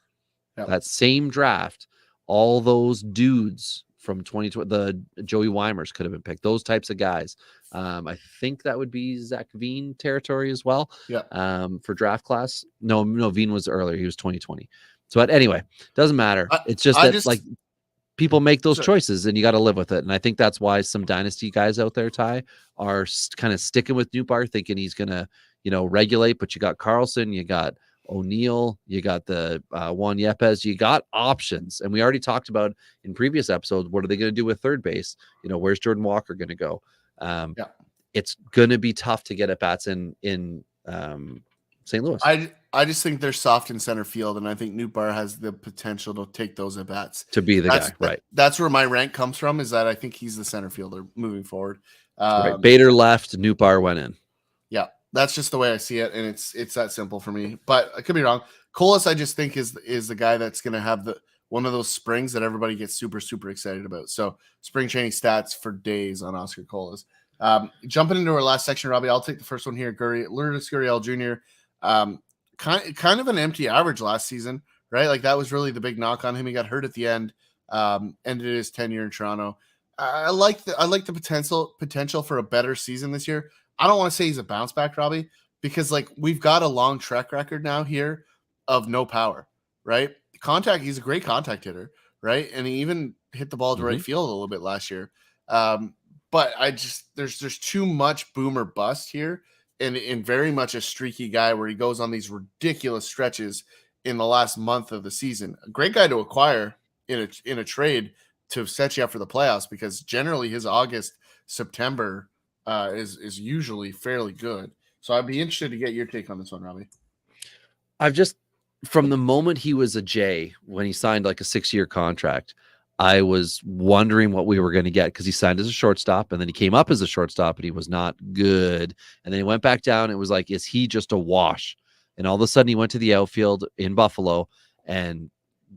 Yep.
That same draft, all those dudes from 2020, the Joey Weimers could have been picked. Those types of guys. I think that would be Zach Veen territory as well.
Yeah.
For draft class. No, Veen was earlier. He was 2020. So, but anyway, doesn't matter. It's just that like people make those choices and you got to live with it. And I think that's why some dynasty guys out there, Ty, are kind of sticking with Nootbaar, thinking he's going to, regulate. But you got Carlson, you got O'Neill, you got the Juan Yepes, you got options. And we already talked about in previous episodes, what are they going to do with third base? Where's Jordan Walker going to go? It's going to be tough to get at bats in St. Louis.
I just think they're soft in center field, and I think Nootbaar has the potential to take those at bats.
To be the guy, right?
That's where my rank comes from, is that I think he's the center fielder moving forward.
Right. Bader left, Nootbaar went in.
Yeah, that's just the way I see it, and it's that simple for me. But I could be wrong. Colas, I just think is the guy that's going to have one of those springs that everybody gets super, super excited about. So spring training stats for days on Oscar Colas. Jumping into our last section, Robbie, I'll take the first one here. Lourdes Gurriel Jr., kind of an empty average last season, right? Like that was really the big knock on him. He got hurt at the end, ended his tenure in Toronto. I like the potential for a better season this year. I don't want to say he's a bounce back, Robbie, because like we've got a long track record now here of no power, right? He's a great contact hitter, right? And he even hit the ball to right field a little bit last year. But there's too much boom or bust here. And very much a streaky guy where he goes on these ridiculous stretches in the last month of the season. A great guy to acquire in a trade to set you up for the playoffs, because generally his August, September is usually fairly good. So I'd be interested to get your take on this one, Robbie.
From the moment he was a J, when he signed like a 6-year contract, I was wondering what we were going to get, because he signed as a shortstop and then he came up as a shortstop and he was not good. And then he went back down. It was like, is he just a wash? And all of a sudden he went to the outfield in Buffalo and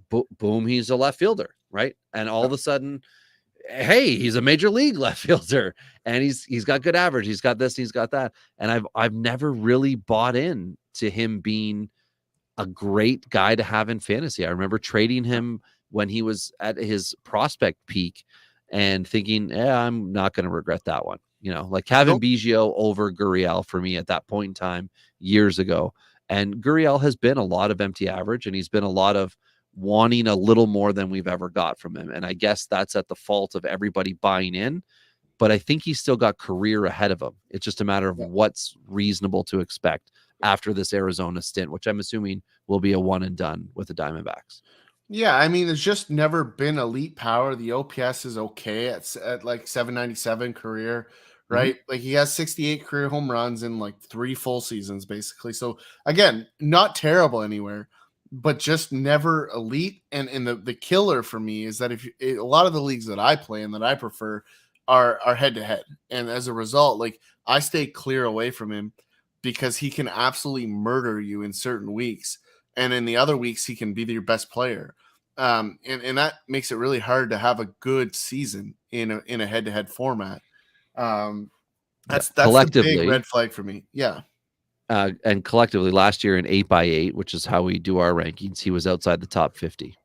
boom, he's a left fielder. Right. And all of a sudden, hey, he's a major league left fielder and he's got good average. He's got this, he's got that. And I've never really bought in to him being a great guy to have in fantasy. I remember trading him when he was at his prospect peak and thinking, I'm not going to regret that one. Like Kevin Biggio over Gurriel for me at that point in time years ago. And Gurriel has been a lot of empty average, and he's been a lot of wanting a little more than we've ever got from him. And I guess that's at the fault of everybody buying in, but I think he's still got career ahead of him. It's just a matter of what's reasonable to expect after this Arizona stint, which I'm assuming will be a one and done with the Diamondbacks.
Yeah, I mean, it's just never been elite power. The OPS is okay at like 797 career, right? Like he has 68 career home runs in like 3 full seasons, basically. So again, not terrible anywhere, but just never elite. And the killer for me is that a lot of the leagues that I play and that I prefer are head to head, and as a result, like I stay clear away from him because he can absolutely murder you in certain weeks. And in the other weeks, he can be your best player. And that makes it really hard to have a good season in a head-to-head format. That's the big red flag for me. Yeah.
And collectively last year in 8x8, which is how we do our rankings, he was outside the top 50.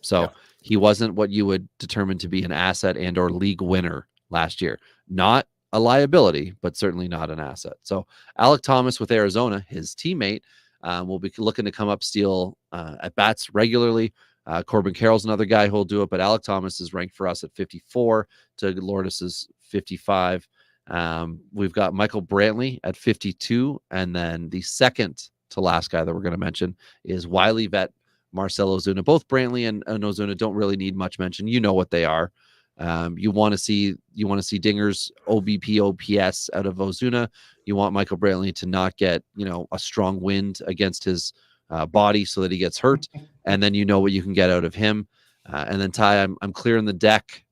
So he wasn't what you would determine to be an asset and or league winner last year. Not a liability, but certainly not an asset. So Alek Thomas with Arizona, his teammate, will be looking to come up, steal at bats regularly. Corbin Carroll's another guy who'll do it, but Alek Thomas is ranked for us at 54 to Lourdes's 55. We've got Michael Brantley at 52, and then the second to last guy that we're going to mention is Wiley Vet, Marcell Ozuna. Both Brantley and Ozuna don't really need much mention. You know what they are. You want to see dingers, OBP, OPS out of Ozuna. You want Michael Brantley to not get a strong wind against his body so that he gets hurt, and then you know what you can get out of him. And then Ty, I'm clearing the deck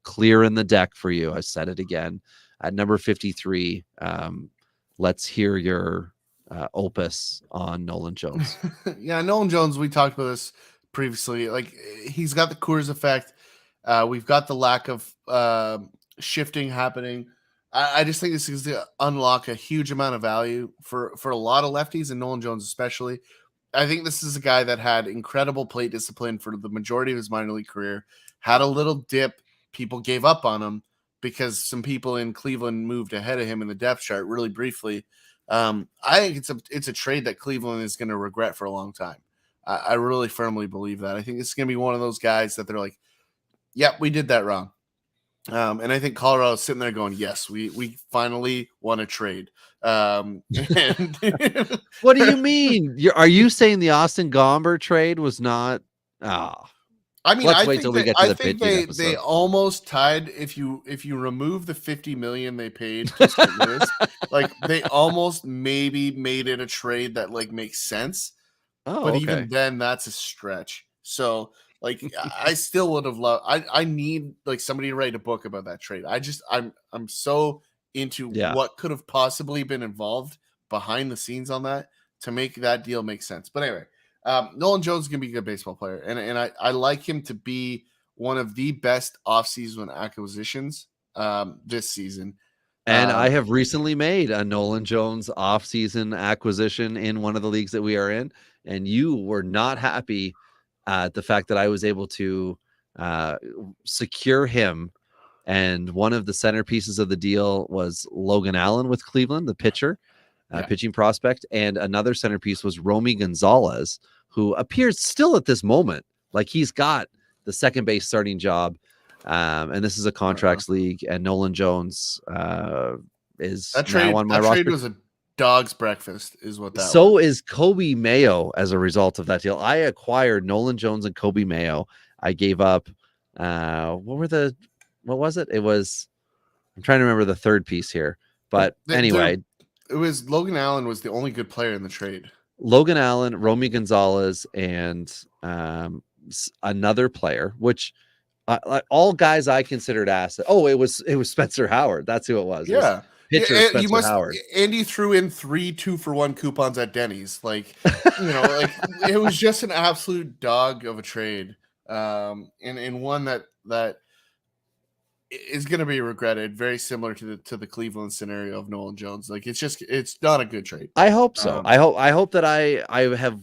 for you. I said it again at number 53. Let's hear your opus on Nolan Jones.
Yeah, Nolan Jones. We talked about this previously. Like he's got the Coors effect. We've got the lack of shifting happening I just think this is going to unlock a huge amount of value for a lot of lefties, and Nolan Jones especially. I think this is a guy that had incredible plate discipline for the majority of his minor league career, had a little dip. People gave up on him because some people in Cleveland moved ahead of him in the depth chart really briefly. I think it's a trade that Cleveland is going to regret for a long time. I really firmly believe that. I think it's going to be one of those guys that they're like, yep, we did that wrong. And I think Colorado's sitting there going, yes, we finally won a trade. And
What do you mean? Are you saying the Austin Gomber trade was not?
I mean,
let's
I
wait
think
till we get to the
think
pitching episode.
they almost tied. If you remove the $50 million they paid to St. Louis, like they almost maybe made it a trade that like makes sense.
Oh,
But
okay.
even then, that's a stretch. So like I still would have loved. I need like somebody to write a book about that trade. I'm so into what could have possibly been involved behind the scenes on that to make that deal make sense. But anyway. Nolan Jones is going to be a good baseball player, and I like him to be one of the best offseason acquisitions this season.
And I have recently made a Nolan Jones offseason acquisition in one of the leagues that we are in, and you were not happy at the fact that I was able to secure him. And one of the centerpieces of the deal was Logan Allen with Cleveland, the pitcher. Pitching prospect, and another centerpiece was Romy Gonzalez, who appears still at this moment like he's got the second base starting job, and this is a contracts league, and Nolan Jones is now on my roster.
That trade was a dog's breakfast, is what that was.
So is Kobe Mayo as a result of that deal. I acquired Nolan Jones and Kobe Mayo. I gave up what was it? It was, I'm trying to remember the third piece here, but anyway.
It was Logan Allen was the only good player in the trade.
Logan Allen, Romy Gonzalez, and another player, which all guys I considered assets. Oh, it was Spencer Howard. That's who it was.
Yeah.
Pitcher Spencer Howard.
Andy threw in 3 2-for-1 coupons at Denny's. Like, like it was just an absolute dog of a trade. And one that is going to be regretted, very similar to the Cleveland scenario of Nolan Jones. Like it's not a good trade.
I hope so. I hope that I have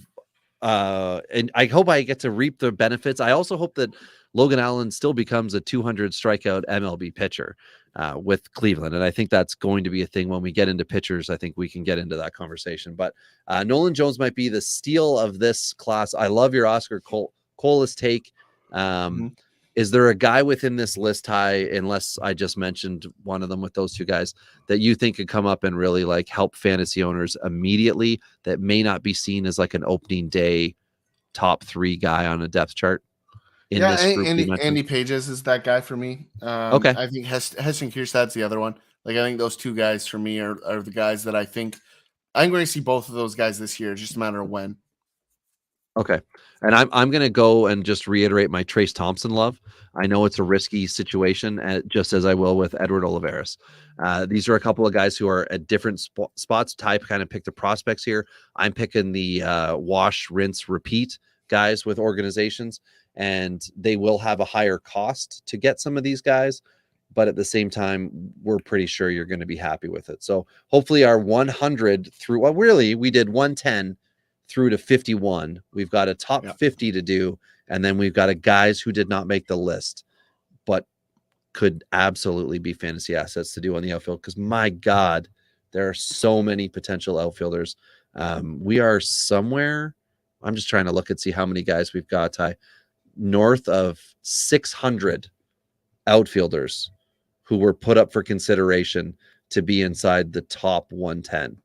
and I hope I get to reap the benefits. I also hope that Logan Allen still becomes a 200 strikeout MLB pitcher with Cleveland. And I think that's going to be a thing when we get into pitchers. I think we can get into that conversation, but Nolan Jones might be the steal of this class. I love your Oscar Colas take. Is there a guy within this list, Ty, unless I just mentioned one of them with those two guys, that you think could come up and really like help fantasy owners immediately that may not be seen as like an opening day top 3 guy on a depth chart?
Andy Pages is that guy for me.
Okay.
I think Heston Kierstad's the other one. Like I think those two guys for me are the guys that I think I'm going to see both of those guys this year. Just a matter of when.
Okay. And I'm going to go and just reiterate my Trace Thompson love. I know it's a risky situation, just as I will with Edward Olivares. These are a couple of guys who are at different spots. Ty kind of picked the prospects here. I'm picking the wash, rinse, repeat guys with organizations, and they will have a higher cost to get some of these guys. But at the same time, we're pretty sure you're going to be happy with it. So hopefully our 100 through, well, really, we did 110 through to 51. We've got a top 50 to do, and then we've got a guys who did not make the list but could absolutely be fantasy assets to do on the outfield, because my God, there are so many potential outfielders. We are somewhere, I'm just trying to look and see how many guys we've got, Ty, north of 600 outfielders who were put up for consideration to be inside the top 110.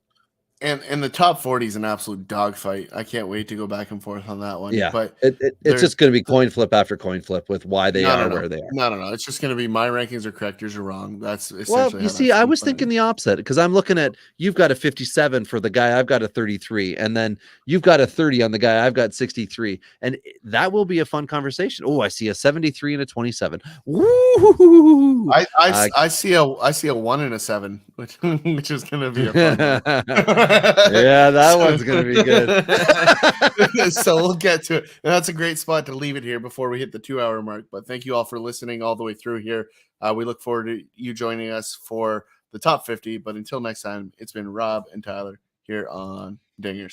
And the top 40 is an absolute dogfight. I can't wait to go back and forth on that one.
Yeah,
but
it's just going to be coin flip after coin flip with why they are where they are.
No. It's just going to be my rankings are correct, yours are wrong. That's essentially.
Well, you see, I was thinking the opposite, because I'm looking at, you've got a 57 for the guy, I've got a 33, and then you've got a 30 on the guy, I've got 63, and that will be a fun conversation. Oh, I see a 73 and a 27. Woo!
I see a 1 and a 7, which is going to be a fun one.
Yeah, that one's gonna be good.
So we'll get to it. And that's a great spot to leave it here before we hit the 2-hour mark. But thank you all for listening all the way through here. We look forward to you joining us for the top 50. But until next time, it's been Rob and Tyler here on Dingers.